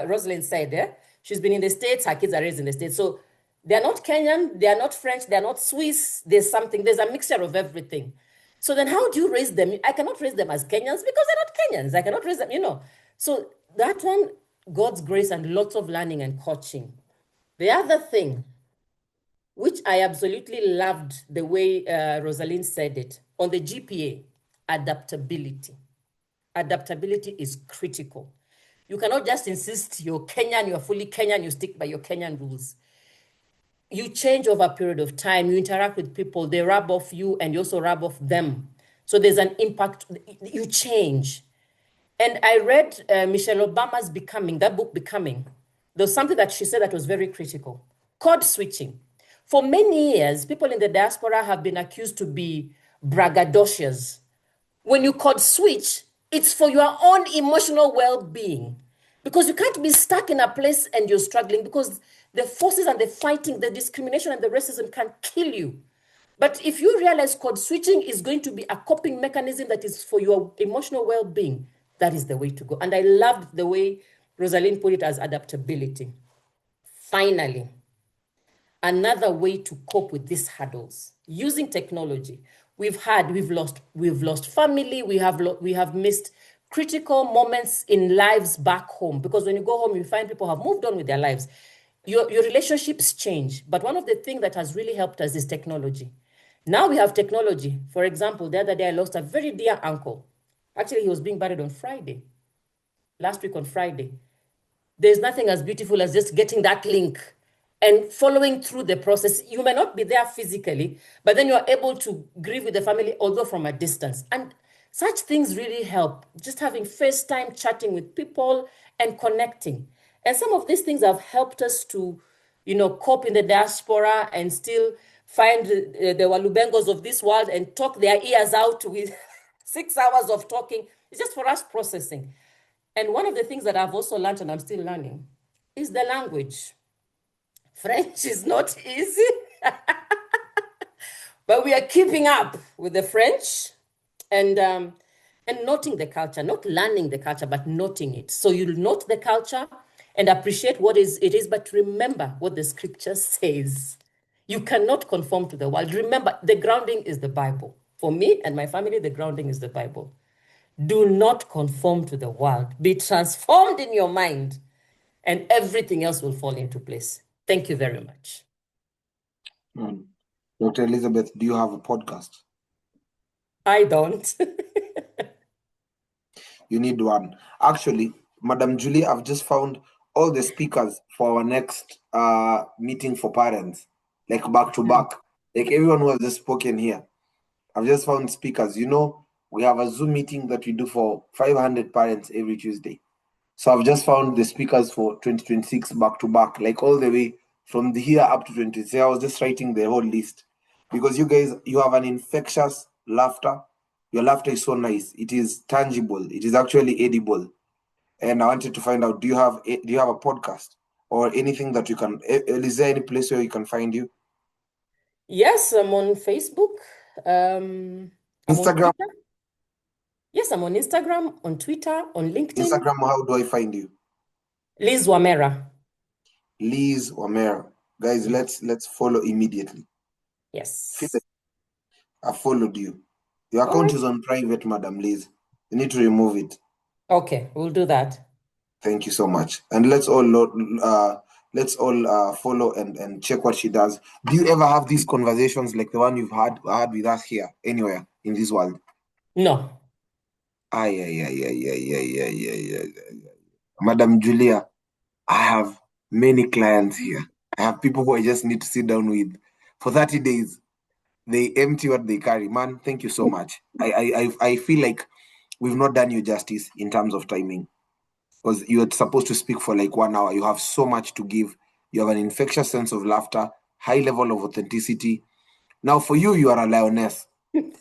Rosalind said. She's been in the States, her kids are raised in the States. So they're not Kenyan, they're not French, they're not Swiss. There's a mixture of everything. So then how do you raise them? I cannot raise them as Kenyans because they're not Kenyans. I cannot raise them, you know. So that one, God's grace and lots of learning and coaching. The other thing, which I absolutely loved the way Rosalind said it, on the GPA, adaptability. Adaptability is critical. You cannot just insist you're Kenyan, you're fully Kenyan, you stick by your Kenyan rules. You change over a period of time, you interact with people, they rub off you and you also rub off them. So there's an impact, you change. And I read Michelle Obama's Becoming, that book Becoming. There was something that she said that was very critical. Code switching. For many years, people in the diaspora have been accused to be braggadocious. When you code switch, it's for your own emotional well-being. Because you can't be stuck in a place and you're struggling because the forces and the fighting, the discrimination and the racism can kill you. But if you realize code switching is going to be a coping mechanism that is for your emotional well-being, that is the way to go. And I loved the way Rosalind put it as adaptability. Finally, another way to cope with these hurdles, using technology. We've lost family, we have missed critical moments in lives back home, because when you go home, you find people have moved on with their lives. Your relationships change. But one of the things that has really helped us is technology. Now we have technology. For example, the other day I lost a very dear uncle. Actually, he was being buried on Friday, last week on Friday. There's nothing as beautiful as just getting that link and following through the process. You may not be there physically, but then you're able to grieve with the family, although from a distance. And Such things really help. Just having FaceTime, chatting with people and connecting. And some of these things have helped us to, cope in the diaspora and still find the Walubengos of this world and talk their ears out with 6 hours of talking. It's just for us processing. And one of the things that I've also learned, and I'm still learning, is the language. French is not easy, but we are keeping up with the French and noting the culture, not learning the culture, but noting it. So you'll note the culture and appreciate what it is, but remember what the scripture says. You cannot conform to the world. Remember, the grounding is the Bible. For me and my family, the grounding is the Bible. Do not conform to the world. Be transformed in your mind, and everything else will fall into place. Thank you very much. Dr. Elizabeth, do you have a podcast? I don't. You need one. Actually, Madam Julia, I've just found all the speakers for our next meeting for parents, like back to back. Like everyone who has just spoken here. I've just found speakers. We have a Zoom meeting that we do for 500 parents every Tuesday. So I've just found the speakers for 2026 back to back, like all the way from the here up to 2026. I was just writing the whole list because you guys, you have an infectious laughter. Your laughter is so nice. It is tangible. It is actually edible. And I wanted to find out, do you have a podcast or anything that you can, is there any place where you can find you? Yes, I'm on Facebook. I'm Instagram? on yes, I'm on Instagram, on Twitter, on LinkedIn. Instagram, how do I find you? Liz Wamera. Liz Wamera. Guys, let's follow immediately. Yes. I followed you. Your account is on private, Madam Liz. You need to remove it. Okay, we'll do that. Thank you so much. And let's all follow and check what she does. Do you ever have these conversations like the one you've had with us here, anywhere in this world? No. Madam Julia, I have many clients here. I have people who I just need to sit down with for 30 days. They empty what they carry. Man, thank you so much. I feel like we've not done you justice in terms of timing. Because you're supposed to speak for like 1 hour. You have so much to give. You have an infectious sense of laughter, high level of authenticity. Now, for you, you are a lioness.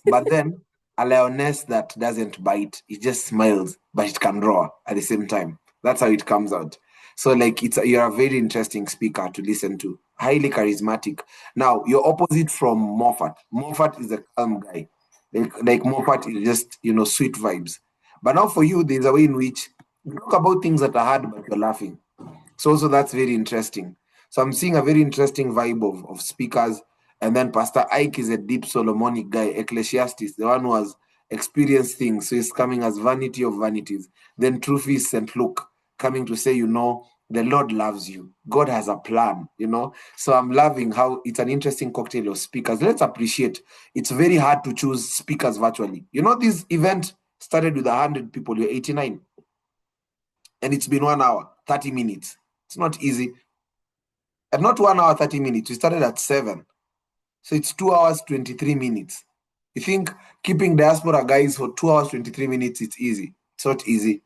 But then, a lioness that doesn't bite. It just smiles, but it can roar at the same time. That's how it comes out. So, like, you're a very interesting speaker to listen to. Highly charismatic. Now, you're opposite from Moffat. Moffat is a calm guy. Like Moffat is just, sweet vibes. But now for you, there's a way in which you talk about things that are hard, but you're laughing. So also that's very interesting. So I'm seeing a very interesting vibe of speakers. And then Pastor Ike is a deep Solomonic guy, Ecclesiastes, the one who has experienced things. So he's coming as vanity of vanities. Then Truth is St. Luke coming to say, the Lord loves you. God has a plan, So I'm loving how it's an interesting cocktail of speakers. Let's appreciate. It's very hard to choose speakers virtually. This event started with 100 people. You're 89. And it's been 1 hour, 30 minutes. It's not easy. And not 1 hour, 30 minutes. We started at 7. So it's 2 hours, 23 minutes. You think keeping diaspora guys for 2 hours, 23 minutes, it's easy. It's not easy.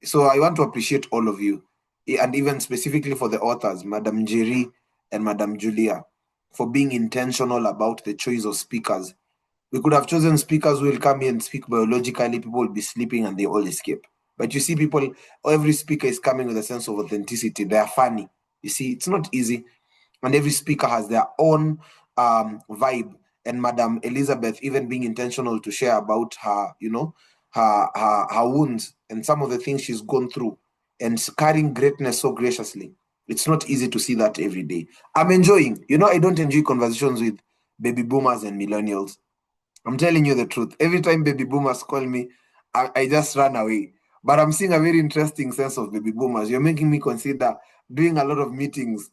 So I want to appreciate all of you. And even specifically for the authors, Madam Njeri and Madam Julia, for being intentional about the choice of speakers. We could have chosen speakers who will come here and speak biologically. People will be sleeping and they all escape. But you see people, every speaker is coming with a sense of authenticity. They are funny. You see, it's not easy. And every speaker has their own vibe. And Madam Elizabeth even being intentional to share about her, her wounds and some of the things she's gone through and carrying greatness so graciously. It's not easy to see that every day. I'm enjoying. I don't enjoy conversations with baby boomers and millennials. I'm telling you the truth. Every time baby boomers call me, I just run away. But I'm seeing a very interesting sense of baby boomers. You're making me consider doing a lot of meetings.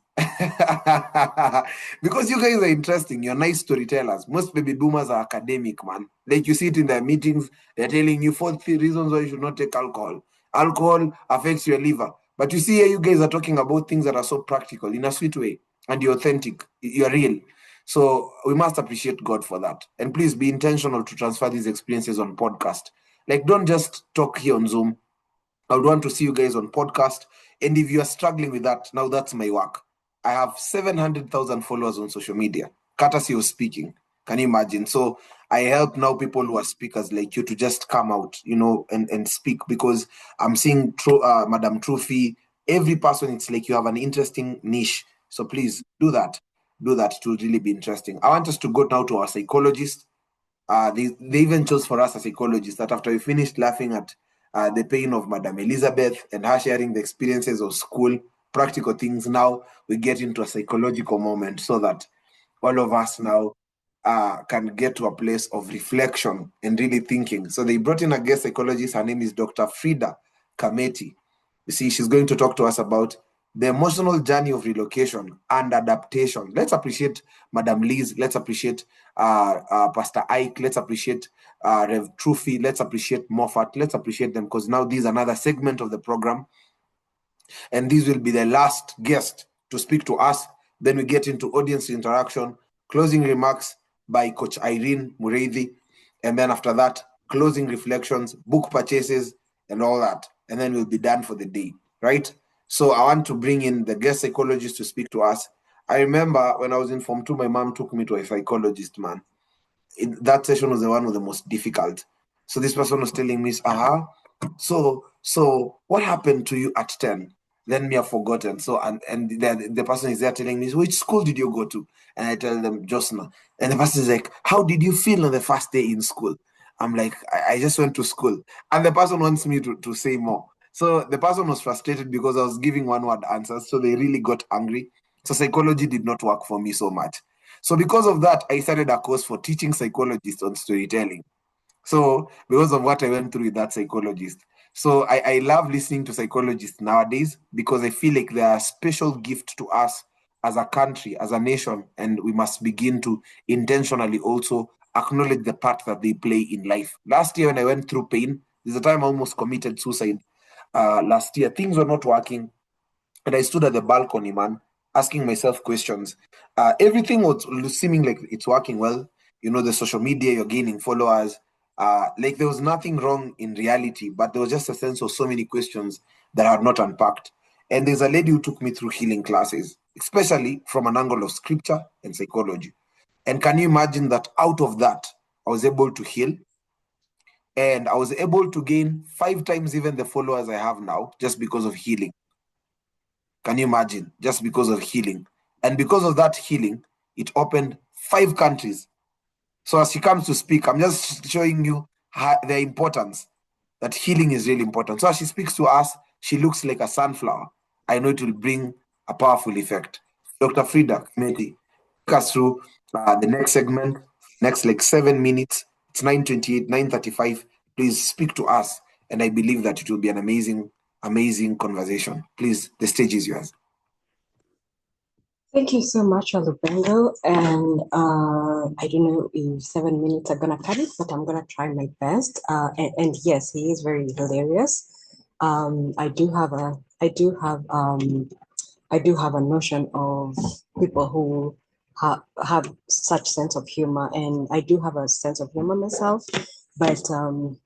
Because you guys are interesting. You're nice storytellers. Most baby boomers are academic, man. Like you see it in their meetings, they're telling you 4 reasons why you should not take alcohol. Alcohol affects your liver. But you see here, you guys are talking about things that are so practical in a sweet way. And you're authentic. You're real. So we must appreciate God for that. And please be intentional to transfer these experiences on podcast. Like, don't just talk here on Zoom. I would want to see you guys on podcast. And if you are struggling with that, now that's my work. I have 700,000 followers on social media, courtesy of speaking. Can you imagine? So I help now people who are speakers like you to just come out, and speak, because I'm seeing Madam Trophy, every person, it's like you have an interesting niche. So please do that. Do that. It will really be interesting. I want us to go now to our psychologist. They even chose for us a psychologist that after we finished laughing at the pain of Madam Elizabeth and her sharing the experiences of school, practical things, now we get into a psychological moment so that all of us now can get to a place of reflection and really thinking. So they brought in a guest psychologist. Her name is Dr. Frida Kameti. You see, she's going to talk to us about the emotional journey of relocation and adaptation. Let's appreciate Madam Liz. Let's appreciate Pastor Ike. Let's appreciate Rev Trufi. Let's appreciate Moffat. Let's appreciate them, because now this is another segment of the program. And this will be the last guest to speak to us. Then we get into audience interaction, closing remarks by Coach Irene Mureithi. And then after that, closing reflections, book purchases, and all that. And then we'll be done for the day, right? So I want to bring in the guest psychologist to speak to us. I remember when I was in Form 2, my mom took me to a psychologist, man. That session was the one with the most difficult. So this person was telling me, so what happened to you at 10? Then me have forgotten. So and the person is there telling me, which school did you go to? And I tell them, Josna. And the person is like, how did you feel on the first day in school? I'm like, I just went to school. And the person wants me to say more. So the person was frustrated because I was giving one-word answers. So they really got angry. So psychology did not work for me so much. So because of that, I started a course for teaching psychologists on storytelling. So because of what I went through with that psychologist. So I love listening to psychologists nowadays, because I feel like they are a special gift to us as a country, as a nation, and we must begin to intentionally also acknowledge the part that they play in life. Last year when I went through pain, there's a time I almost committed suicide. Last year, things were not working. And I stood at the balcony, man, asking myself questions. Everything was seeming like it's working well. The social media, you're gaining followers. Like there was nothing wrong in reality, but there was just a sense of so many questions that I had not unpacked. And there's a lady who took me through healing classes, especially from an angle of scripture and psychology. And can you imagine that out of that, I was able to heal, and I was able to gain 5 times even the followers I have now just because of healing. Can you imagine? Just because of healing. And because of that healing, it opened 5 countries. So as she comes to speak, I'm just showing you the importance, that healing is really important. So as she speaks to us, she looks like a sunflower. I know it will bring a powerful effect. Dr. Frida Kameti, take us through the next segment, next like 7 minutes. It's 9:28, 9:35. Please speak to us. And I believe that it will be an amazing conversation. Please, the stage is yours. Thank you so much, Olubengo. And I don't know if 7 minutes are gonna cut it, but I'm gonna try my best. And yes, he is very hilarious. I do have a notion of people who have such sense of humor, and I do have a sense of humor myself. But I'll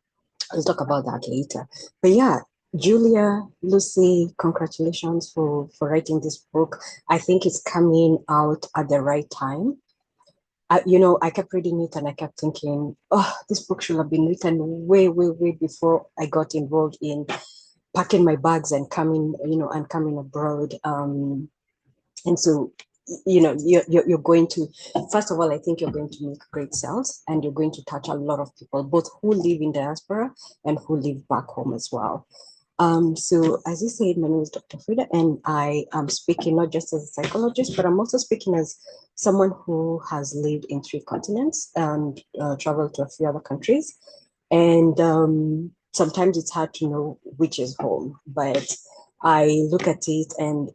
talk about that later. But yeah, Julia, Lucy, congratulations for writing this book. I think it's coming out at the right time. I kept reading it and I kept thinking, oh, this book should have been written way, way, way before I got involved in packing my bags and coming abroad. And so, you're going to, first of all, I think you're going to make great sales, and you're going to touch a lot of people, both who live in diaspora and who live back home as well. So as you said, my name is Dr. Frida, and I am speaking not just as a psychologist, but I'm also speaking as someone who has lived in 3 continents and traveled to a few other countries. And sometimes it's hard to know which is home, but I look at it and,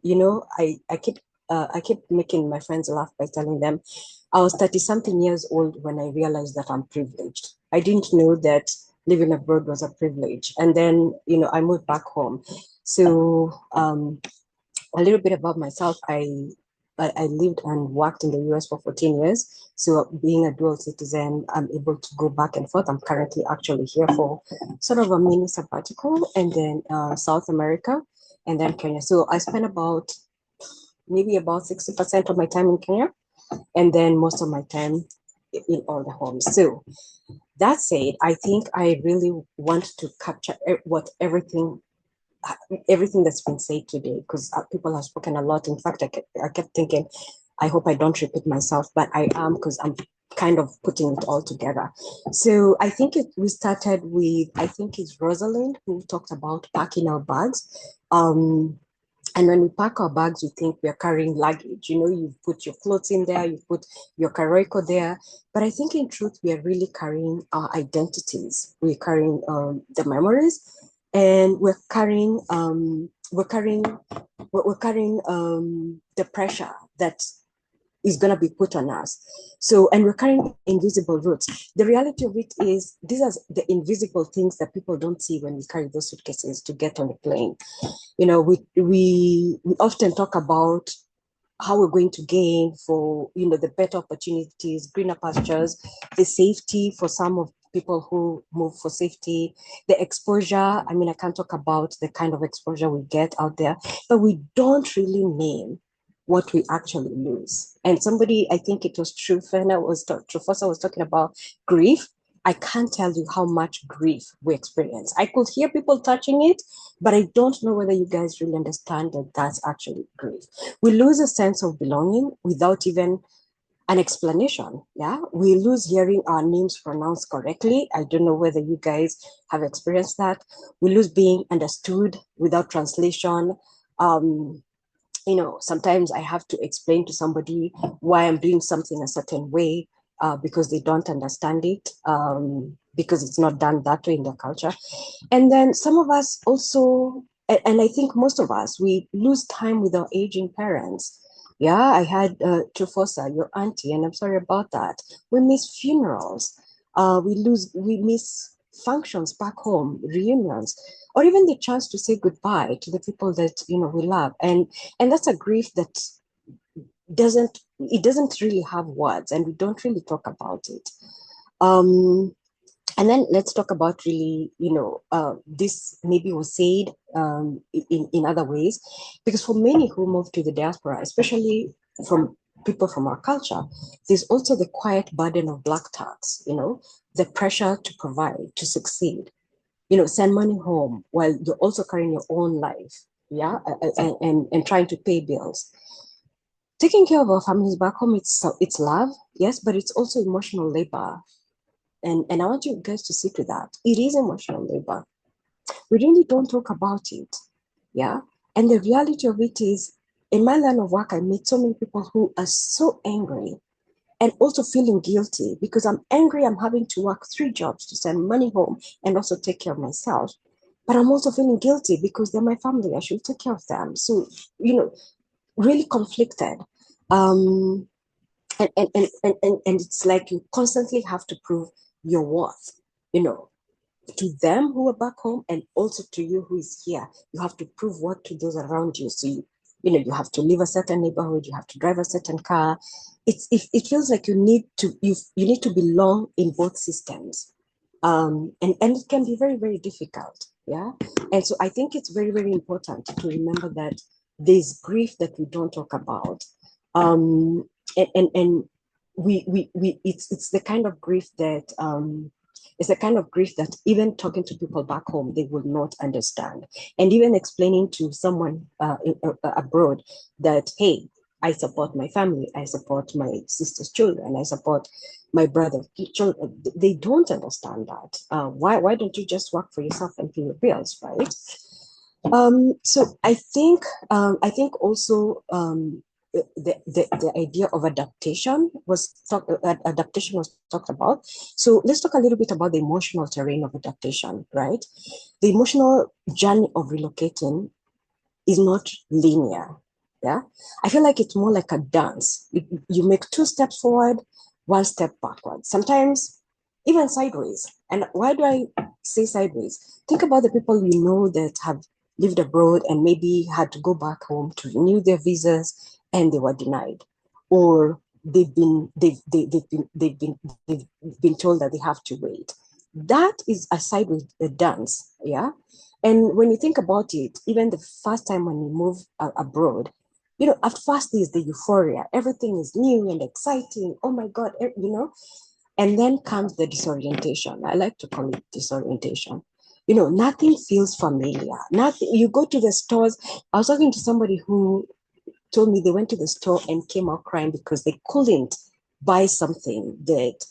I keep making my friends laugh by telling them I was 30-something years old when I realized that I'm privileged. I didn't know that living abroad was a privilege. And then, I moved back home. So a little bit about myself. I I lived and worked in the US for 14 years. So being a dual citizen, I'm able to go back and forth. I'm currently actually here for sort of a mini sabbatical, and then South America, and then Kenya. So I spend maybe about 60% of my time in Kenya, and then most of my time in all the homes. So that said, I think I really want to capture everything that's been said today, because people have spoken a lot. In fact, I kept thinking, I hope I don't repeat myself, but I am, because I'm kind of putting it all together. So I think we started with, I think it's Rosalind who talked about packing our bags. And when we pack our bags, we think we are carrying luggage. You put your clothes in there, you put your karoiko there. But I think in truth, we are really carrying our identities. We're carrying the memories, and we're carrying the pressure that is going to be put on us. So, and we're carrying invisible roots. The reality of it is, these are the invisible things that people don't see when we carry those suitcases to get on the plane. We often talk about how we're going to gain for, the better opportunities, greener pastures, the safety for some of people who move for safety, the exposure. I mean, I can't talk about the kind of exposure we get out there, but we don't really name what we actually lose. And somebody, I think it was Trufosa was talking about grief. I can't tell you how much grief we experience. I could hear people touching it, but I don't know whether you guys really understand that that's actually grief. We lose a sense of belonging without even an explanation. Yeah, we lose hearing our names pronounced correctly. I don't know whether you guys have experienced that. We lose being understood without translation. Sometimes I have to explain to somebody why I'm doing something a certain way, because they don't understand it, because it's not done that way in their culture. And then some of us also, and I think most of us, we lose time with our aging parents. Yeah, I had Trufosa, your auntie, and I'm sorry about that. We miss funerals. We miss functions back home, reunions, or even the chance to say goodbye to the people that we love. And that's a grief that doesn't really have words, and we don't really talk about it. And then let's talk about really, this maybe was said in other ways, because for many who move to the diaspora, especially from people from our culture, there's also the quiet burden of black tax, the pressure to provide, to succeed, send money home while you're also carrying your own life, yeah, and trying to pay bills. Taking care of our families back home, it's love, yes, but it's also emotional labor. And I want you guys to see to that. It is emotional labor. We really don't talk about it. Yeah. And the reality of it is, in my line of work, I meet so many people who are so angry and also feeling guilty, because I'm angry. I'm having to work 3 jobs to send money home and also take care of myself. But I'm also feeling guilty because they're my family. I should take care of them. So, really conflicted. And it's like you constantly have to prove your worth, to them who are back home, and also to you who is here. You have to prove what to those around you. So you have to live a certain neighborhood, you have to drive a certain car. It feels like you need to belong in both systems. And it can be very, very difficult. Yeah. And so I think it's very, very important to remember that there's grief that we don't talk about. And it's the kind of grief that it's the kind of grief that even talking to people back home, they will not understand. And even explaining to someone abroad that, hey, I support my family, I support my sister's children, I support my brother's children, they don't understand that. Why don't you just work for yourself and pay your bills, right? So I think also the idea of adaptation was talked about. So let's talk a little bit about the emotional terrain of adaptation, right? The emotional journey of relocating is not linear. Yeah, I feel like it's more like a dance. You make 2 steps forward, 1 step backward, sometimes even sideways. And why do I say sideways? Think about the people that have lived abroad and maybe had to go back home to renew their visas and they were denied, or they've been told that they have to wait. That is aside with the dance, yeah. And when you think about it, even the first time when you move abroad, you know, at first there's the euphoria, everything is new and exciting. Oh my God, you know, and then comes the disorientation. I like to call it disorientation. You know, nothing feels familiar. Nothing. You go to the stores. I was talking to somebody who told me they went to the store and came out crying because they couldn't buy something that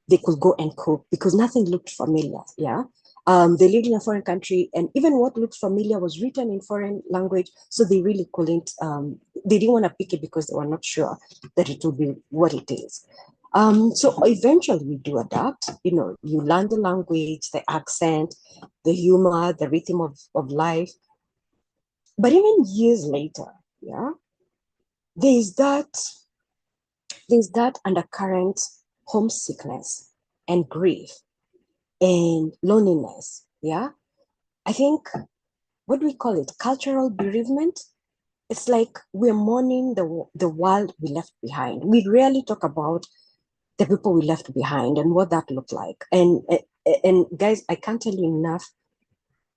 they could go and cook because nothing looked familiar. Yeah. They lived in a foreign country, and even what looked familiar was written in foreign language. So they really couldn't, they didn't want to pick it because they were not sure that it would be what it is. So eventually we do adapt. You know, you learn the language, the accent, the humor, the rhythm of life. But even years later, yeah, there's that undercurrent homesickness and grief and loneliness. Yeah. I think, what do we call it? Cultural bereavement. It's like we're mourning the world we left behind. We rarely talk about the people we left behind and what that looked like. And guys, I can't tell you enough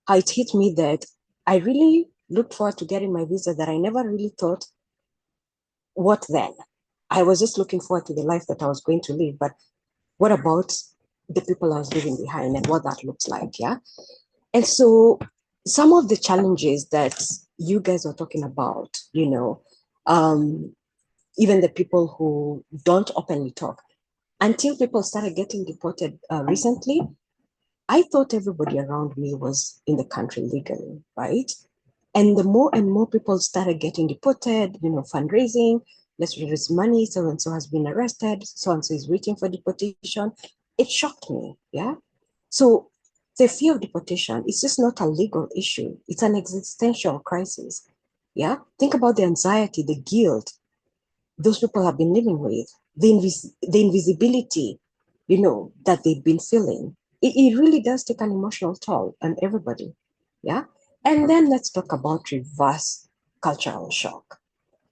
how it hit me that I really looked forward to getting my visa, that I never really thought, what then? I was just looking forward to the life that I was going to live. But what about the people I was leaving behind and what that looks like? Yeah. And so some of the challenges that you guys are talking about, you know, even the people who don't openly talk, until people started getting deported recently, I thought everybody around me was in the country legally, right? And the more and more people started getting deported, you know, fundraising, let's raise money, so and so has been arrested, so and so is waiting for deportation. It shocked me, yeah? So the fear of deportation is just not a legal issue, it's an existential crisis, yeah? Think about the anxiety, the guilt those people have been living with, the invisibility, you know, that they've been feeling. It really does take an emotional toll on everybody, yeah? And then let's talk about reverse cultural shock.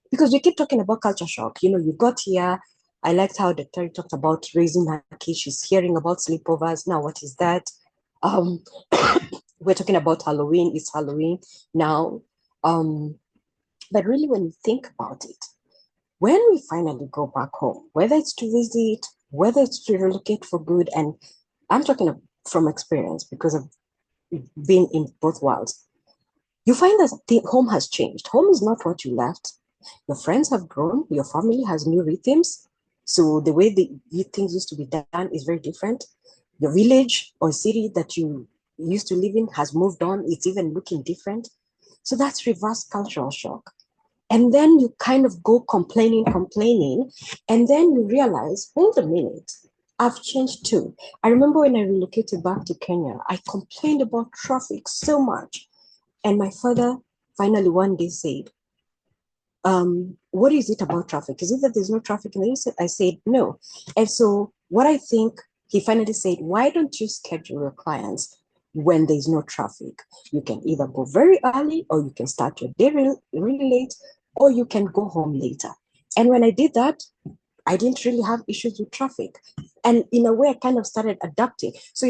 Because we keep talking about culture shock. You know, you got here. I liked how the Terry talked about raising her kids. She's hearing about sleepovers. Now, what is that? Um, we're talking about Halloween. It's Halloween now. But really, when you think about it, when we finally go back home, whether it's to visit, whether it's to relocate for good, and I'm talking from experience because I've been in both worlds, you find that home has changed. Home is not what you left. Your friends have grown, your family has new rhythms. So the way things used to be done is very different. Your village or city that you used to live in has moved on. It's even looking different. So that's reverse cultural shock. And then you kind of go complaining, and then you realize, hold a minute, I've changed too. I remember when I relocated back to Kenya, I complained about traffic so much. And my father finally one day said, what is it about traffic? Is it that there's no traffic in the city? I said, no. And so what I think, he finally said, why don't you schedule your clients when there's no traffic? You can either go very early, or you can start your day really late, or you can go home later. And when I did that, I didn't really have issues with traffic. And in a way, I kind of started adapting. So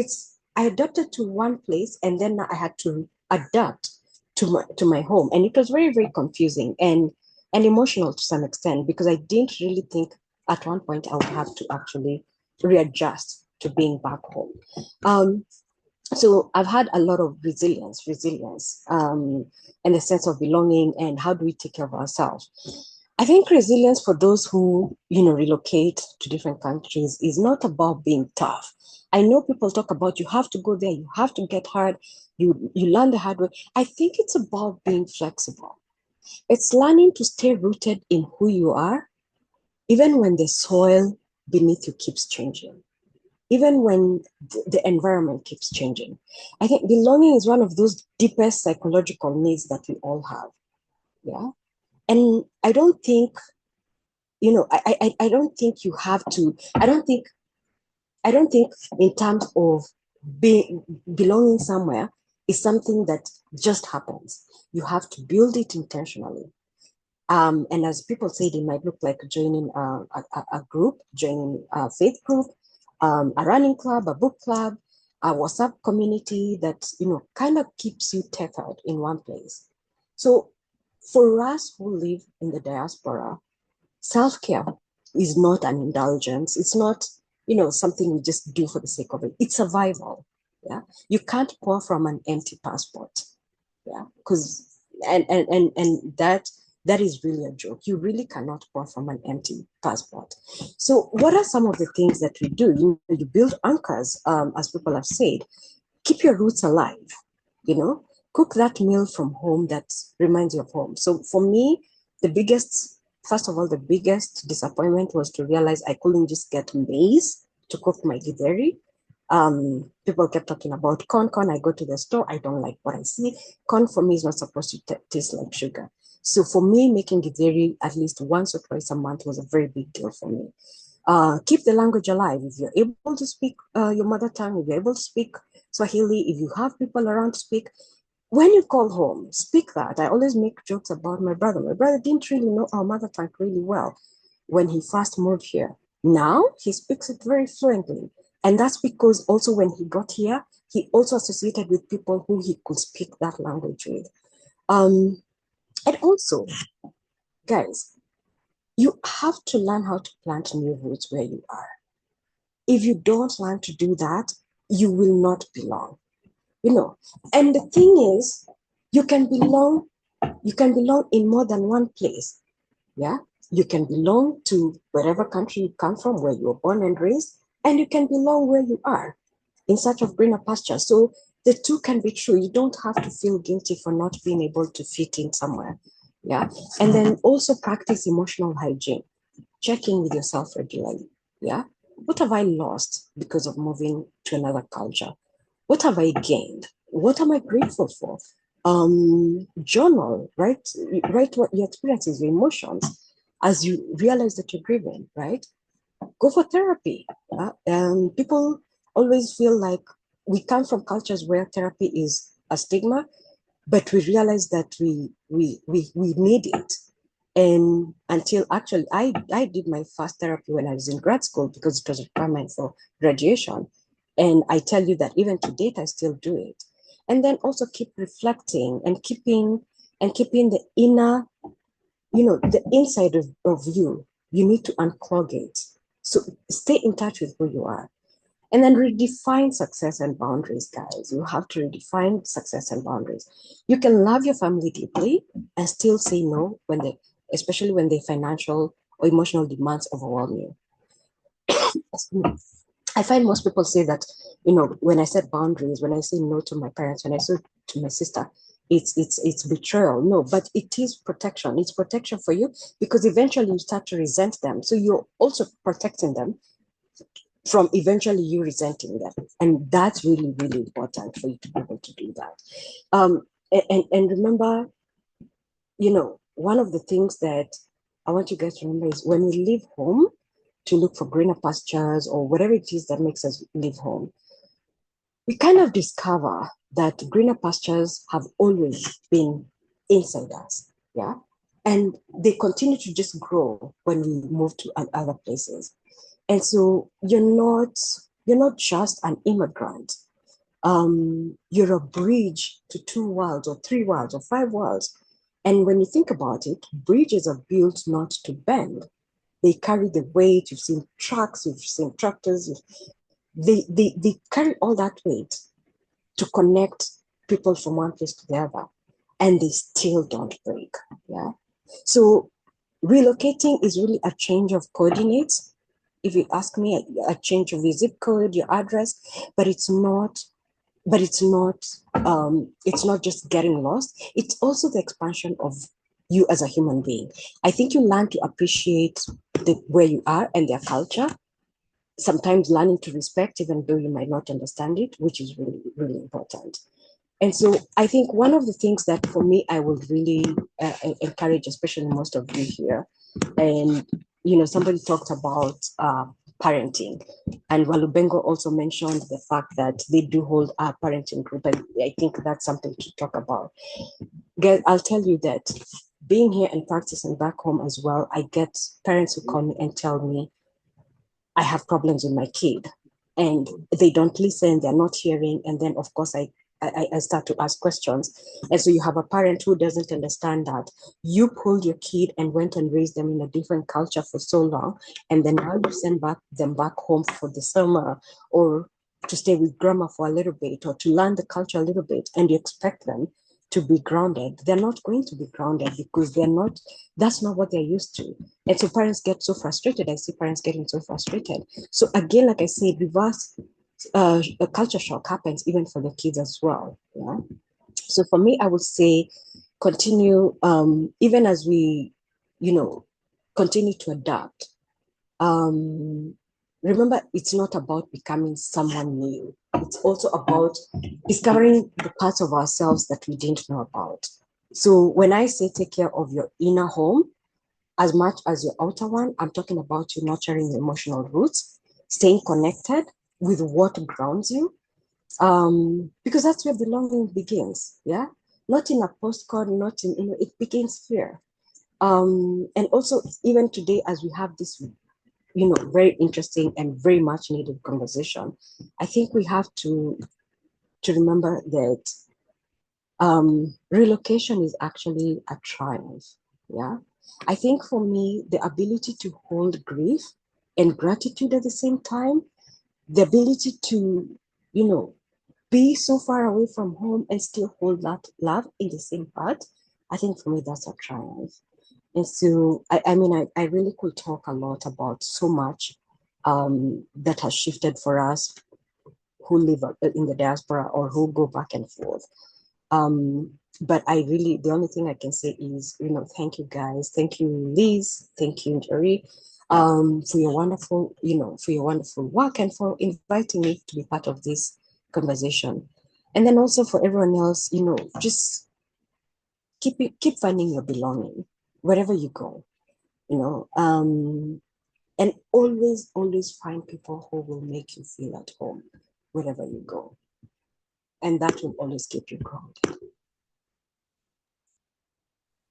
I adapted to one place, and then I had to adapt to my home. And it was very, very confusing and emotional to some extent, because I didn't really think at one point I would have to actually readjust to being back home. So I've had a lot of resilience, and a sense of belonging, and how do we take care of ourselves? I think resilience for those who, you know, relocate to different countries is not about being tough. I know people talk about, you have to go there, you have to get hard, you learn the hard way. I think it's about being flexible. It's learning to stay rooted in who you are, even when the soil beneath you keeps changing, even when the environment keeps changing. I think belonging is one of those deepest psychological needs that we all have. Yeah. And I don't think, you know, I don't think you have to, I don't think in terms of belonging somewhere, is something that just happens. You have to build it intentionally. And as people said, it might look like joining a group, joining a faith group, a running club, a book club, a WhatsApp community that, kind of keeps you tethered in one place. So for us who live in the diaspora, self-care is not an indulgence. It's not, something we just do for the sake of it. It's survival. Yeah. You can't pour from an empty passport. Yeah. Because and that is really a joke. You really cannot pour from an empty passport. So what are some of the things that we do? You build anchors, as people have said. Keep your roots alive, cook that meal from home that reminds you of home. So for me, first of all, the biggest disappointment was to realize I couldn't just get maize to cook my githeri. People kept talking about corn. I go to the store, I don't like what I see. Corn for me is not supposed to taste like sugar. So for me, making githeri at least once or twice a month was a very big deal for me. Keep the language alive. If you're able to speak your mother tongue, if you're able to speak Swahili, if you have people around to speak, when you call home, speak that. I always make jokes about my brother. My brother didn't really know our mother tongue really well when he first moved here. Now he speaks it very fluently. And that's because also when he got here, he also associated with people who he could speak that language with. And also, guys, you have to learn how to plant new roots where you are. If you don't learn to do that, you will not belong. And the thing is, you can belong in more than one place. Yeah, you can belong to wherever country you come from, where you were born and raised, and you can belong where you are, in search of greener pasture. So the two can be true. You don't have to feel guilty for not being able to fit in somewhere. Yeah, and then also practice emotional hygiene. Check in with yourself regularly. Yeah, what have I lost because of moving to another culture? What have I gained? What am I grateful for? Journal, right? Write what your experiences, your emotions, as you realize that you're grieving, right? Go for therapy. People always feel like we come from cultures where therapy is a stigma, but we realize that we need it. And until actually, I did my first therapy when I was in grad school because it was a requirement for graduation. And I tell you that even to date, I still do it. And then also keep reflecting and keeping the inner, the inside of you. You need to unclog it. So stay in touch with who you are. And then redefine success and boundaries, guys. You have to redefine success and boundaries. You can love your family deeply and still say no especially when the financial or emotional demands overwhelm you. I find most people say that, when I set boundaries, when I say no to my parents, when I say to my sister, it's betrayal. No, but it is protection. It's protection for you because eventually you start to resent them. So you're also protecting them from eventually you resenting them. And that's really, really important for you to be able to do that. And remember, one of the things that I want you guys to remember is when we leave home to look for greener pastures or whatever it is that makes us leave home, we kind of discover that greener pastures have always been inside us. Yeah. And they continue to just grow when we move to other places. And so you're not just an immigrant. You're a bridge to 2 worlds or 3 worlds or 5 worlds. And when you think about it, bridges are built not to bend. They carry the weight. You've seen trucks, you've seen tractors. They carry all that weight to connect people from one place to the other, and they still don't break. Yeah. So relocating is really a change of coordinates. If you ask me, a change of your zip code, your address, but it's not just getting lost. It's also the expansion of you as a human being. I think you learn to appreciate where you are and their culture, sometimes learning to respect, even though you might not understand it, which is really, really important. And so I think one of the things that for me, I would really encourage, especially most of you here, and, somebody talked about parenting. And Walubengo also mentioned the fact that they do hold a parenting group, and I think that's something to talk about. Guys, I'll tell you that being here and practicing back home as well, I get parents who call me and tell me, I have problems with my kid, and they don't listen, they're not hearing, and then of course I start to ask questions. And so you have a parent who doesn't understand that you pulled your kid and went and raised them in a different culture for so long, and then now you send them back home for the summer or to stay with grandma for a little bit or to learn the culture a little bit, and you expect them to be grounded. They're not going to be grounded because that's not what they're used to. And so parents get so frustrated. I see parents getting so frustrated. So again, like I said, reverse a culture shock happens even for the kids as well. Yeah. So for me, I would say continue, even as we, continue to adapt. Remember, it's not about becoming someone new. It's also about discovering the parts of ourselves that we didn't know about. So when I say take care of your inner home as much as your outer one, I'm talking about you nurturing your emotional roots, staying connected with what grounds you, because that's where belonging begins. Yeah, not in a postcard, not in, it begins here. And also even today, as we have this, very interesting and very much needed conversation, I think we have to remember that relocation is actually a triumph. Yeah, I think for me, the ability to hold grief and gratitude at the same time, the ability to, be so far away from home and still hold that love in the same part, I think for me, that's a triumph. And so, I really could talk a lot about so much that has shifted for us who live in the diaspora or who go back and forth. But the only thing I can say is, thank you guys. Thank you, Liz. Thank you, Njeri, for your wonderful work and for inviting me to be part of this conversation. And then also for everyone else, just keep finding your belonging wherever you go, and always find people who will make you feel at home wherever you go. And that will always keep you grounded.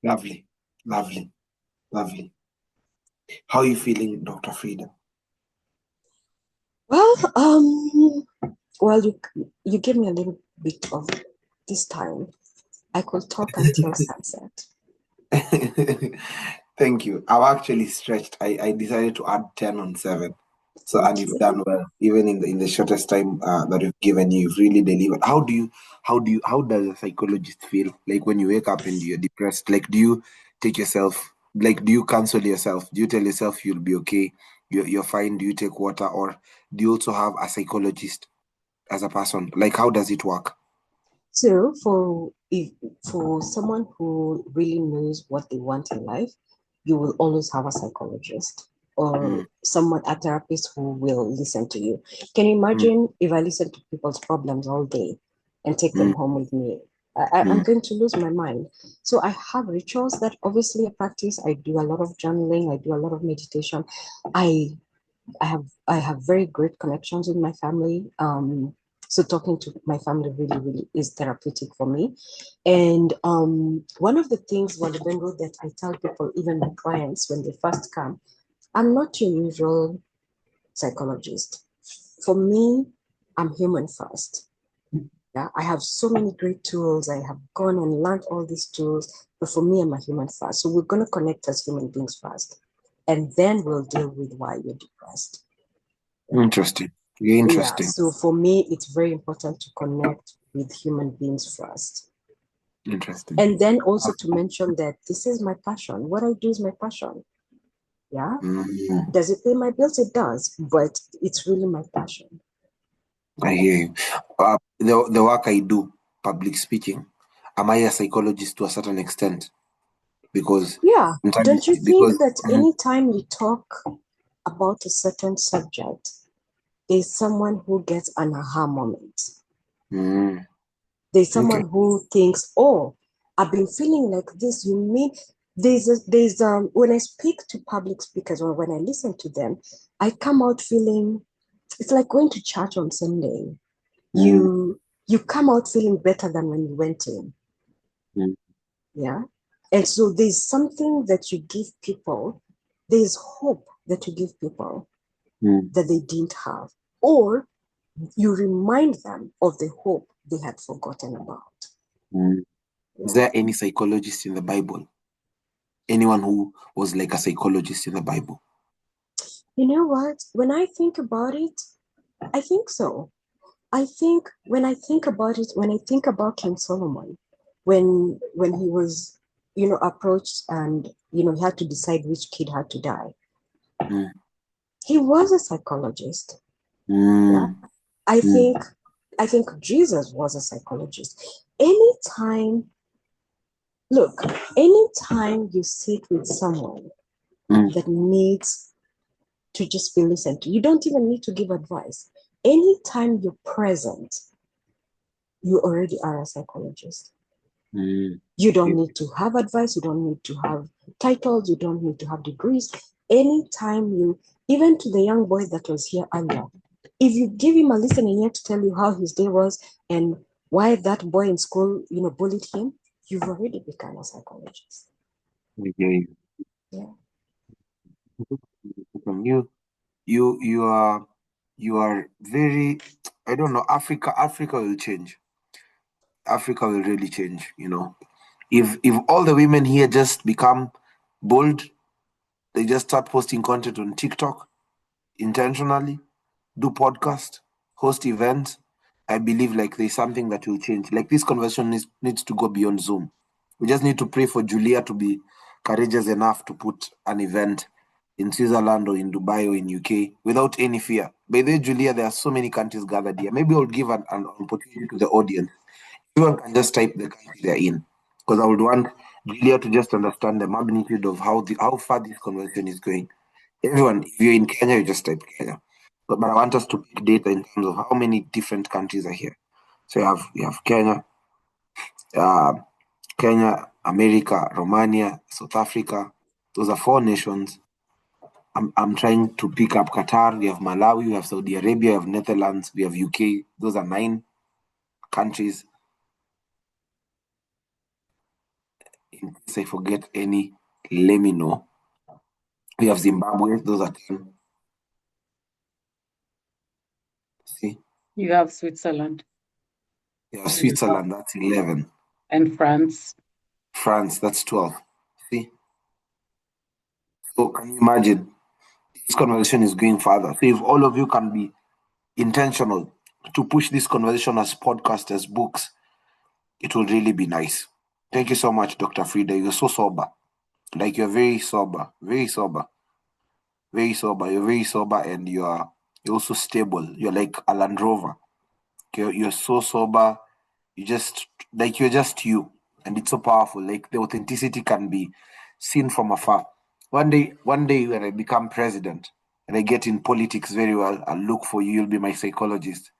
Lovely, lovely, lovely. How are you feeling, Dr. Frida? Well, you gave me a little bit of this time. I could talk until sunset. Thank you. I've actually stretched. I decided to add 10 on 7. So, and you've done well, even in the shortest time that we've given you. You've really delivered. How does a psychologist feel like when you wake up and you're depressed? Like, do you take yourself? Like, do you counsel yourself? Do you tell yourself you'll be okay? You're fine? Do you take water, or do you also have a psychologist as a person? Like, how does it work? So for someone who really knows what they want in life, you will always have a psychologist or a therapist who will listen to you. Can you imagine if I listen to people's problems all day and take them home with me? I'm going to lose my mind. So I have rituals that obviously I practice. I do a lot of journaling. I do a lot of meditation. I have very great connections with my family. So talking to my family really is therapeutic for me. And one of the things, Walubengo, that I tell people, even my clients, when they first come, I'm not your usual psychologist. For me, I'm human first. Yeah, I have so many great tools. I have gone and learned all these tools, but for me, I'm a human first. So we're going to connect as human beings first, and then we'll deal with why you're depressed. Interesting. Interesting. Yeah, so for me, it's very important to connect with human beings first. Interesting. And then also to mention that this is my passion. What I do is my passion. Yeah. Does it pay my bills? It does, but it's really my passion. I hear you. The work I do, public speaking, am I a psychologist to a certain extent? Because don't you think that anytime you talk about a certain subject, there's someone who gets an aha moment? There's someone who thinks, oh, I've been feeling like this. You mean when I speak to public speakers or when I listen to them, I come out feeling it's like going to church on Sunday. You come out feeling better than when you went in. Yeah. And so there's something that you give people, there's hope that you give people that they didn't have, or you remind them of the hope they had forgotten about. Is there any psychologist in the Bible? Anyone who was like a psychologist in the Bible? You know what? When I think about it, I think so. I think when I think about it, when I think about King Solomon, when he was, approached and, he had to decide which kid had to die. He was a psychologist. Yeah? I think Jesus was a psychologist. Anytime you sit with someone that needs to just be listened to, you don't even need to give advice. Anytime you're present, you already are a psychologist. You don't need to have advice. You don't need to have titles. You don't need to have degrees. Anytime even to the young boy that was here earlier, if you give him a listening ear to tell you how his day was and why that boy in school, bullied him, you've already become a psychologist. Yeah. From you are very, I don't know, Africa will change. Africa will really change, If all the women here just become bold, they just start posting content on TikTok intentionally, do podcast, host events, I believe like there's something that will change. Like this conversation needs to go beyond Zoom. We just need to pray for Julia to be courageous enough to put an event in Switzerland or in Dubai or in UK without any fear. By the way, Julia, there are so many countries gathered here. Maybe I'll give an opportunity to the audience. Everyone can just type the country they're in, because I would want Julia to just understand the magnitude of how far this conversation is going. Everyone, if you're in Kenya, you just type Kenya. But I want us to pick data in terms of how many different countries are here. So you have Kenya, America, Romania, South Africa. Those are 4 nations. I'm trying to pick up Qatar. We have Malawi, we have Saudi Arabia, we have Netherlands, we have UK. Those are 9 countries. In case I forget any, let me know. We have Zimbabwe. Those are 10. See? You have Switzerland. You have Switzerland. That's 11. And France. France, that's 12. See? So can you imagine? This conversation is going further. So if all of you can be intentional to push this conversation as podcasts, as books, it will really be nice. Thank you so much, Dr. Frida. You're so sober. Like you're very sober, very sober, very sober. You're very sober and you're also stable. You're like a Land Rover. You're so sober. You're just you. And it's so powerful. Like the authenticity can be seen from afar. One day when I become president and I get in politics very well, I'll look for you. You'll be my psychologist.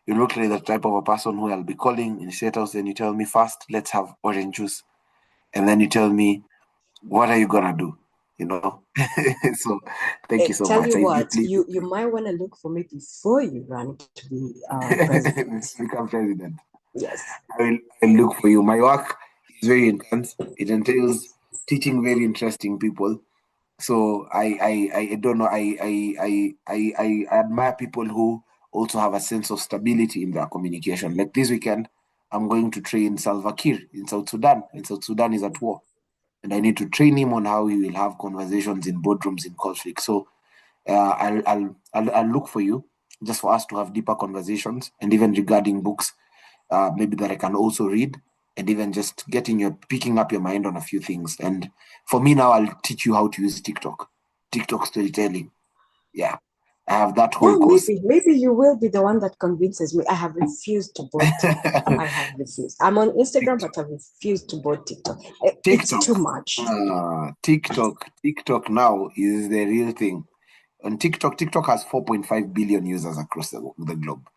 You look like the type of a person who I'll be calling in status, and you tell me, first, let's have orange juice. And then you tell me, what are you gonna do? So thank you so tell much. you what, you might want to look for me before you run to be president. Become president. Yes. I will look for you. My work is very intense. It entails teaching very interesting people. So I don't know. I admire people who also have a sense of stability in their communication. Like this weekend, I'm going to train Salva Kiir in South Sudan. And South Sudan is at war. And I need to train him on how he will have conversations in boardrooms in conflict. So I'll look for you just for us to have deeper conversations, and even regarding books, maybe that I can also read, and even just picking up your mind on a few things. And for me now, I'll teach you how to use TikTok storytelling. Yeah, I have that whole course. Maybe you will be the one that convinces me. I have refused to board TikTok. I have refused. I'm on Instagram, but I refuse to board TikTok. It's too much. TikTok now is the real thing. On TikTok has 4.5 billion users across the globe.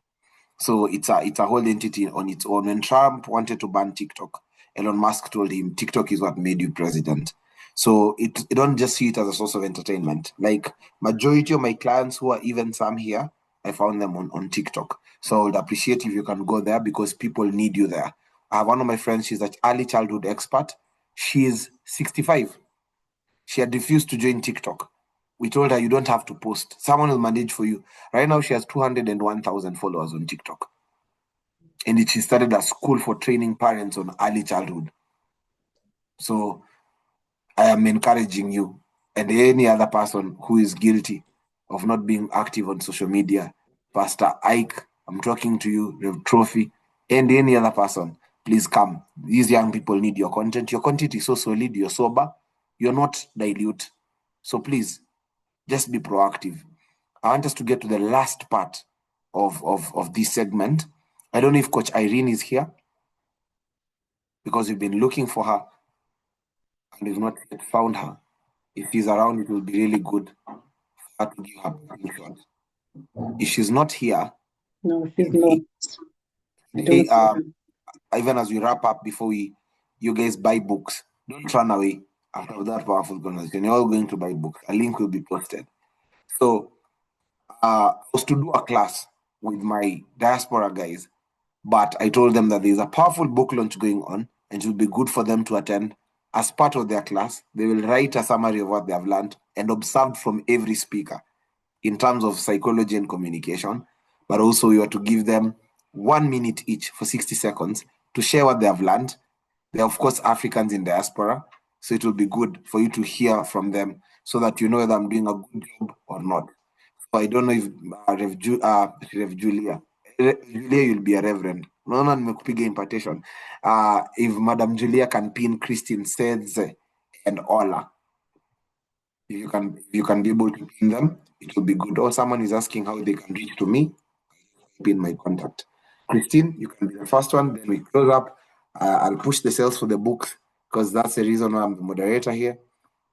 So it's a whole entity on its own. When Trump wanted to ban TikTok, Elon Musk told him TikTok is what made you president. So it don't just see it as a source of entertainment. Like majority of my clients who are even some here, I found them on TikTok. So I would appreciate if you can go there because people need you there. I have one of my friends, she's an early childhood expert. She is 65. She had refused to join TikTok. We told her you don't have to post. Someone will manage for you. Right now she has 201,000 followers on TikTok. And she started a school for training parents on early childhood. So I am encouraging you and any other person who is guilty of not being active on social media, Pastor Ike, I'm talking to you, Rev Trophy, and any other person, please come. These young people need your content. Your content is so solid, you're sober, you're not dilute. So please, just be proactive. I want us to get to the last part of this segment. I don't know if Coach Irene is here because we've been looking for her and we've not yet found her. If she's around, it will be really good for her to give her permission. If she's not here, No, she's not. I don't hey, see her. even as we wrap up, before you guys buy books, don't run away after that powerful conversation. You're all going to buy books. A link will be posted. So I was to do a class with my diaspora guys, but I told them that there's a powerful book launch going on and it will be good for them to attend. As part of their class, they will write a summary of what they have learned and observed from every speaker in terms of psychology and communication, but also you are to give them 1 minute each for 60 seconds to share what they have learned. They're, of course, Africans in diaspora, so it will be good for you to hear from them so that you know whether I'm doing a good job or not. So I don't know if Rev Julia, Julia, you'll be a reverend. No, nimekupiga impartation. If Madam Julia can pin Christine Says and Ola, if you can be able to pin them, it will be good. Or someone is asking how they can reach to me, pin my contact. Christine, you can be the first one. Then we close up. I'll push the sales for the books because that's the reason why I'm the moderator here.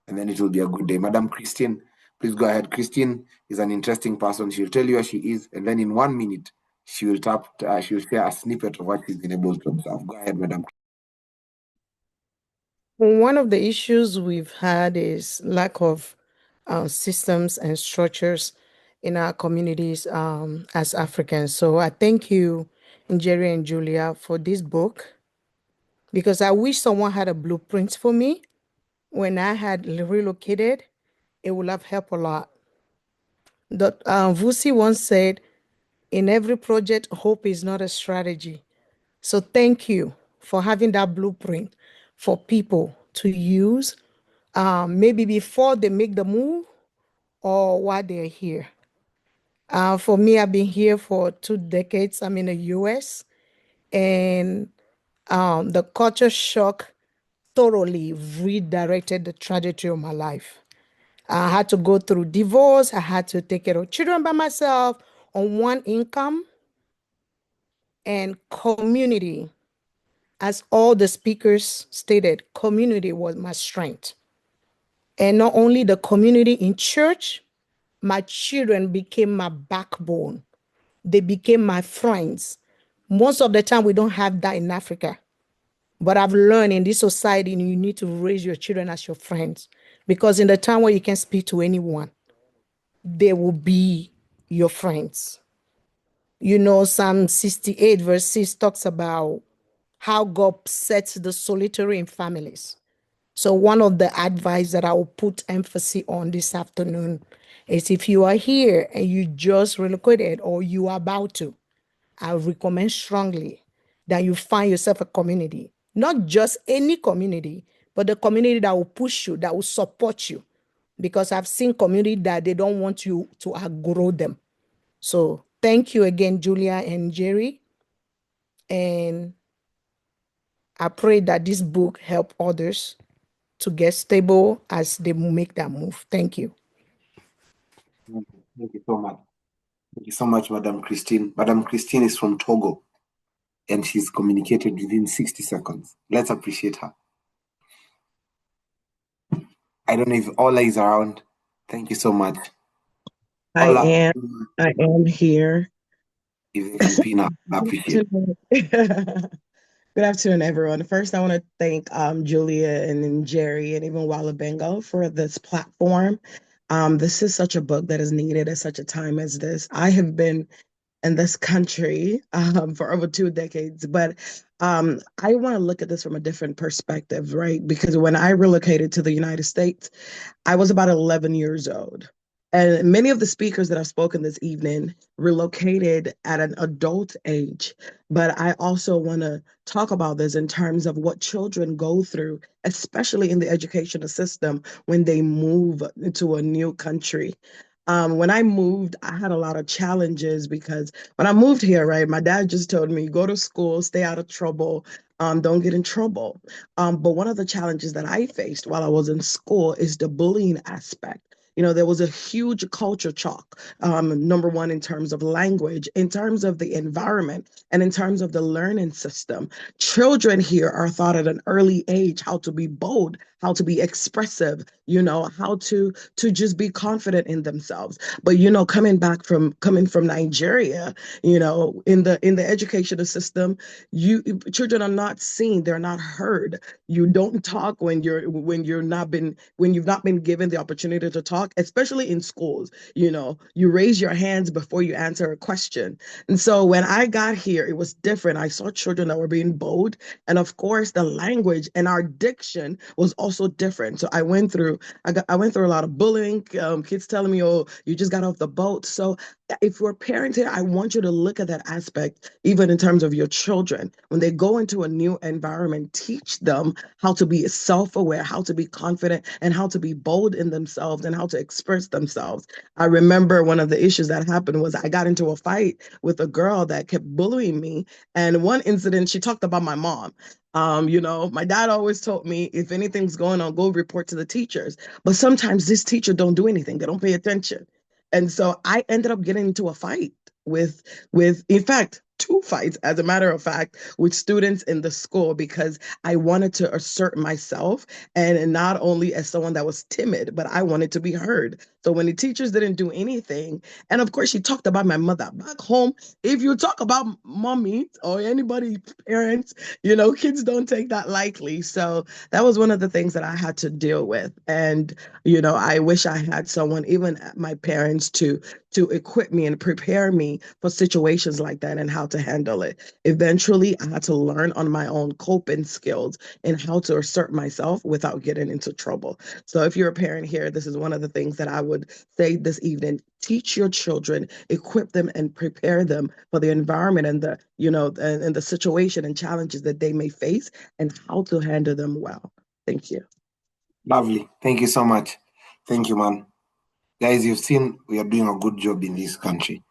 And then it will be a good day. Madam Christine, please go ahead. Christine is an interesting person. She'll tell you where she is, and then in 1 minute, she will share a snippet of what she's been able to observe. Go ahead, Madam. One of the issues we've had is lack of systems and structures in our communities as Africans. So I thank you, Njeri and Julia, for this book, because I wish someone had a blueprint for me when I had relocated. It would have helped a lot. Vusi once said, in every project, hope is not a strategy. So thank you for having that blueprint for people to use, maybe before they make the move or while they're here. For me, I've been here for 2 decades. I'm in the US, and the culture shock totally redirected the trajectory of my life. I had to go through divorce. I had to take care of children by myself on one income, and community. As all the speakers stated, community was my strength. And not only the community in church, my children became my backbone. They became my friends. Most of the time, we don't have that in Africa. But I've learned in this society, you need to raise your children as your friends. Because in the time where you can speak to anyone, they will be your friends. You know, Psalm 68 verse 6 talks about how God sets the solitary in families. So one of the advice that I will put emphasis on this afternoon is if you are here and you just relocated or you are about to, I recommend strongly that you find yourself a community, not just any community, but the community that will push you, that will support you. Because I've seen community that they don't want you to outgrow them. So thank you again, Julia and Njeri. And I pray that this book help others to get stable as they make that move. Thank you. Thank you so much. Thank you so much, Madam Christine. Madam Christine is from Togo, and she's communicated within 60 seconds. Let's appreciate her. I don't know if Ola is around. Thank you so much. Ola, I am here. if they can pin up, I appreciate it. Good afternoon, everyone. First, I want to thank Julia and Njeri and even Walabengo for this platform. This is such a book that is needed at such a time as this. I have been in this country for over 2 decades, but I want to look at this from a different perspective, right? Because when I relocated to the United States, I was about 11 years old. And many of the speakers that I've spoken this evening relocated at an adult age. But I also want to talk about this in terms of what children go through, especially in the educational system when they move into a new country. When I moved, I had a lot of challenges because when I moved here, right, my dad just told me, go to school, stay out of trouble, don't get in trouble. But one of the challenges that I faced while I was in school is the bullying aspect. You know, there was a huge culture shock, number one, in terms of language, in terms of the environment, and in terms of the learning system. Children here are taught at an early age how to be bold, how to be expressive, you know, how to just be confident in themselves. But, you know, coming from Nigeria, you know, in the educational system, children are not seen, they're not heard. You don't talk when you've not been given the opportunity to talk, especially in schools. You know, you raise your hands before you answer a question. And so when I got here, it was different. I saw children that were being bold, and of course the language and our diction was also different. So I went through a lot of bullying, kids telling me, oh, you just got off the boat. So if you're a parent here, I want you to look at that aspect, even in terms of your children. When they go into a new environment, teach them how to be self-aware, how to be confident, and how to be bold in themselves and how to express themselves. I remember one of the issues that happened was I got into a fight with a girl that kept bullying me. And one incident, she talked about my mom. You know, my dad always told me if anything's going on, go report to the teachers. But sometimes this teacher don't do anything. They don't pay attention. And so I ended up getting into a fight with in fact, 2 fights, as a matter of fact, with students in the school because I wanted to assert myself, and not only as someone that was timid, but I wanted to be heard. So when the teachers didn't do anything, and of course she talked about my mother back home, if you talk about mommy or anybody, parents, you know, kids don't take that lightly. So that was one of the things that I had to deal with. And you know, I wish I had someone, even my parents, to equip me and prepare me for situations like that and how to handle it. Eventually, I had to learn on my own coping skills and how to assert myself without getting into trouble. So if you're a parent here, this is one of the things that I would say this evening. Teach your children, equip them and prepare them for the environment and the, you know, and the situation and challenges that they may face and how to handle them well. Thank you. Lovely. Thank you so much. Thank you, man. Guys, you've seen we are doing a good job in this country.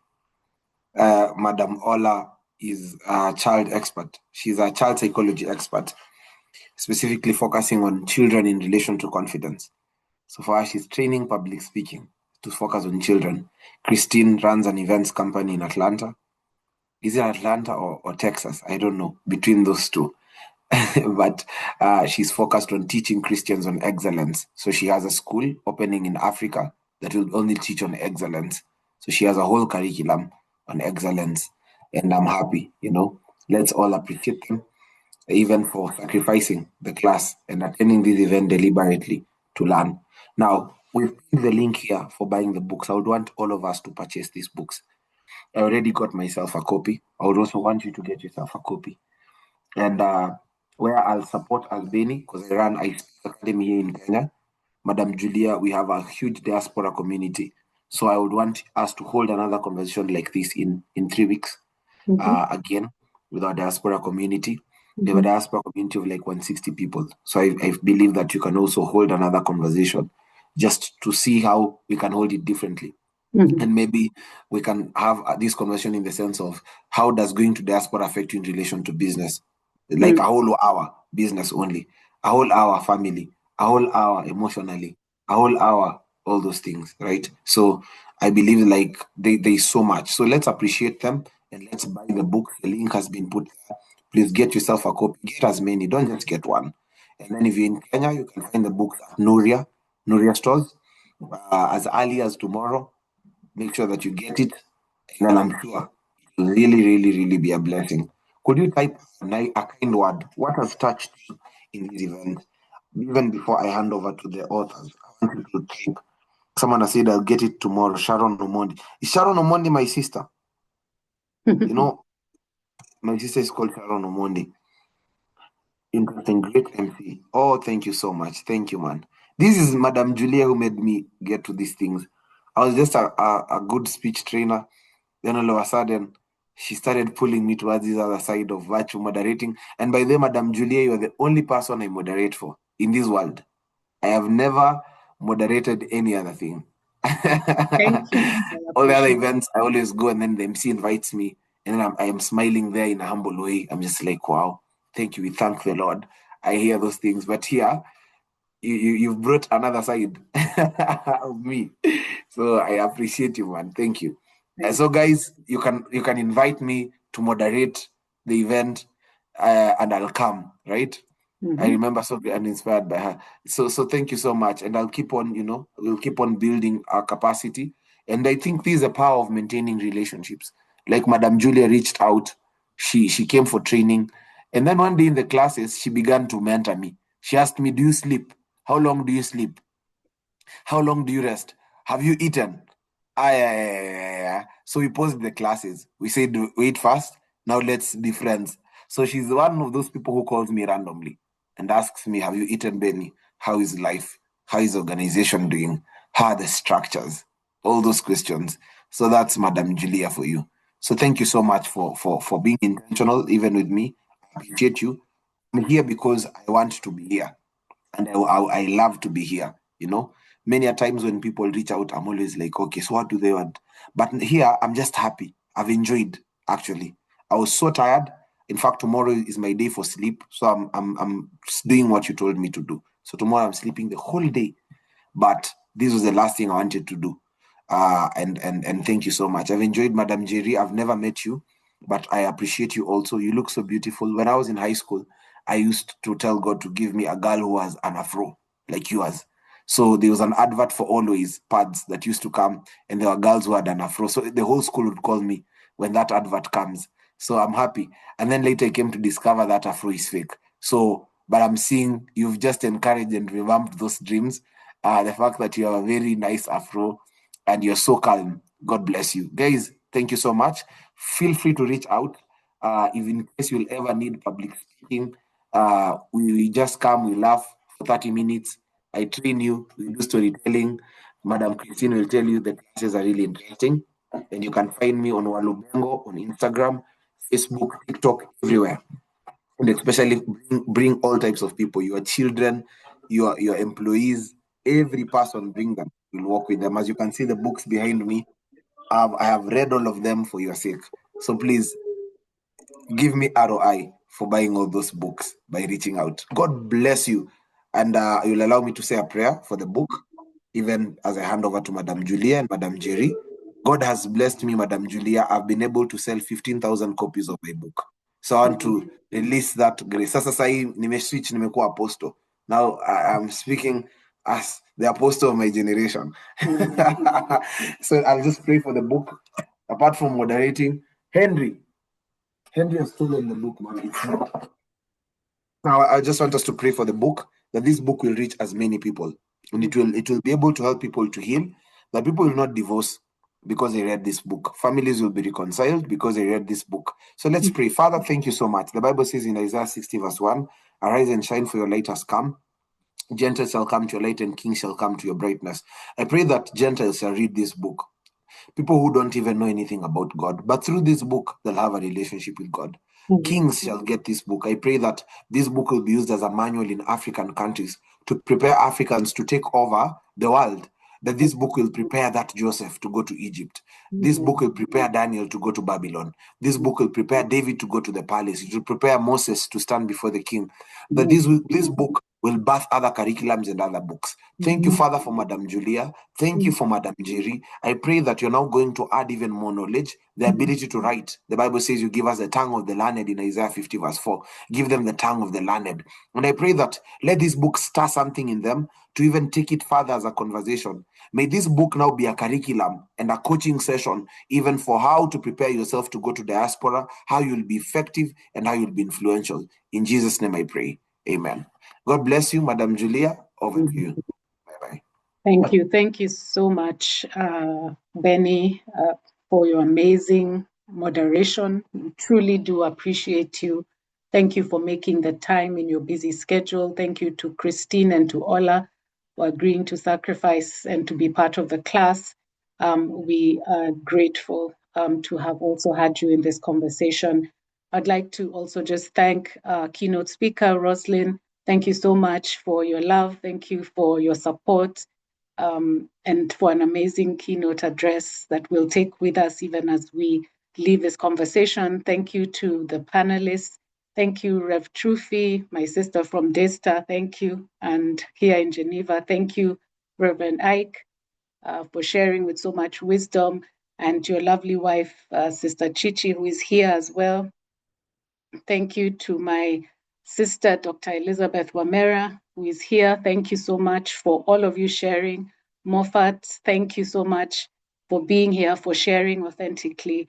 Madam Ola is a child expert. She's a child psychology expert, specifically focusing on children in relation to confidence. So for her, she's training public speaking to focus on children. Christine runs an events company in Atlanta. Is it Atlanta or Texas? I don't know, between those two. But she's focused on teaching Christians on excellence. So she has a school opening in Africa that will only teach on excellence. So she has a whole curriculum on excellence. And I'm happy, you know. Let's all appreciate them, even for sacrificing the class and attending this event deliberately to learn. Now, we've put the link here for buying the books. I would want all of us to purchase these books. I already got myself a copy. I would also want you to get yourself a copy. And where I'll support Albany, because I run ISP Academy here in Kenya. Madam Julia, we have a huge diaspora community. So I would want us to hold another conversation like this in 3 weeks, again, with our diaspora community. We have a diaspora community of like 160 people. So I believe that you can also hold another conversation just to see how we can hold it differently. And maybe we can have this conversation in the sense of how does going to diaspora affect you in relation to business? Like a whole hour business only, a whole hour family, a whole hour emotionally, a whole hour all those things, right? So I believe like there's so much. So let's appreciate them and let's buy the book. The link has been put there. Please get yourself a copy. Get as many. Don't just get one. And then if you're in Kenya, you can find the books at Nuria stores as early as tomorrow. Make sure that you get it, and then I'm sure it will really, really, really be a blessing. Could you type a kind word? What has touched you in this event? Even before I hand over to the authors, I want you to type. Someone has said, I'll get it tomorrow. Sharon Omondi. Is Sharon Omondi my sister? You know, my sister is called Sharon Omondi. Interesting, great MC. Oh, thank you so much. Thank you, man. This is Madam Julia who made me get to these things. I was just a good speech trainer. Then all of a sudden, she started pulling me towards this other side of virtue moderating. And by the way, Madam Julia, you are the only person I moderate for in this world. I have never moderated any other thing. Thank you. All the other events, I always go and then the MC invites me. And then I'm smiling there in a humble way. I'm just like, wow, thank you. We thank the Lord. I hear those things. But here, you've brought another side of me. So I appreciate you, man. Thank you. So guys, you can invite me to moderate the event and I'll come, right? I remember so and inspired by her. So thank you so much. And I'll keep on, we'll keep on building our capacity. And I think this is the power of maintaining relationships. Like Madam Julia reached out. She came for training. And then one day in the classes, she began to mentor me. She asked me, do you sleep? How long do you sleep? How long do you rest? Have you eaten? So we paused the classes. We said, wait first. Now let's be friends. So she's one of those people who calls me randomly and asks me, have you eaten, Benny? How is life? How is organization doing? How are the structures? All those questions. So that's Madam Julia for you. So thank you so much for being intentional, even with me. I appreciate you. I'm here because I want to be here. And I love to be here, Many a times when people reach out, I'm always like, okay, so what do they want? But here, I'm just happy. I've enjoyed, actually. I was so tired. In fact, tomorrow is my day for sleep. So I'm doing what you told me to do. So tomorrow I'm sleeping the whole day. But this was the last thing I wanted to do. And thank you so much. I've enjoyed Madam Njeri. I've never met you, but I appreciate you also. You look so beautiful. When I was in high school, I used to tell God to give me a girl who has an afro like yours. So there was an advert for Always pads that used to come, and there were girls who had an afro. So the whole school would call me when that advert comes. So I'm happy. And then later I came to discover that afro is fake. But I'm seeing you've just encouraged and revamped those dreams. The fact that you have a very nice afro and you're so calm. God bless you. Guys, thank you so much. Feel free to reach out. If in case you'll ever need public speaking, we just come, we laugh for 30 minutes. I train you, we do storytelling. Madam Christine will tell you the classes are really interesting. And you can find me on Walubengo, on Instagram, Facebook, TikTok, everywhere. And especially bring all types of people, your children, your employees, every person, bring them. We'll work with them. As you can see the books behind me, I have read all of them for your sake. So please give me ROI for buying all those books by reaching out. God bless you. And you'll allow me to say a prayer for the book, even as I hand over to Madam Julia and Madam Njeri. God has blessed me, Madam Julia. I've been able to sell 15,000 copies of my book. So I want to release that grace. Sasa sahi nimeswitch, nimekuwa apostle. Now I'm speaking as the apostle of my generation. So I'll just pray for the book. Apart from moderating, Henry has stolen the book, man. Now I just want us to pray for the book, that this book will reach as many people, and it will be able to help people to heal. That people will not divorce because they read this book. Families will be reconciled because they read this book. So let's pray. Father, thank you so much. The Bible says in Isaiah 60 verse 1, arise and shine, for your light has come. Gentiles shall come to your light and kings shall come to your brightness. I pray that Gentiles shall read this book. People who don't even know anything about God, but through this book, they'll have a relationship with God. Kings shall get this book. I pray that this book will be used as a manual in African countries to prepare Africans to take over the world. That this book will prepare that Joseph to go to Egypt. This book will prepare Daniel to go to Babylon. This book will prepare David to go to the palace. It will prepare Moses to stand before the king. That this book will birth other curriculums and other books. Thank you, Father, for Madam Julia. Thank you for Madam Njeri. I pray that you're now going to add even more knowledge, the ability to write. The Bible says you give us the tongue of the learned in Isaiah 50 verse 4. Give them the tongue of the learned. And I pray that let this book stir something in them to even take it further as a conversation. May this book now be a curriculum and a coaching session, even for how to prepare yourself to go to diaspora, how you'll be effective, and how you'll be influential. In Jesus' name I pray. Amen. God bless you, Madam Julia. Over to you. Bye-bye. Thank you. Thank you so much, Benny, for your amazing moderation. We truly do appreciate you. Thank you for making the time in your busy schedule. Thank you to Christine and to Ola for agreeing to sacrifice and to be part of the class. We are grateful to have also had you in this conversation. I'd like to also just thank keynote speaker, Roslyn. Thank you so much for your love. Thank you for your support. And for an amazing keynote address that we'll take with us even as we leave this conversation. Thank you to the panelists. Thank you, Rev Trufi, my sister from Desta. Thank you. And here in Geneva, thank you, Reverend Ike, for sharing with so much wisdom, and your lovely wife, Sister Chichi, who is here as well. Thank you to my sister, Dr. Elizabeth Wamera, who is here. Thank you so much for all of you sharing. Moffat, thank you so much for being here, for sharing authentically.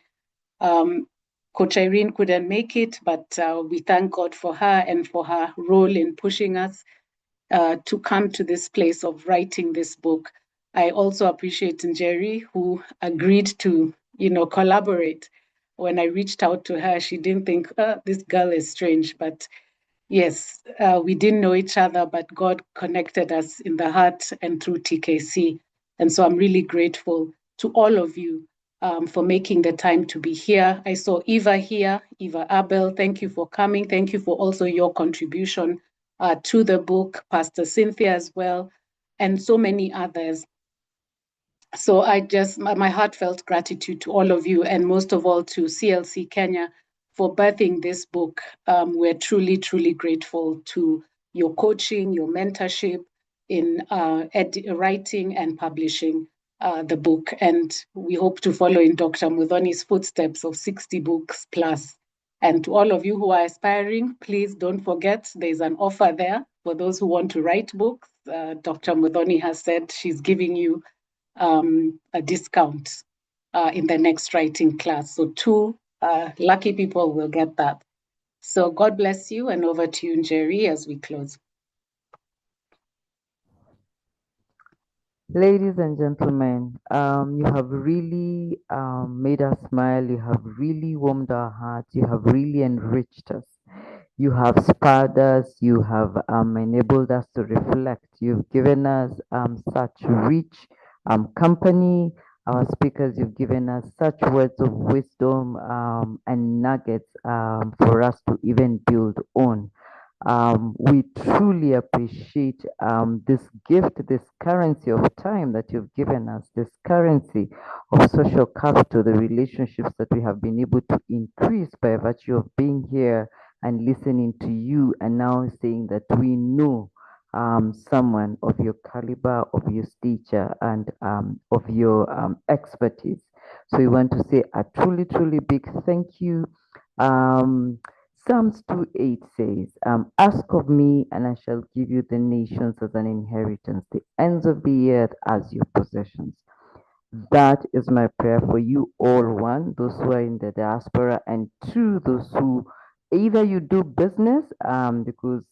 Coach Irene couldn't make it, but we thank God for her and for her role in pushing us to come to this place of writing this book. I also appreciate Njeri, who agreed to, collaborate. When I reached out to her, she didn't think, this girl is strange. But yes, we didn't know each other, but God connected us in the heart and through TKC. And so I'm really grateful to all of you for making the time to be here. I saw Eva here, Eva Abel. Thank you for coming. Thank you for also your contribution to the book, Pastor Cynthia as well, and so many others. So my heartfelt gratitude to all of you, and most of all to CLC Kenya for birthing this book. We're truly, truly grateful to your coaching, your mentorship in writing and publishing the book. And we hope to follow in Dr. Mudhoni's footsteps of 60 books plus. And to all of you who are aspiring, please don't forget there's an offer there for those who want to write books. Dr. Mudhoni has said she's giving you a discount in the next writing class. So 2 lucky people will get that. So God bless you, and over to you, Njeri, as we close. Ladies and gentlemen, you have really made us smile. You have really warmed our hearts. You have really enriched us. You have spurred us. You have enabled us to reflect. You've given us such rich company. Our speakers, you've given us such words of wisdom and nuggets for us to even build on. We truly appreciate this gift, this currency of time that you've given us, this currency of social capital, the relationships that we have been able to increase by virtue of being here and listening to you, and now saying that we know someone of your caliber, of your stature, and of your expertise. So we want to say a truly, truly big thank you. Psalms 2:8 says, ask of me, and I shall give you the nations as an inheritance, the ends of the earth as your possessions. That is my prayer for you all. 1, those who are in the diaspora, and 2, those who either you do business, because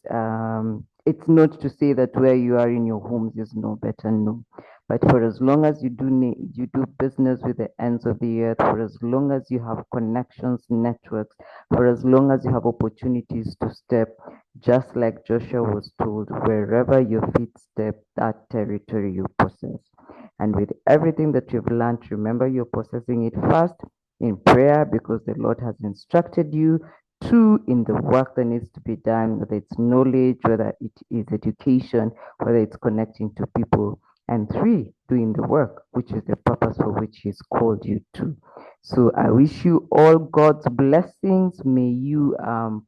it's not to say that where you are in your homes is no better, no. But for as long as you do business with the ends of the earth, for as long as you have connections, networks, for as long as you have opportunities to step, just like Joshua was told, wherever your feet step, that territory you possess. And with everything that you've learned, remember you're possessing it first in prayer because the Lord has instructed you. 2, in the work that needs to be done, whether it's knowledge, whether it is education, whether it's connecting to people. And 3, doing the work, which is the purpose for which He's called you to. So I wish you all God's blessings. May you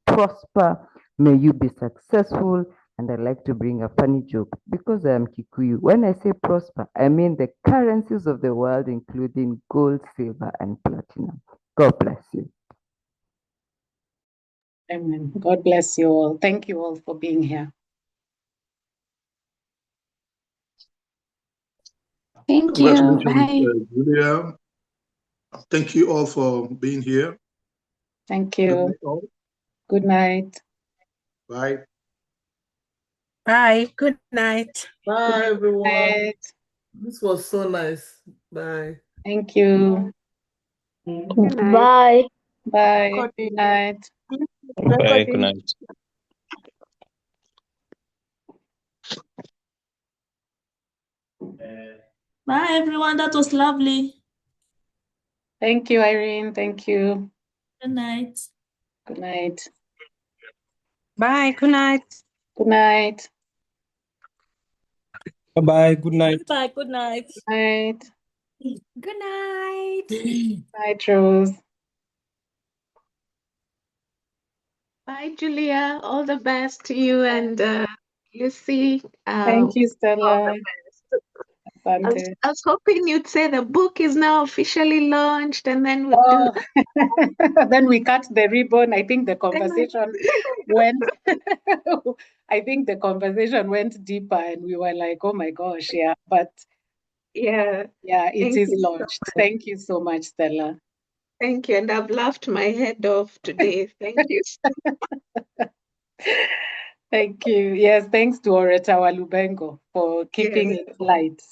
prosper. May you be successful. And I like to bring a funny joke because I am Kikuyu. When I say prosper, I mean the currencies of the world, including gold, silver, and platinum. God bless you. Amen. God bless you all. Thank you all for being here. Thank you. Congratulations, Bye. Julia. Thank you all for being here. Thank Good you. night all. Good night. Bye. Bye. Good night. Bye, everyone. Night. This was so nice. Bye. Thank you. Good night. Bye. Bye. Good night. Bye. Good night. Bye, everyone. That was lovely. Thank you, Irene. Thank you. Good night. Good night. Bye. Good night. Good night. Bye-bye. Good night. Bye. Good night. Good night. Good night. Night, Rose. Bye, Julia. All the best to you and Lucy. Thank you, Stella. Asante. I was hoping you'd say the book is now officially launched and then we'll do Then we cut the ribbon. I think the conversation went I think the conversation went deeper and we were like, oh my gosh, yeah. But yeah, it thank is you so launched. much. Thank you so much, Stella. Thank you. And I've laughed my head off today. Thank you. Thank you. Yes, thanks to Oretawa Lubengo for keeping it light.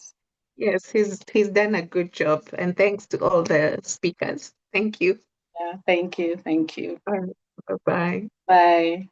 Yes, he's done a good job. And thanks to all the speakers. Thank you. Yeah, thank you. Thank you. Bye. Bye. Bye.